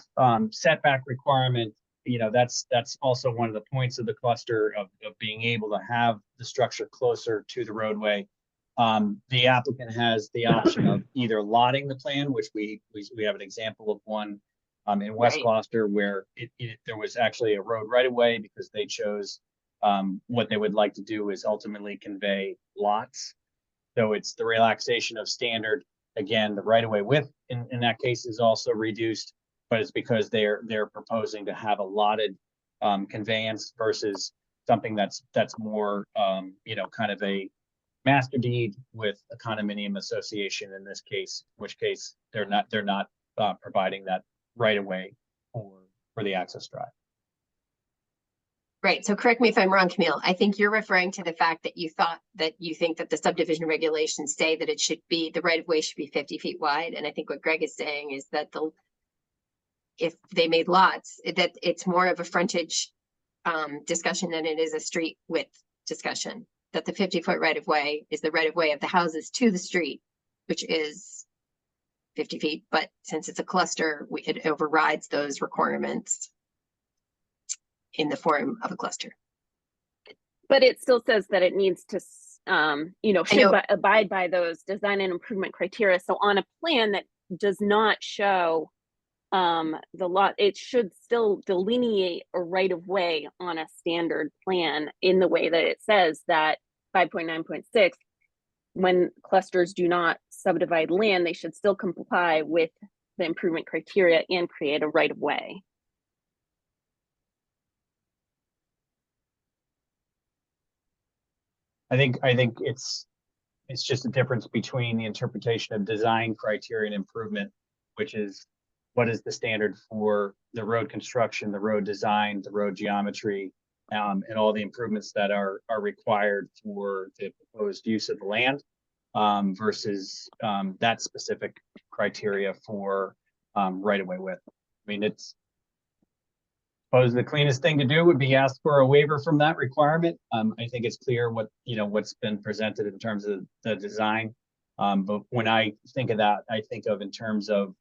setback requirement, you know, that's also one of the points of the cluster of being able to have the structure closer to the roadway. The applicant has the option of either lotting the plan, which we have an example of one in West Gloucester, where there was actually a road right away because they chose what they would like to do is ultimately convey lots. So it's the relaxation of standard. Again, the right of way width in that case is also reduced, but it's because they're proposing to have a lotted conveyance versus something that's more you know, kind of a master deed with a condominium association in this case, in which case they're not providing that right of way for the access drive. Right. So correct me if I'm wrong, Camille. I think you're referring to the fact that you think that the subdivision regulations say that it should be, the right of way should be 50 feet wide. And I think what Greg is saying is that if they made lots, that it's more of a frontage discussion than it is a street width discussion. That the 50-foot right of way is the right of way of the houses to the street, which is 50 feet. But since it's a cluster, it overrides those requirements in the form of a cluster. But it still says that it needs to, you know, I know. should abide by those design and improvement criteria. So on a plan that does not show the lot, it should still delineate a right of way on a standard plan in the way that it says that 5.9.6, when clusters do not subdivide land, they should still comply with the improvement criteria and create a right of way. I think it's just a difference between the interpretation of design criteria and improvement, which is what is the standard for the road construction, the road design, the road geometry, and all the improvements that are required for the proposed use of the land, versus that specific criteria for right-of-way width. I mean, it's suppose the cleanest thing to do would be ask for a waiver from that requirement. I think it's clear what, you know, what's been presented in terms of the design. But when I think of that, I think of in terms of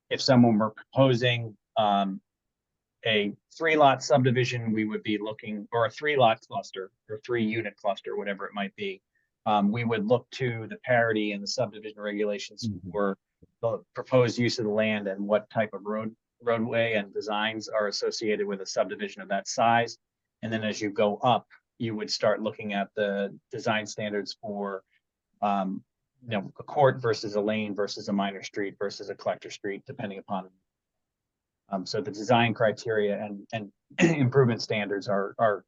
if someone were proposing a 3-lot subdivision, we would be looking, or a 3-lot cluster or 3-unit cluster, whatever it might be. We would look to the parity and the subdivision regulations for the proposed use of the land and what type of roadway and designs are associated with a subdivision of that size. And then as you go up, you would start looking at the design standards for, you know, a court versus a lane versus a minor street versus a collector street, depending upon. So the design criteria and improvement standards are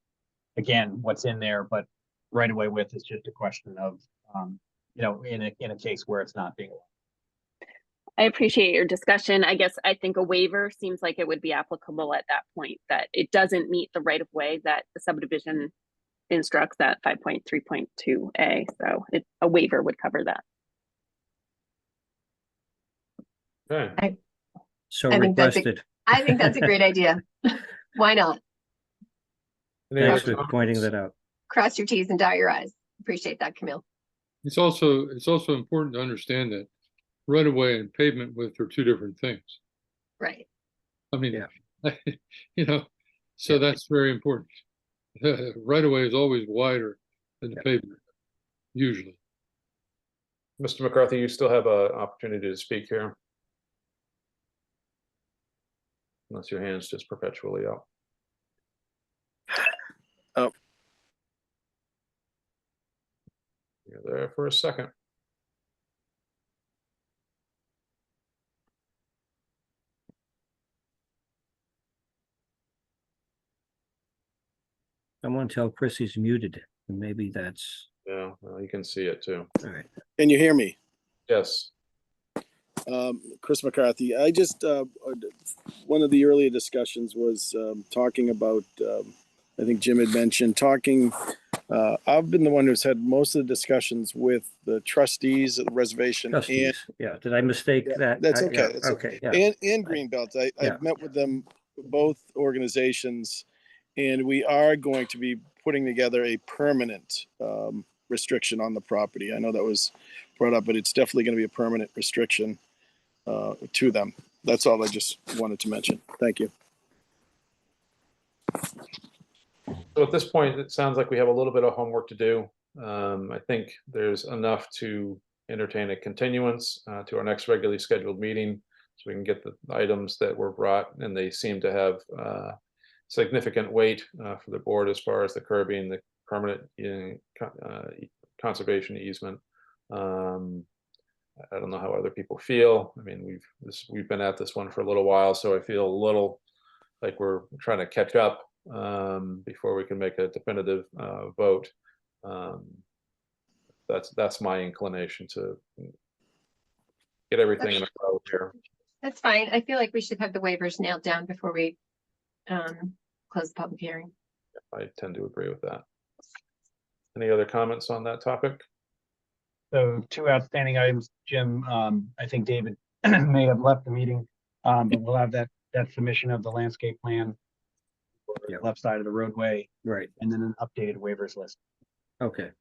again what's in there, but right away width is just a question of, you know, in a case where it's not being allowed. I appreciate your discussion. I think a waiver seems like it would be applicable at that point, that it doesn't meet the right of way that the subdivision instructs at 5.3.2a. So a waiver would cover that. Okay. So I think that's requested. I think that's a great idea. Why not? Any Thanks other for pointing comments? that out. Cross your T's and dot your I's. Appreciate that, Camille. It's also important to understand that right of way and pavement width are two different things. Right. I mean, you know, so that's very important. Right of way is always wider than the pavement, usually. Mr. McCarthy, you still have an opportunity to speak here. Unless your hand's just perpetually up. Oh. You're there for a second. Someone tell Chris he's muted, and maybe that's, Yeah, well, you can see it too. all right. Can you hear me? Yes. Chris McCarthy. I just, one of the earlier discussions was talking about, I think Jim had mentioned, I've been the one who's had most of the discussions with the trustees of the reservation. Trustees, yeah. Did I mistake that? That's okay. Yeah, That's okay, yeah. And Greenbelt. Yeah. I've met with them, both organizations, and we are going to be putting together a permanent restriction on the property. I know that was brought up, but it's definitely going to be a permanent restriction to them. That's all I just wanted to mention. Thank you. So at this point, it sounds like we have a little bit of homework to do. I think there's enough to entertain a continuance to our next regularly scheduled meeting, so we can get the items that were brought, and they seem to have significant weight for the board as far as the curbing, the permanent conservation easement. I don't know how other people feel. I mean, we've been at this one for a little while, so I feel a little like we're trying to catch up before we can make a definitive vote. That's my inclination to get everything in a row here. That's fine. I feel like we should have the waivers nailed down before we close the public hearing. I tend to agree with that. Any other comments on that topic? So 2 outstanding items, Jim. I think David may have left the meeting, but we'll have that that submission of the landscape plan for the Yep. left side of the roadway, Right, and then an updated waivers list. okay.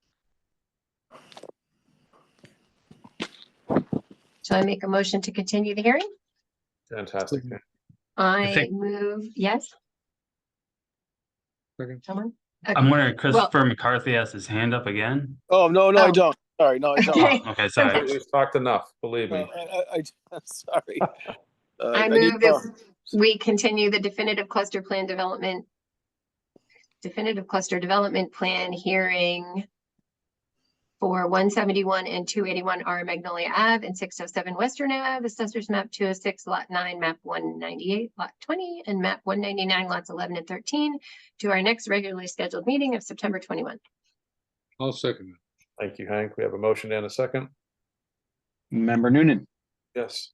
Shall I make a motion to continue the hearing? Fantastic. I think- move, yes, Second. someone? I'm wondering, Well- Christopher McCarthy has his hand up again. Oh, no, I Oh. don't. Sorry, no, I don't. Okay. Oh, okay, sorry. We've talked enough, believe No, me. I'm sorry. I need move more. that we continue the definitive cluster development plan hearing for 171 and 281 R Magnolia Ave and 607 Western Ave, Assessors Map 206, Lot 9, Map 198, Lot 20, and Map 199, Lots 11 and 13, to our next regularly scheduled meeting of September 21. I'll second it. Thank you, Hank. We have a motion and a second. Member Noonan, Yes.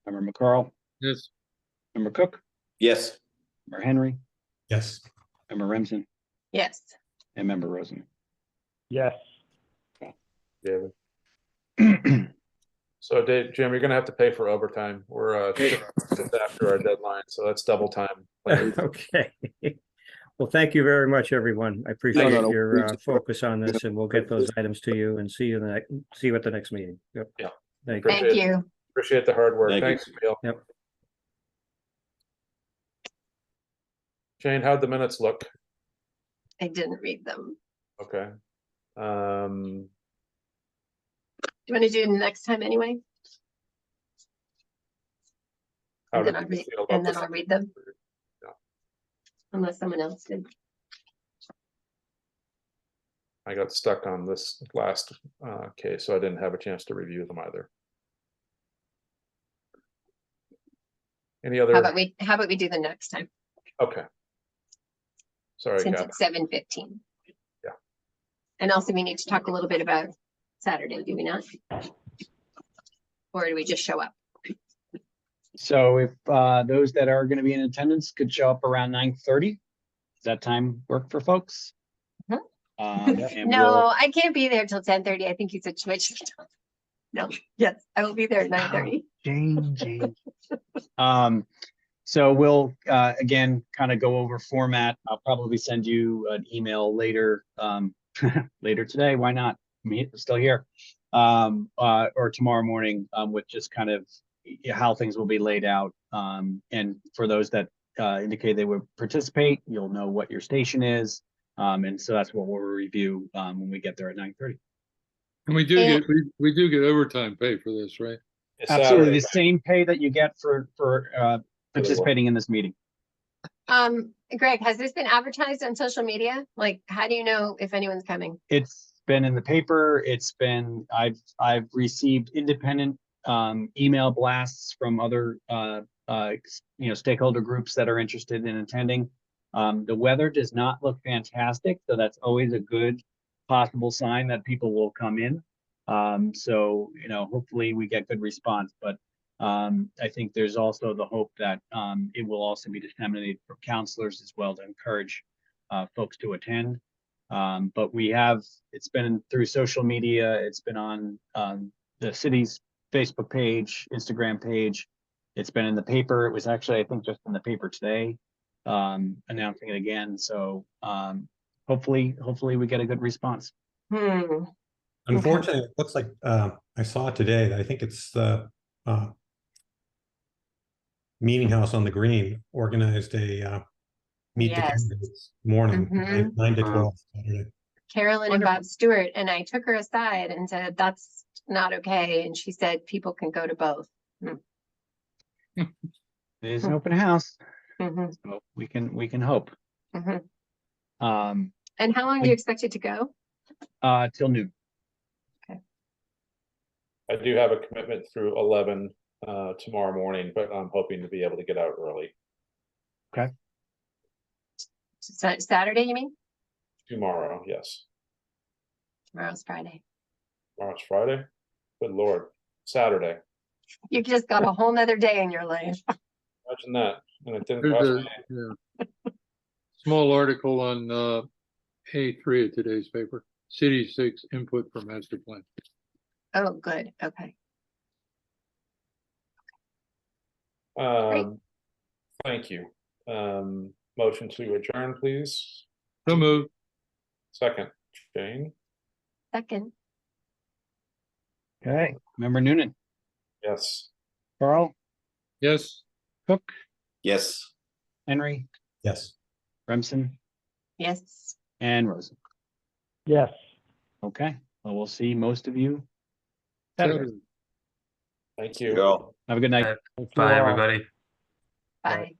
member McCarl, Yes, member Cook, Yes, member Henry, Yes. member Remsen, Yes. and member Rosen. Yes. David. So Dave, Jim, you're gonna have to pay for overtime. We're just after our deadline, so that's double time. Okay. Well, thank you very much, everyone. I appreciate no, your please. focus on this, and we'll get those items to you and see you see you at the next meeting. Yep. Yeah. Thank you. Thank Appreciate it. you. Appreciate the hard work. Thank you. Thanks, Emil. Yep. Jane, how'd the minutes look? I didn't read them. Okay. Do you want to do it next time anyway? How And did then I'll you read, feel about and then this? I'll read them. Yeah. Unless someone else did. I got stuck on this last case, so I didn't have a chance to review them either. Any How other? about we do the next time, Okay. Sorry, since Kath. it's 7:15? Yeah. And also we need to talk a little bit about Saturday, do we not? Or do we just show up? So if those that are going to be in attendance could show up around 9:30, does that time work for folks? Mhm. And No, we'll- I can't be there till 10:30. I think you said switch. No, yes, I will be there at 9:30. Jane. So we'll again kind of go over format. I'll probably send you an email later later today. Why not? Me still here. Or tomorrow morning with just kind of how things will be laid out. And for those that indicate they would participate, you'll know what your station is. And so that's what we'll review when we get there at 9:30. and we do And- get, we do get overtime pay for this, right? It's Absolutely, the Saturday. same pay that you get for participating in this meeting. Greg, has this been advertised on social media? Like, how do you know if anyone's coming? It's been in the paper. I've received independent email blasts from other stakeholder groups that are interested in attending. The weather does not look fantastic, so that's always a good possible sign that people will come in. So hopefully we get good response, but I think there's also the hope that it will also be disseminated for counselors as well to encourage folks to attend. But it's been through social media, it's been on the city's Facebook page, Instagram page. It's been in the paper. It was actually, I think, just in the paper today, announcing it again. So hopefully we get a good response. Unfortunately, it looks like I saw it today. I think it's the Meeting House on the Green organized a meet the Yes. candidates morning, Mhm. 9 to 12 Saturday. Carolyn and Bob Stewart, and I took her aside and said, that's not okay. And she said, people can go to both. It is an open house, Mhm, so we can hope. mhm. Um, And how long do you expect it to go? till noon. I do have a commitment through 11 tomorrow morning, but I'm hoping to be able to get out early Saturday, you mean? tomorrow. Yes. Tomorrow's Friday. Tomorrow's Friday. Good Lord. Saturday. You just got a whole nother day in your life. Imagine that. And it didn't cost There's me. a small article on A3 of today's paper, City 6 input for master plan. Oh, good. Okay. Um, Thank you. Motion to adjourn, please. So moved. Second, Jane? Second, Okay, Member Noonan, Yes. Carl, Yes. Cook, Yes. Henry, Yes. Remsen, yes. and Rosen. Yes. Okay, well, we'll see most of you Saturday. Saturday. Thank You you. all. Have a good night. Thank you Bye, all. everybody. Bye.